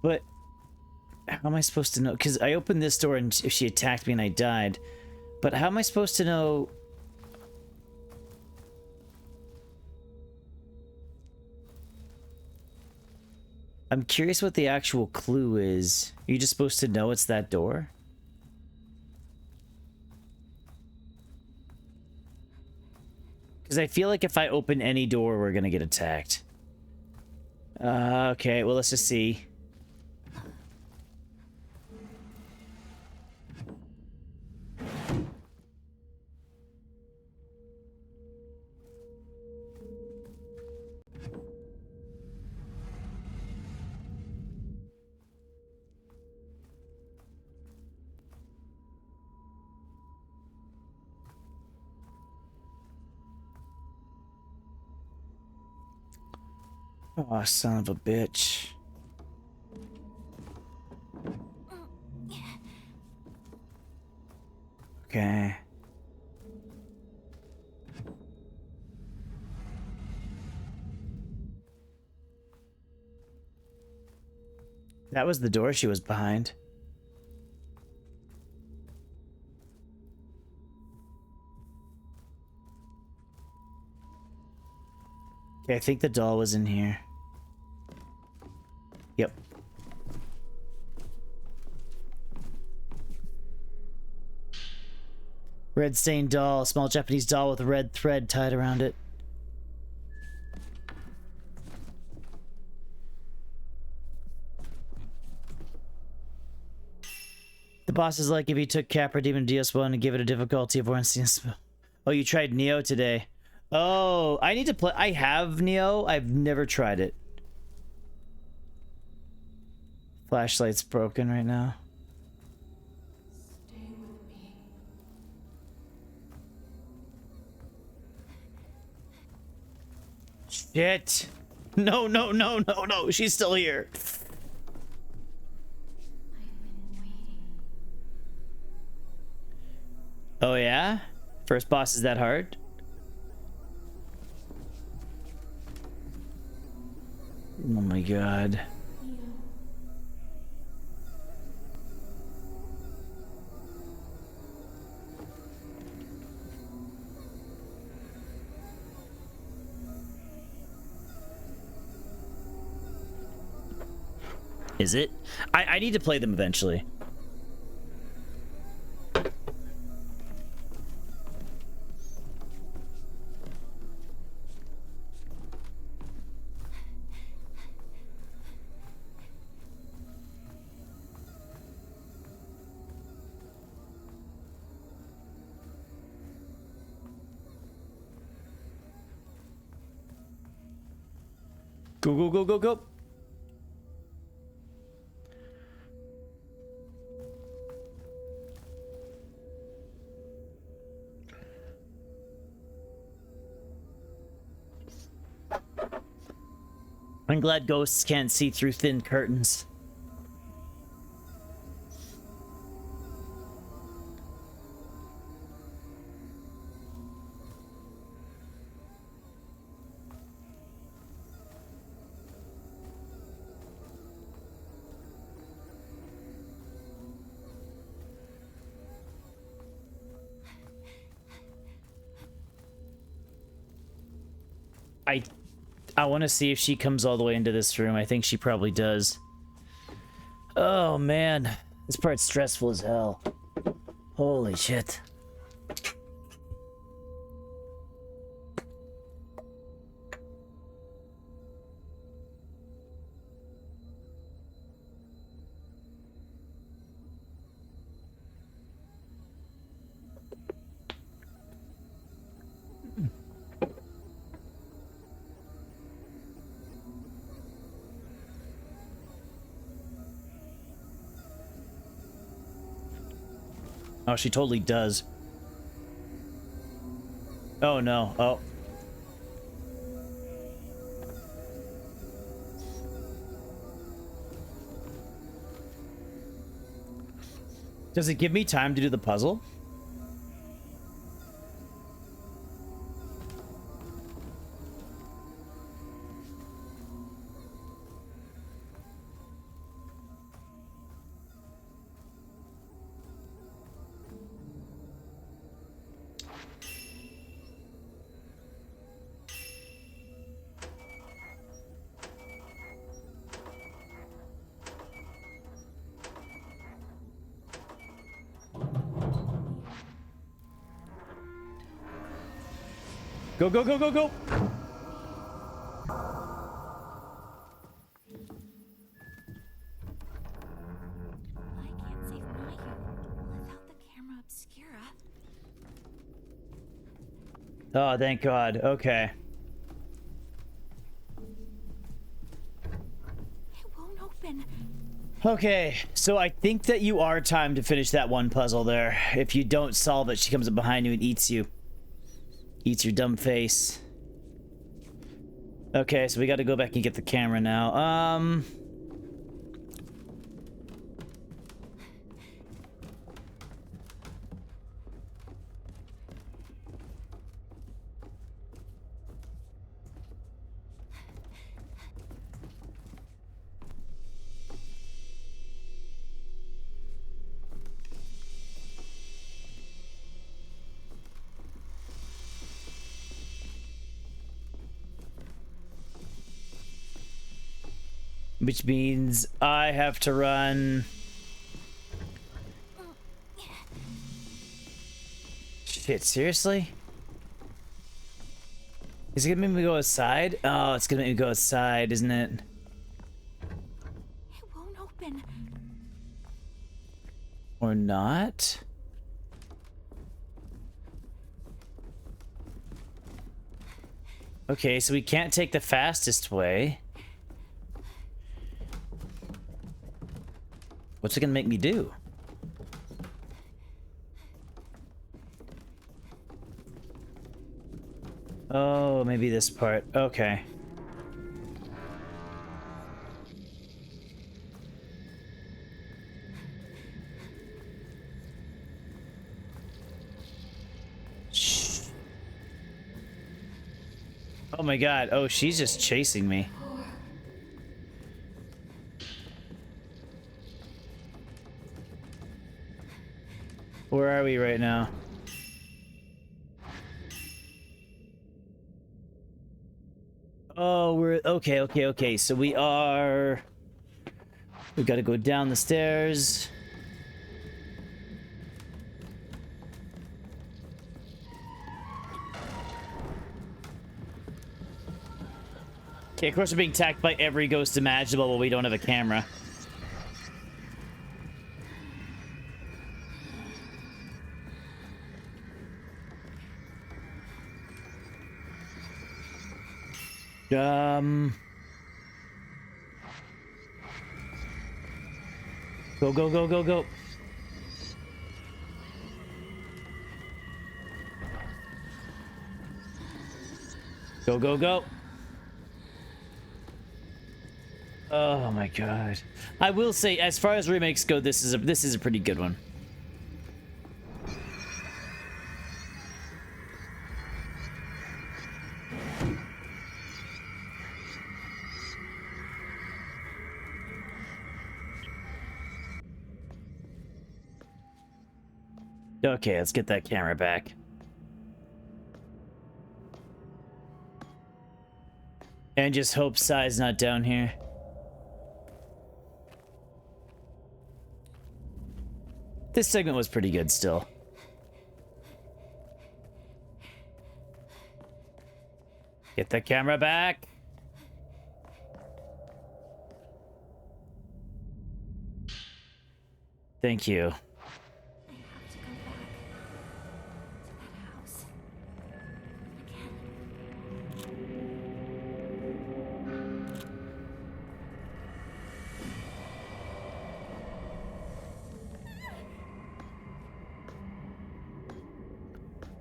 But... How am I supposed to know? Because I opened this door and if she attacked me and I died. But how am I supposed to know... I'm curious what the actual clue is. Are you just supposed to know it's that door? Because I feel like if I open any door, we're gonna get attacked. Okay, well, let's just see. Oh, son of a bitch. Okay. That was the door she was behind. Okay, I think the doll was in here. Yep. Red stained doll, a small Japanese doll with a red thread tied around it. The boss is like if you took Capra Demon DS1 and give it a difficulty of Ornstein spell. Oh, you tried Neo today. Oh, I need to play. I have Neo. I've never tried it. Flashlight's broken right now. Stay with me. Shit. No. She's still here. I've been waiting. Oh, yeah? First boss is that hard? Oh my god. Is it? I need to play them eventually. Go. I'm glad ghosts can't see through thin curtains. I want to see if she comes all the way into this room. I think she probably does. Oh man, this part's stressful as hell. Holy shit. Oh, she totally does. Oh no. Oh. Does it give me time to do the puzzle? Go, go, go, go, go! I can't save Mayu without the camera obscura. Oh, thank God. Okay. It won't open. Okay, so I think that you are timed to finish that one puzzle there. If you don't solve it, she comes up behind you and eats you. Eats your dumb face. Okay, so we got to go back and get the camera now. Which means I have to run. Shit, seriously? Is it gonna make me go outside? Oh, it's gonna make me go outside, isn't it? It won't open. Or not? Okay, so we can't take the fastest way. What's it gonna make me do? Oh, maybe this part. Okay. Shh. Oh my God. Oh, she's just chasing me. Where are we right now? Oh, we're okay, okay, okay. So we got to go down the stairs. Okay, of course we're being attacked by every ghost imaginable, but we don't have a camera. Go, go, go, go, go. Go, go, go. Oh my God. I will say, as far as remakes go, this is a pretty good one. Okay, let's get that camera back. And just hope Sai's not down here. This segment was pretty good still. Get the camera back. Thank you. I have to go back to that house. Again.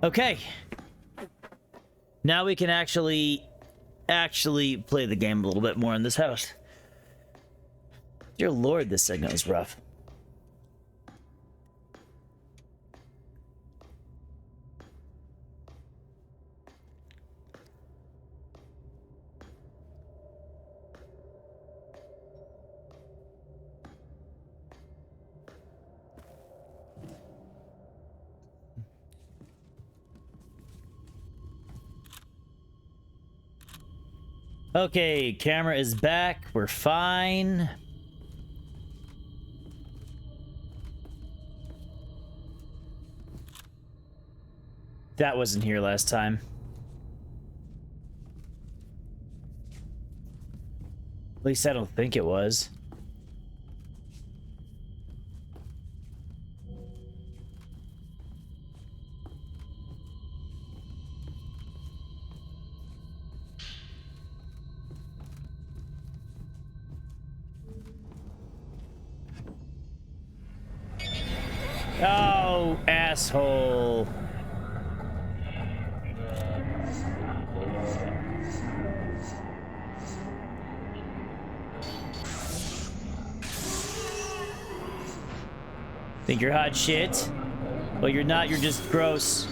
Okay. Now we can actually play the game a little bit more in this house. Dear Lord, this segment was rough. Okay, camera is back. We're fine. That wasn't here last time. At least I don't think it was. Oh, asshole. Think you're hot shit? Well, you're not, you're just gross.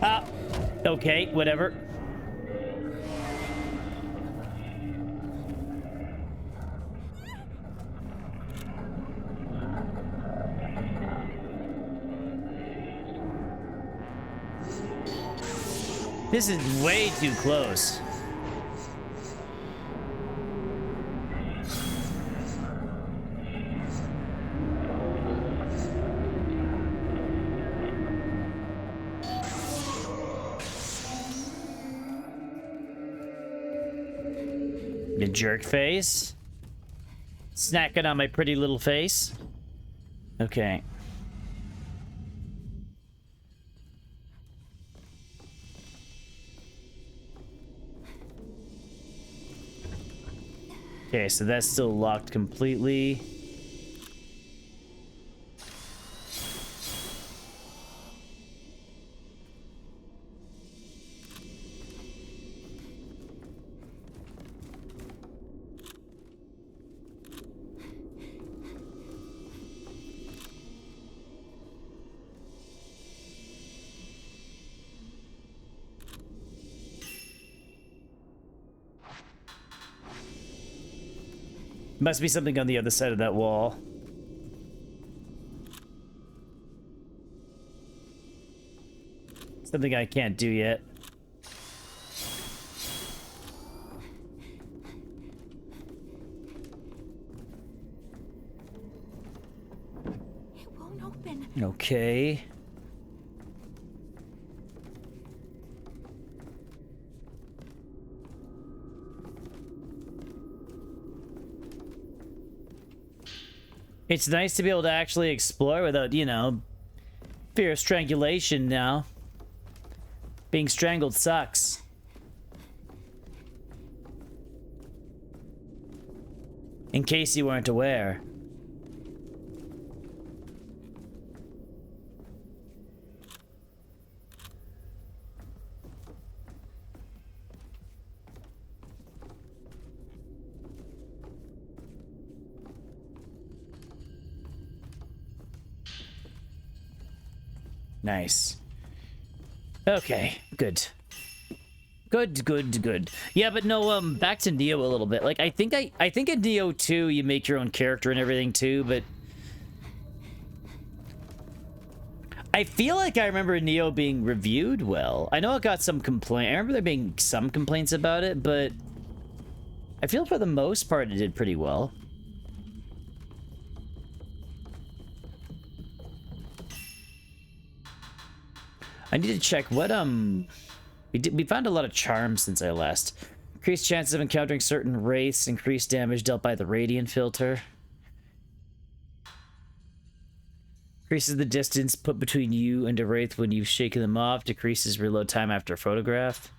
Ah, okay, whatever. This is way too close. The jerk face. Snacking on my pretty little face. Okay. Okay, so that's still locked completely. Must be something on the other side of that wall. Something I can't do yet. It won't open. Okay. It's nice to be able to actually explore without, you know, fear of strangulation now. Being strangled sucks. In case you weren't aware. Nice. Okay, good. Good. Yeah, but no, back to Neo a little bit. Like, I think in Neo 2 you make your own character and everything too, but I feel like I remember Neo being reviewed well. I know it got some complaint. I remember there being some complaints about it, but I feel for the most part it did pretty well. I need to check what we found a lot of charms since I last. Increased chances of encountering certain wraiths, increased damage dealt by the radiant filter. Increases the distance put between you and a wraith when you've shaken them off. Decreases reload time after a photograph.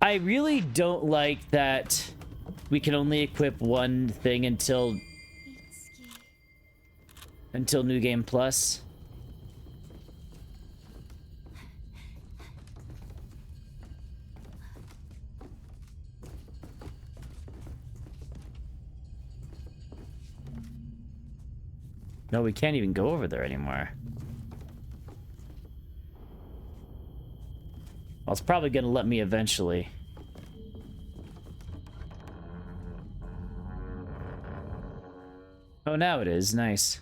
I really don't like that we can only equip one thing until New Game Plus. No, we can't even go over there anymore. Well, it's probably gonna let me eventually. Oh, now it is. Nice.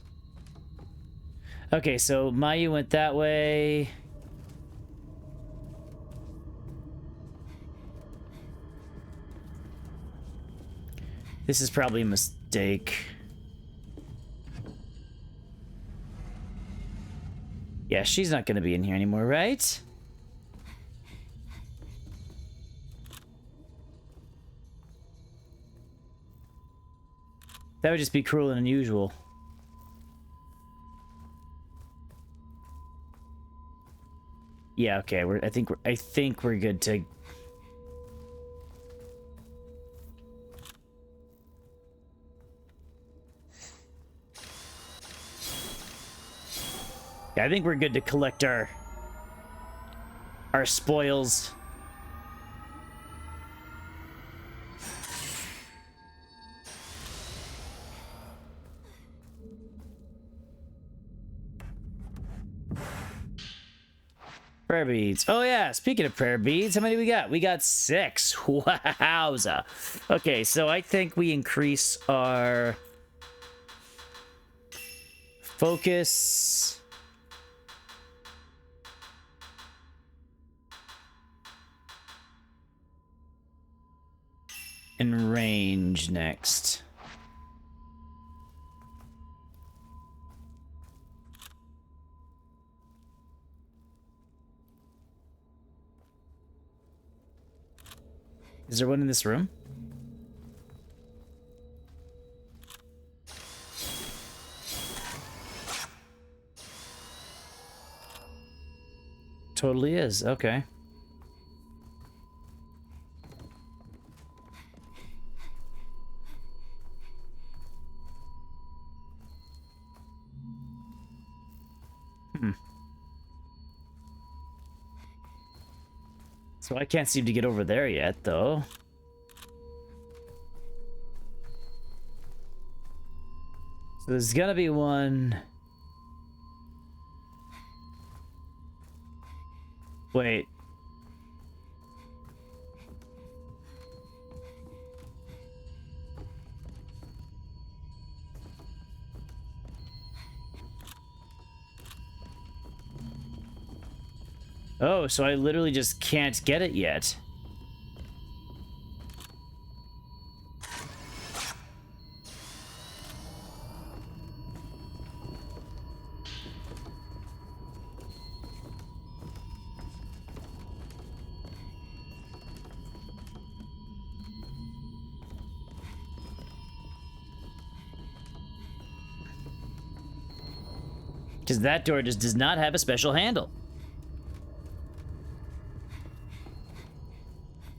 Okay, so Mayu went that way. This is probably a mistake. Yeah, she's not going to be in here anymore, right? That would just be cruel and unusual. Yeah, okay. I think we're good to. Yeah, I think we're good to collect our spoils. Prayer beads. Oh yeah, speaking of prayer beads, how many we got? We got 6. Wowza. Okay, so I think we increase our focus. And range next. Is there one in this room? Totally is. Okay. So I can't seem to get over there yet, though. So there's gotta be one. Wait. Oh, so I literally just can't get it yet. Because that door just does not have a special handle.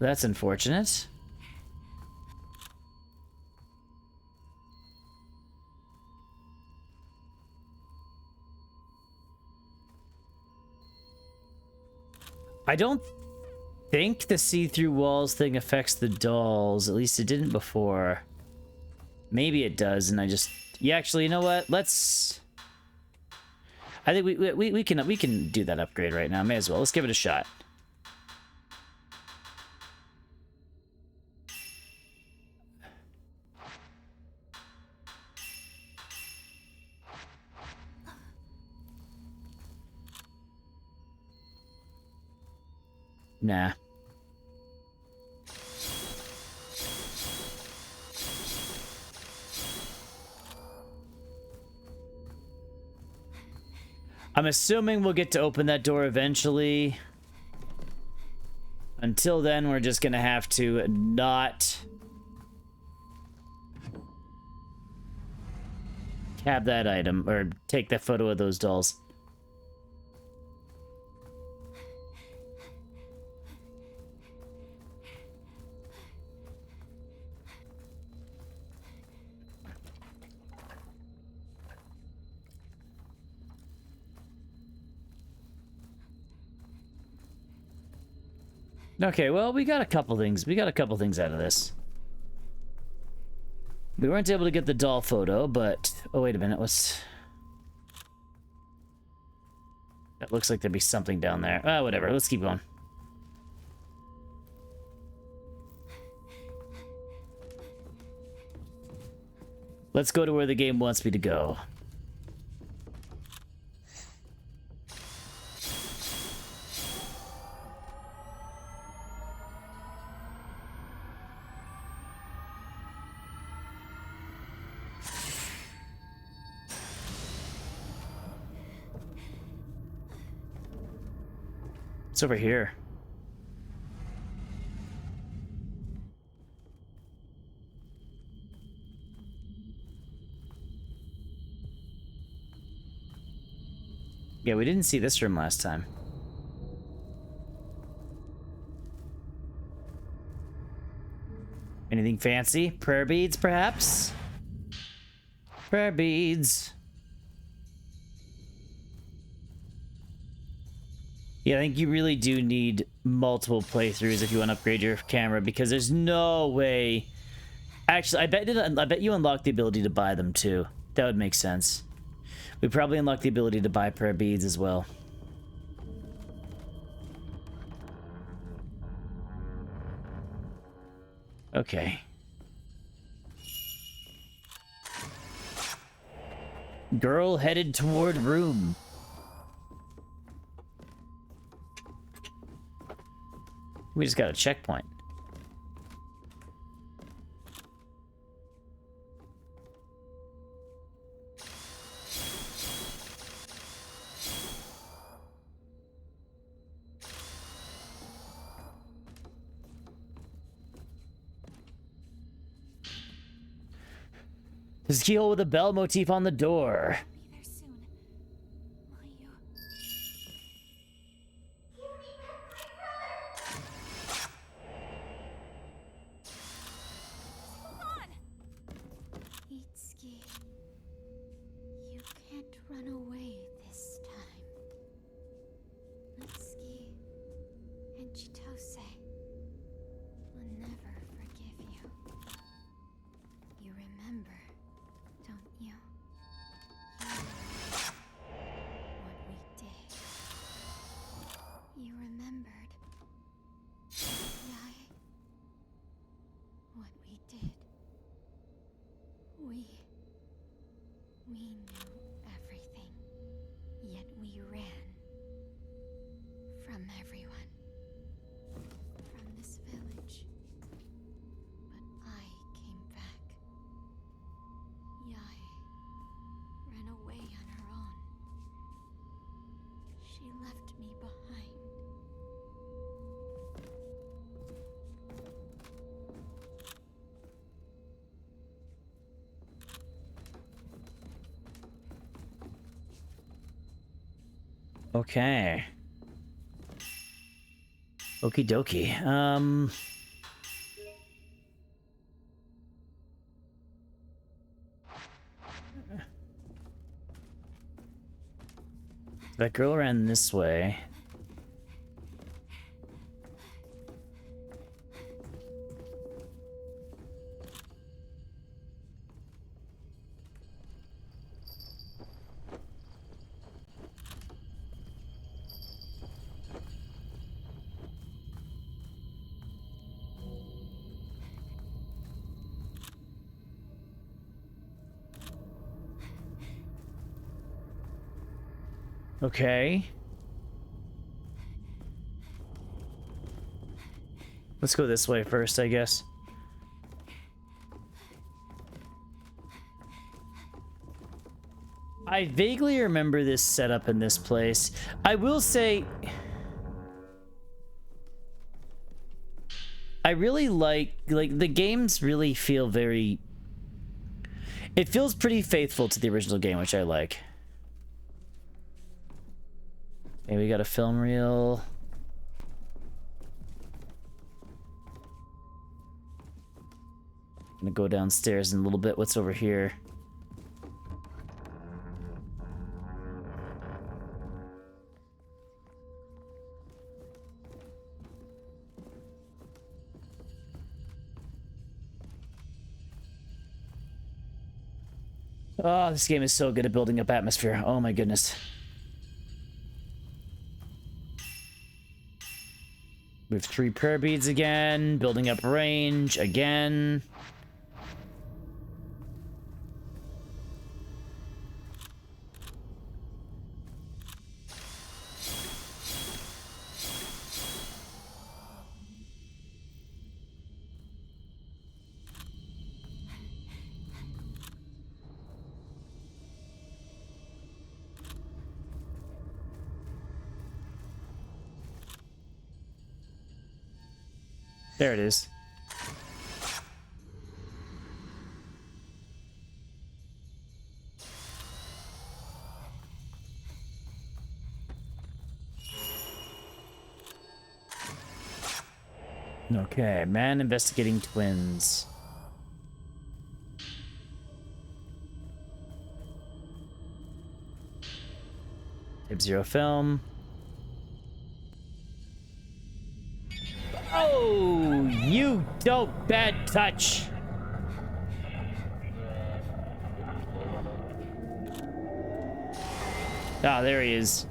That's unfortunate. I don't think the see-through walls thing affects the dolls. At least it didn't before. Maybe it does, and I just... Yeah, actually, you know what? Let's... I think we can do that upgrade right now. May as well. Let's give it a shot. Nah. I'm assuming we'll get to open that door eventually. Until then, we're just gonna have to not have that item or take that photo of those dolls. Okay, well, we got a couple things. We got a couple things out of this. We weren't able to get the doll photo, but... Oh, wait a minute. What's... That looks like there'd be something down there. Ah, whatever. Let's keep going. Let's go to where the game wants me to go. It's over here. Yeah, we didn't see this room last time. Anything fancy? Prayer beads, perhaps? Prayer beads. Yeah, I think you really do need multiple playthroughs if you want to upgrade your camera, because there's no way... Actually, I bet you unlock the ability to buy them too. That would make sense. We probably unlock the ability to buy prayer beads as well. Okay. Girl headed toward room. We just got a checkpoint. There's a keyhole with a bell motif on the door. Be there soon. Will you? Hold on! Itsuki, you can't run away this time. Natsuki and Chitose will never forgive you. You remember, don't you? What we did. You remembered. Yai. What we did. We knew everything. Yet we ran. From everyone. From this village. But I came back. Yai ran away on her own. She left me behind. Okay. Okie dokie. That girl ran this way. Okay. Let's go this way first, I guess. I vaguely remember this setup in this place. I will say, I really like the games really feel very, it feels pretty faithful to the original game, which I like. Okay, we got a film reel. I'm gonna go downstairs in a little bit. What's over here? Oh, this game is so good at building up atmosphere. Oh my goodness. We have 3 prayer beads again, building up range again. There it is. Okay, man investigating twins. Type 0 film. Oh, you don't bad touch. Ah, there he is.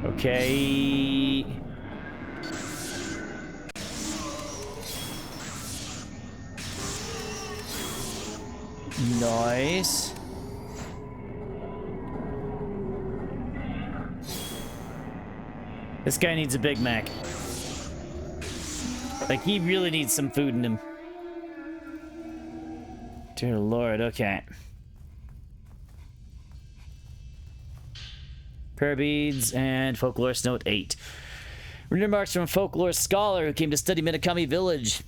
Okay. Nice. This guy needs a Big Mac. Like, he really needs some food in him. Dear Lord, okay. Prayer beads and folklorist note 8. Remarks from a folklore scholar who came to study Minakami Village,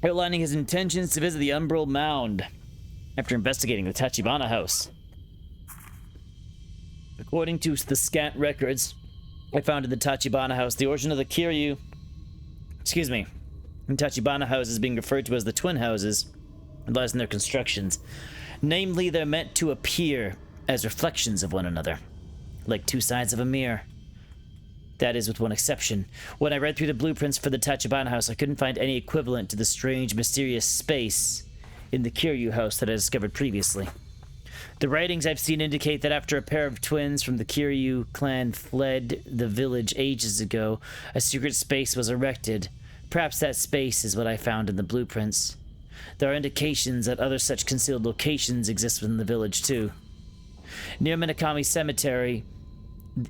outlining his intentions to visit the Umbral Mound after investigating the Tachibana house. According to the scant records I found in the Tachibana house, the origin of the Kiryu, in Tachibana houses being referred to as the twin houses, lies in their constructions. Namely, they're meant to appear as reflections of one another, like two sides of a mirror. That is with one exception. When I read through the blueprints for the Tachibana house, I couldn't find any equivalent to the strange, mysterious space in the Kiryu house that I discovered previously. The writings I've seen indicate that after a pair of twins from the Kiryu clan fled the village ages ago, a secret space was erected. Perhaps that space is what I found in the blueprints. There are indications that other such concealed locations exist within the village too. Near Minakami Cemetery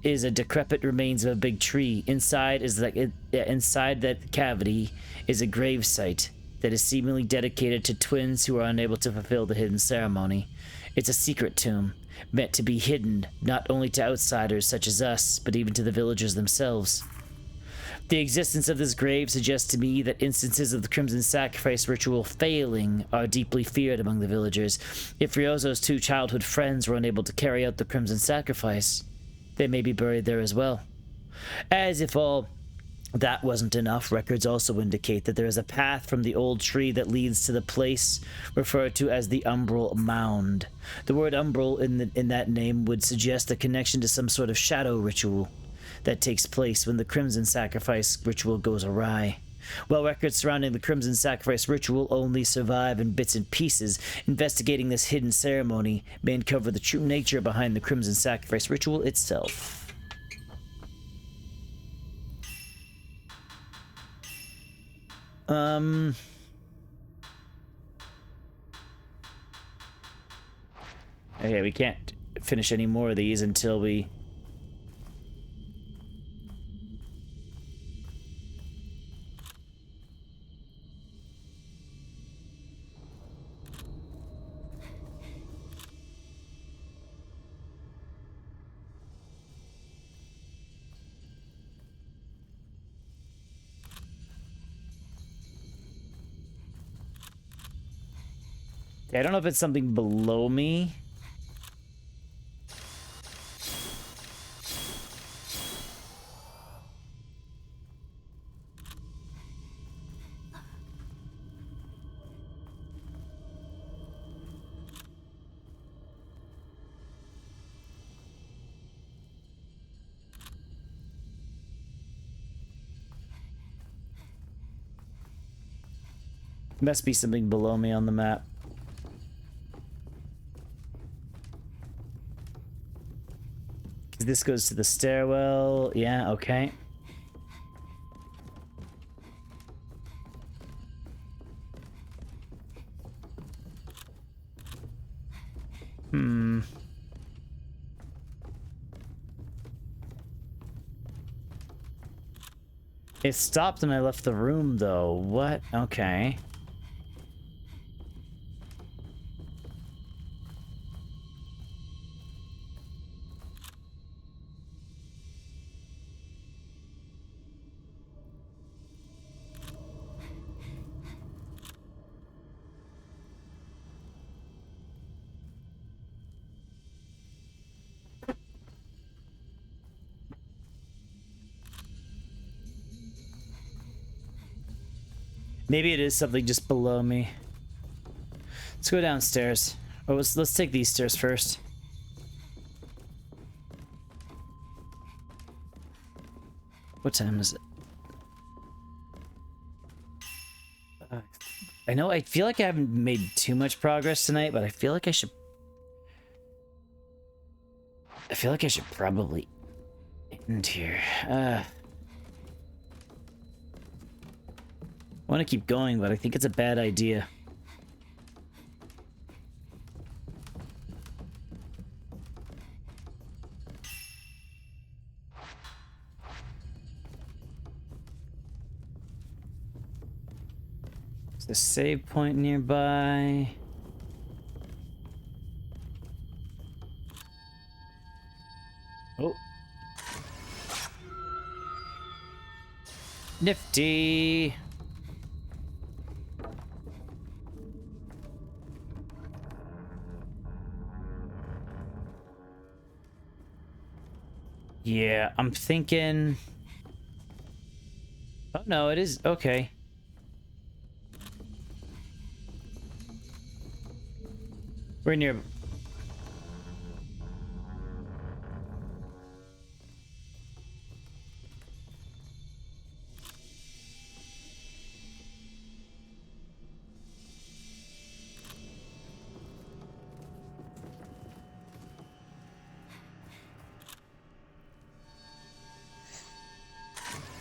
is a decrepit remains of a big tree. Inside that cavity is a grave site that is seemingly dedicated to twins who are unable to fulfill the hidden ceremony. It's a secret tomb, meant to be hidden not only to outsiders such as us, but even to the villagers themselves. The existence of this grave suggests to me that instances of the Crimson Sacrifice ritual failing are deeply feared among the villagers. If Ryozo's 2 childhood friends were unable to carry out the Crimson Sacrifice, they may be buried there as well. As if all that wasn't enough, records also indicate that there is a path from the old tree that leads to the place referred to as the Umbral Mound. The word Umbral in that name would suggest a connection to some sort of shadow ritual that takes place when the Crimson Sacrifice ritual goes awry. While records surrounding the Crimson Sacrifice ritual only survive in bits and pieces, investigating this hidden ceremony may uncover the true nature behind the Crimson Sacrifice ritual itself. Um. Okay, we can't finish any more of these until we... I don't know if it's something below me. Must be something below me on the map. This goes to the stairwell. Yeah, okay. Hmm. It stopped and I left the room, though. What? Okay. Maybe it is something just below me. Let's go downstairs. Oh, let's take these stairs first. What time is it? I know, I feel like I haven't made too much progress tonight, but I feel like I should probably end here. I want to keep going, but I think it's a bad idea. Is the save point nearby? Oh. Nifty. Yeah, I'm thinking... Oh, no, it is... Okay. We're near...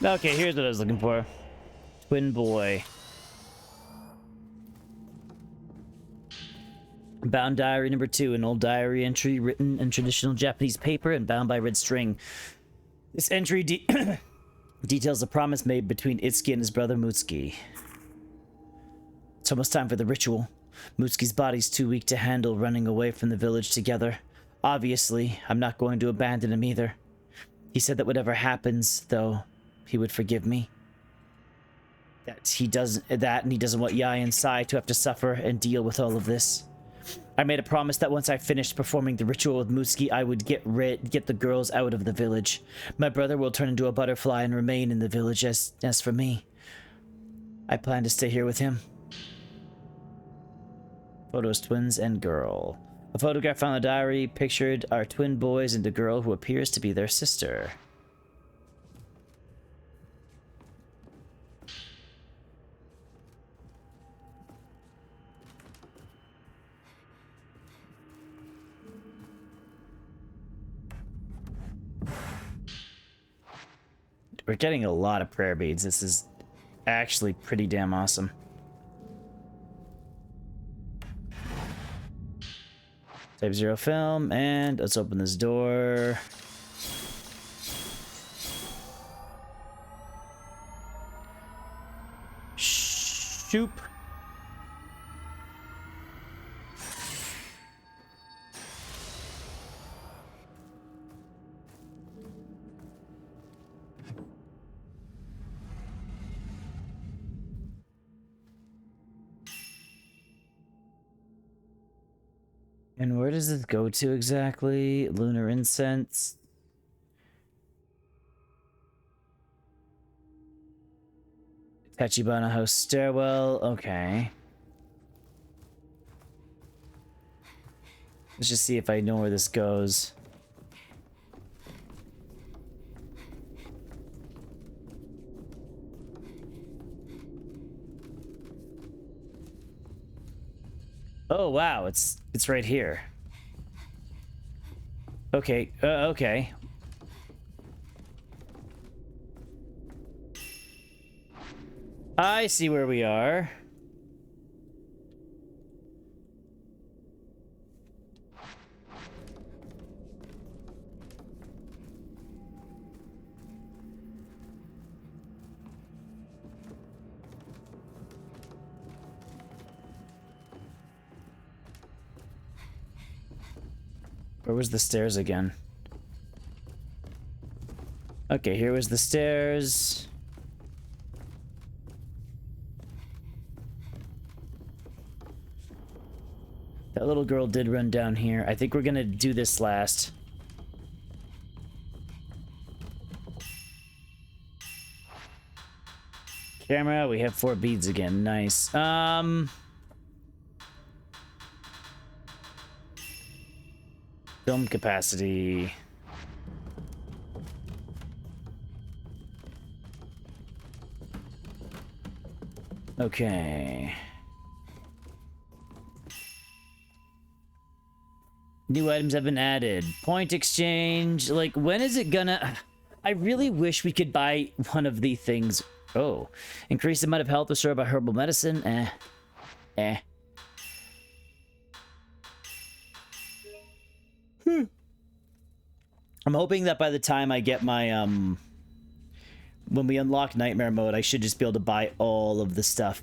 Okay, here's what I was looking for. Twin boy. Bound diary number 2, an old diary entry written in traditional Japanese paper and bound by red string. This entry details the promise made between Itsuki and his brother Mutsuki. It's almost time for the ritual. Mutsuki's body's too weak to handle running away from the village together. Obviously, I'm not going to abandon him either. He said that whatever happens, though, he would forgive me. And he doesn't want Yai and Sai to have to suffer and deal with all of this. I made a promise that once I finished performing the ritual with Mutsuki, I would get the girls out of the village. My brother will turn into a butterfly and remain in the village. As for me, I plan to stay here with him. Photos, twins, and girl. A photograph found in the diary pictured our twin boys and a girl who appears to be their sister. We're getting a lot of prayer beads. This is actually pretty damn awesome. Type 0 film, and let's open this door. Shoop. And where does this go to exactly? Lunar incense. Tachibana House stairwell. Okay. Let's just see if I know where this goes. Oh wow, it's right here. Okay, okay. I see where we are. Where was the stairs again? Okay, here was the stairs. That little girl did run down here. I think we're gonna do this last. Camera, we have 4 beads again. Nice. Film capacity. Okay. New items have been added. Point exchange. Like, when is it gonna... I really wish we could buy one of the things. Oh. Increase the amount of health restored by herbal medicine. I'm hoping that by the time I get my, when we unlock nightmare mode, I should just be able to buy all of the stuff.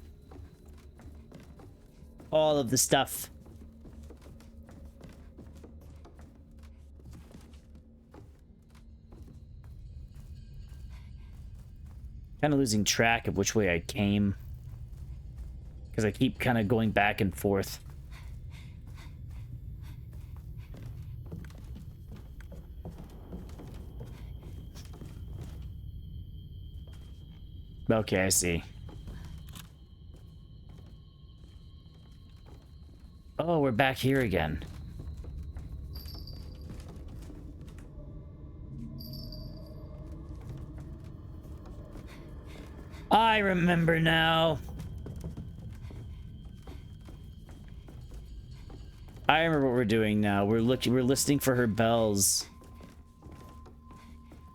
All of the stuff. Kind of losing track of which way I came. Because I keep kind of going back and forth. Okay, I see. Oh, we're back here again. I remember now. I remember what we're doing now. We're listening for her bells.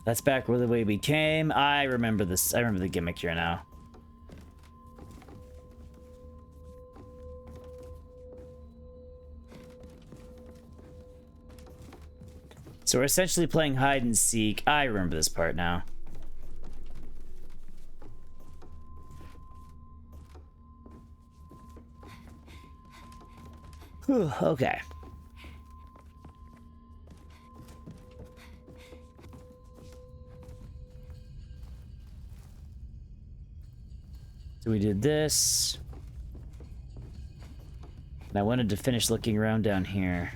That's back where the way we came. I remember this. I remember the gimmick here now. So we're essentially playing hide and seek. I remember this part now. Whew, okay. So we did this. And I wanted to finish looking around down here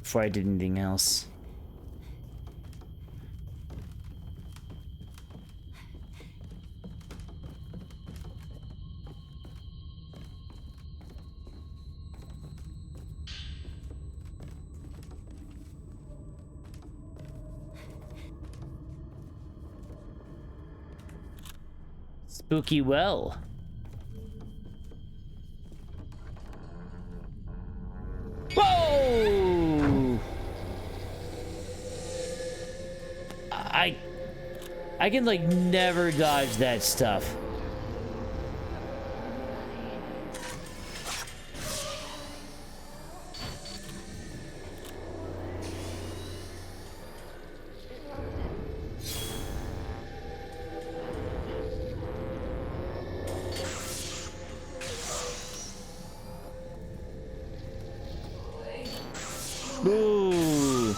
before I did anything else. Spooky well. Whoa! I can like never dodge that stuff. Ooh.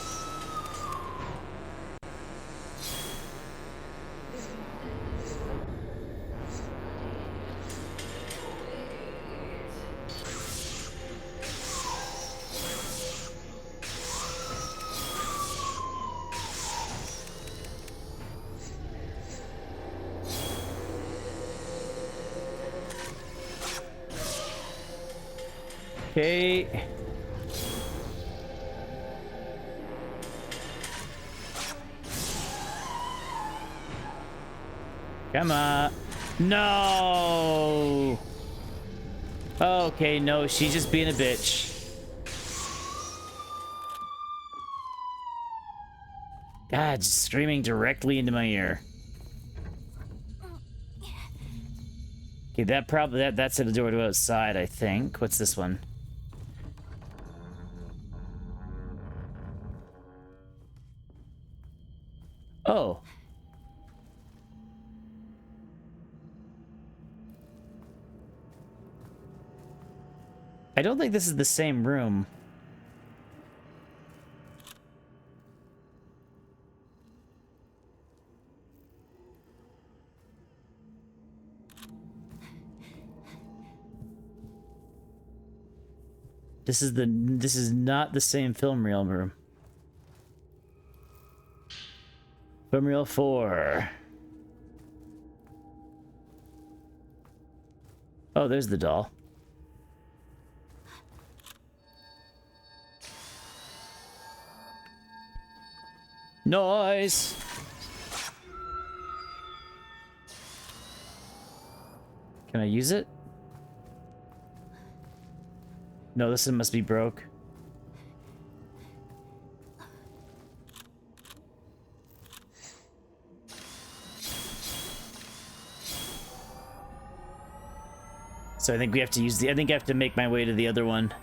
Okay. Come on. No. Okay, no, she's just being a bitch. God, just screaming directly into my ear. Okay, that's at the door to outside, I think. What's this one? Oh. I don't think this is the same room. This is not the same film reel room. Film reel 4. Oh, there's the doll. Noise! Can I use it? No, this one must be broke. So I think we have to use I think I have to make my way to the other one.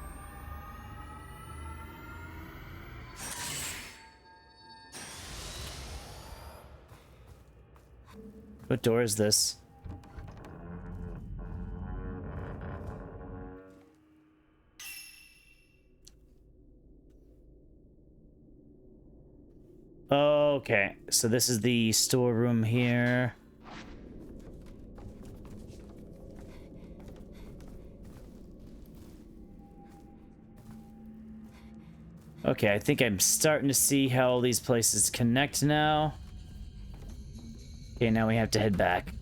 What door is this? Okay, so this is the storeroom here. Okay, I think I'm starting to see how all these places connect now. Okay, now we have to head back.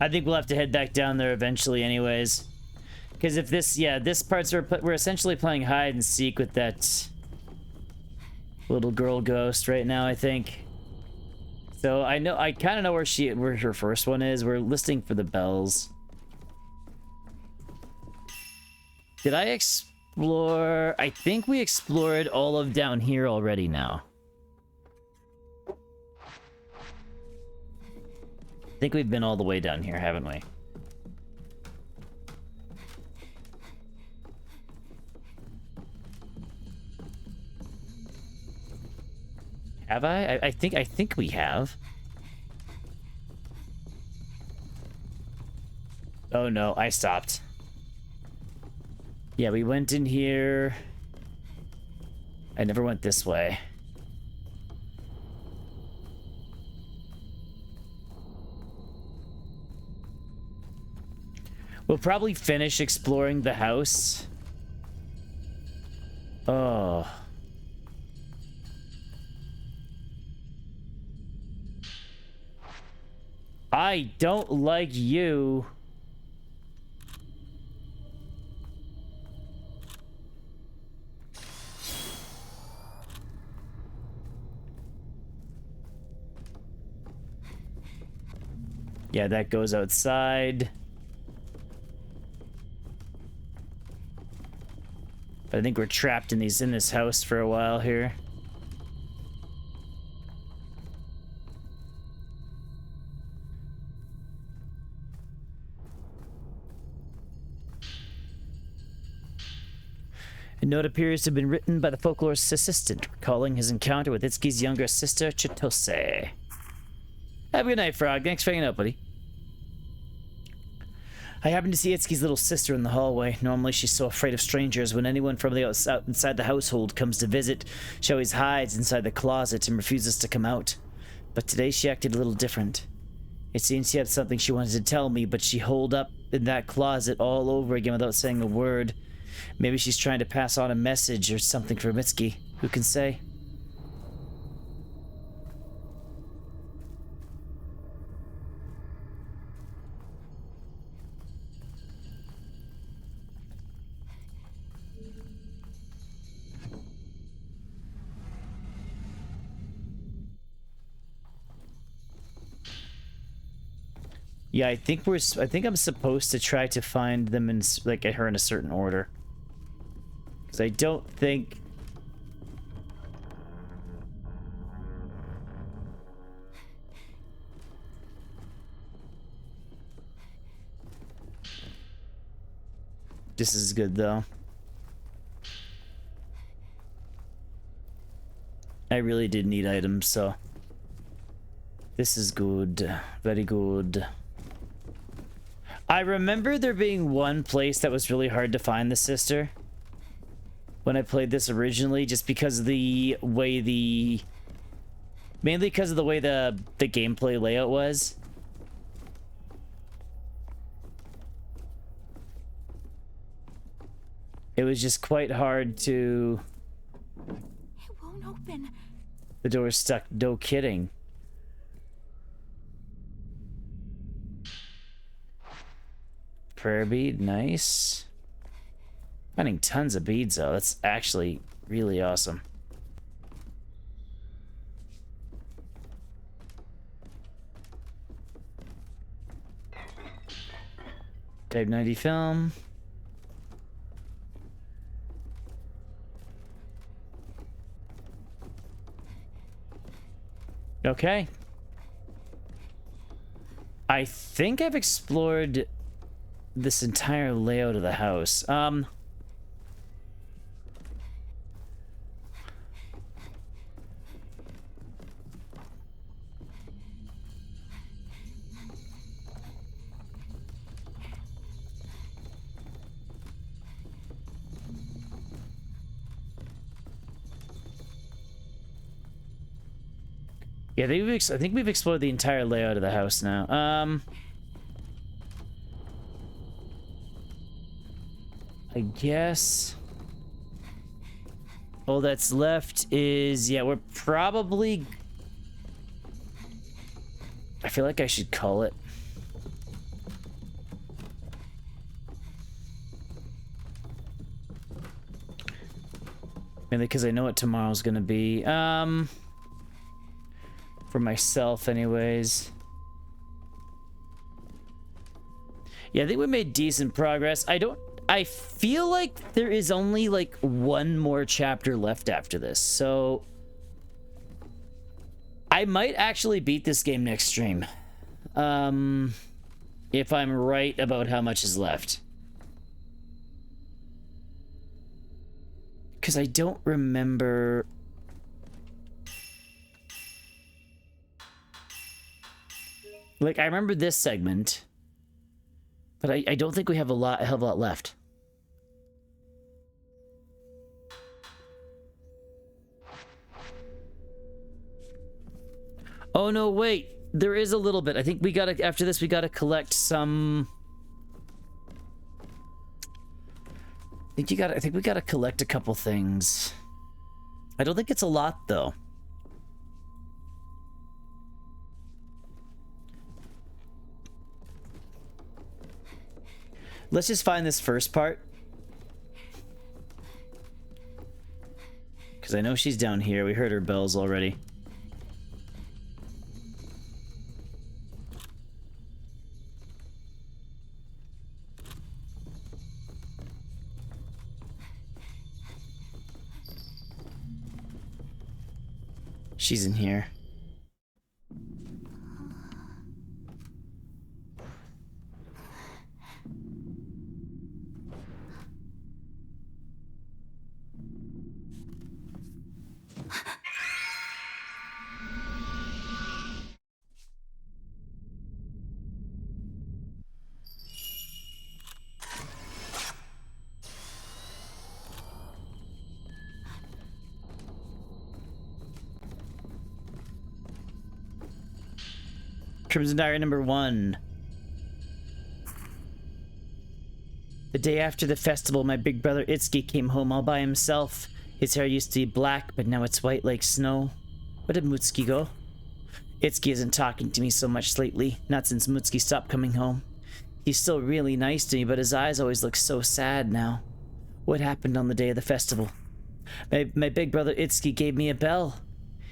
I think we'll have to head back down there eventually anyways. Because if this, yeah, this part's we're essentially playing hide and seek with that little girl ghost right now, I think. So I kind of know where her first one is. We're listening for the bells. Did I explore? I think we explored all of down here already now. I think we've been all the way down here, haven't we? Have I? I think we have. Oh no, I stopped. Yeah, we went in here. I never went this way. We'll probably finish exploring the house. Oh. I don't like you. Yeah, that goes outside. But I think we're trapped in this house for a while here. The note appears to have been written by the folklorist's assistant, recalling his encounter with Itsuki's younger sister, Chitose. Have a good night, Frog. Thanks for hanging out, buddy. I happened to see Itsuki's little sister in the hallway. Normally, she's so afraid of strangers. When anyone from the inside the household comes to visit, she always hides inside the closet and refuses to come out. But today, she acted a little different. It seems she had something she wanted to tell me, but she holed up in that closet all over again without saying a word. Maybe she's trying to pass on a message or something for Mitsuki. Who can say? Yeah, I think I'm supposed to try to find them in like get her in a certain order. Because I don't think this is good though. I really did need items, so this is good. Very good. I remember there being one place that was really hard to find the sister when I played this originally, just because of the way mainly because of the way the gameplay layout was. It was just quite hard to... It won't open. The door's stuck. No kidding. Prayer bead, nice. Finding tons of beads though. That's actually really awesome. Type 90 film. Okay. I think I've explored this entire layout of the house. Yeah, I think we've explored the entire layout of the house now. I guess all that's left is, yeah, we're probably... I feel like I should call it. Mainly because I know what tomorrow's gonna be. For myself anyways. Yeah, I think we made decent progress. I feel like there is only like one more chapter left after this, so I might actually beat this game next stream. If I'm right about how much is left. Because I don't remember... Like, I remember this segment, but I don't think we have a hell of a lot left. Oh no, wait. There is a little bit. I think we gotta, after this, we gotta collect some... I think we gotta collect a couple things. I don't think it's a lot, though. Let's just find this first part. Because I know she's down here. We heard her bells already. She's in here. Crimson Diary number 1. The day after the festival, my big brother Itsuki came home all by himself. His hair used to be black, but now it's white like snow. Where did Mutsuki go? Itsuki isn't talking to me so much lately, not since Mutsuki stopped coming home. He's still really nice to me, but his eyes always look so sad now. What happened on the day of the festival? My big brother Itsuki gave me a bell.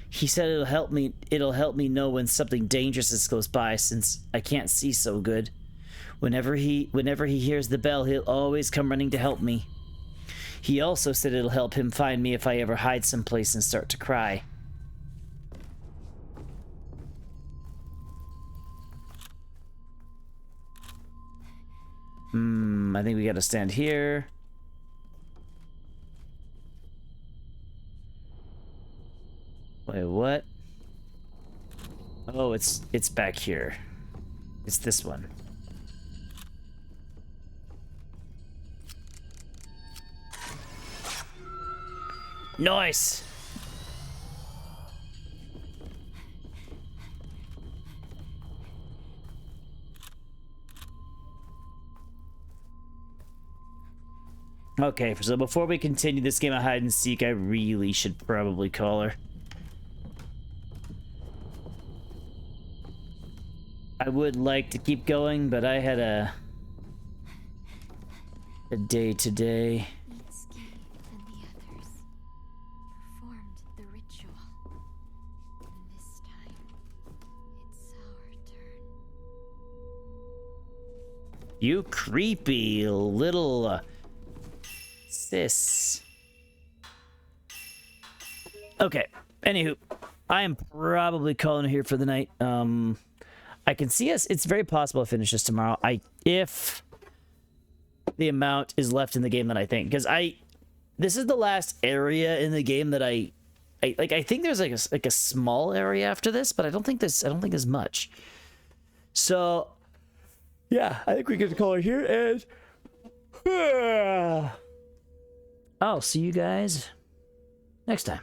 He said it'll help me know when something dangerous is close by, since I can't see so good. Whenever he hears the bell, he'll always come running to help me. He also said it'll help him find me if I ever hide someplace and start to cry. I think we gotta stand here. Wait, what? Oh, it's back here. It's this one. Nice! Okay, so before we continue this game of hide and seek, I really should probably call her. I would like to keep going, but I had a day today. Mitsuki and the others performed the ritual. And this time, it's our turn. You creepy little sis. Okay, anywho, I am probably calling it here for the night. I can see us. It's very possible to finish this tomorrow. If the amount is left in the game that I think, because this is the last area in the game that I think there's like a small area after this, but I don't think there's much. So yeah, I think we get to call it here, and I'll see you guys next time.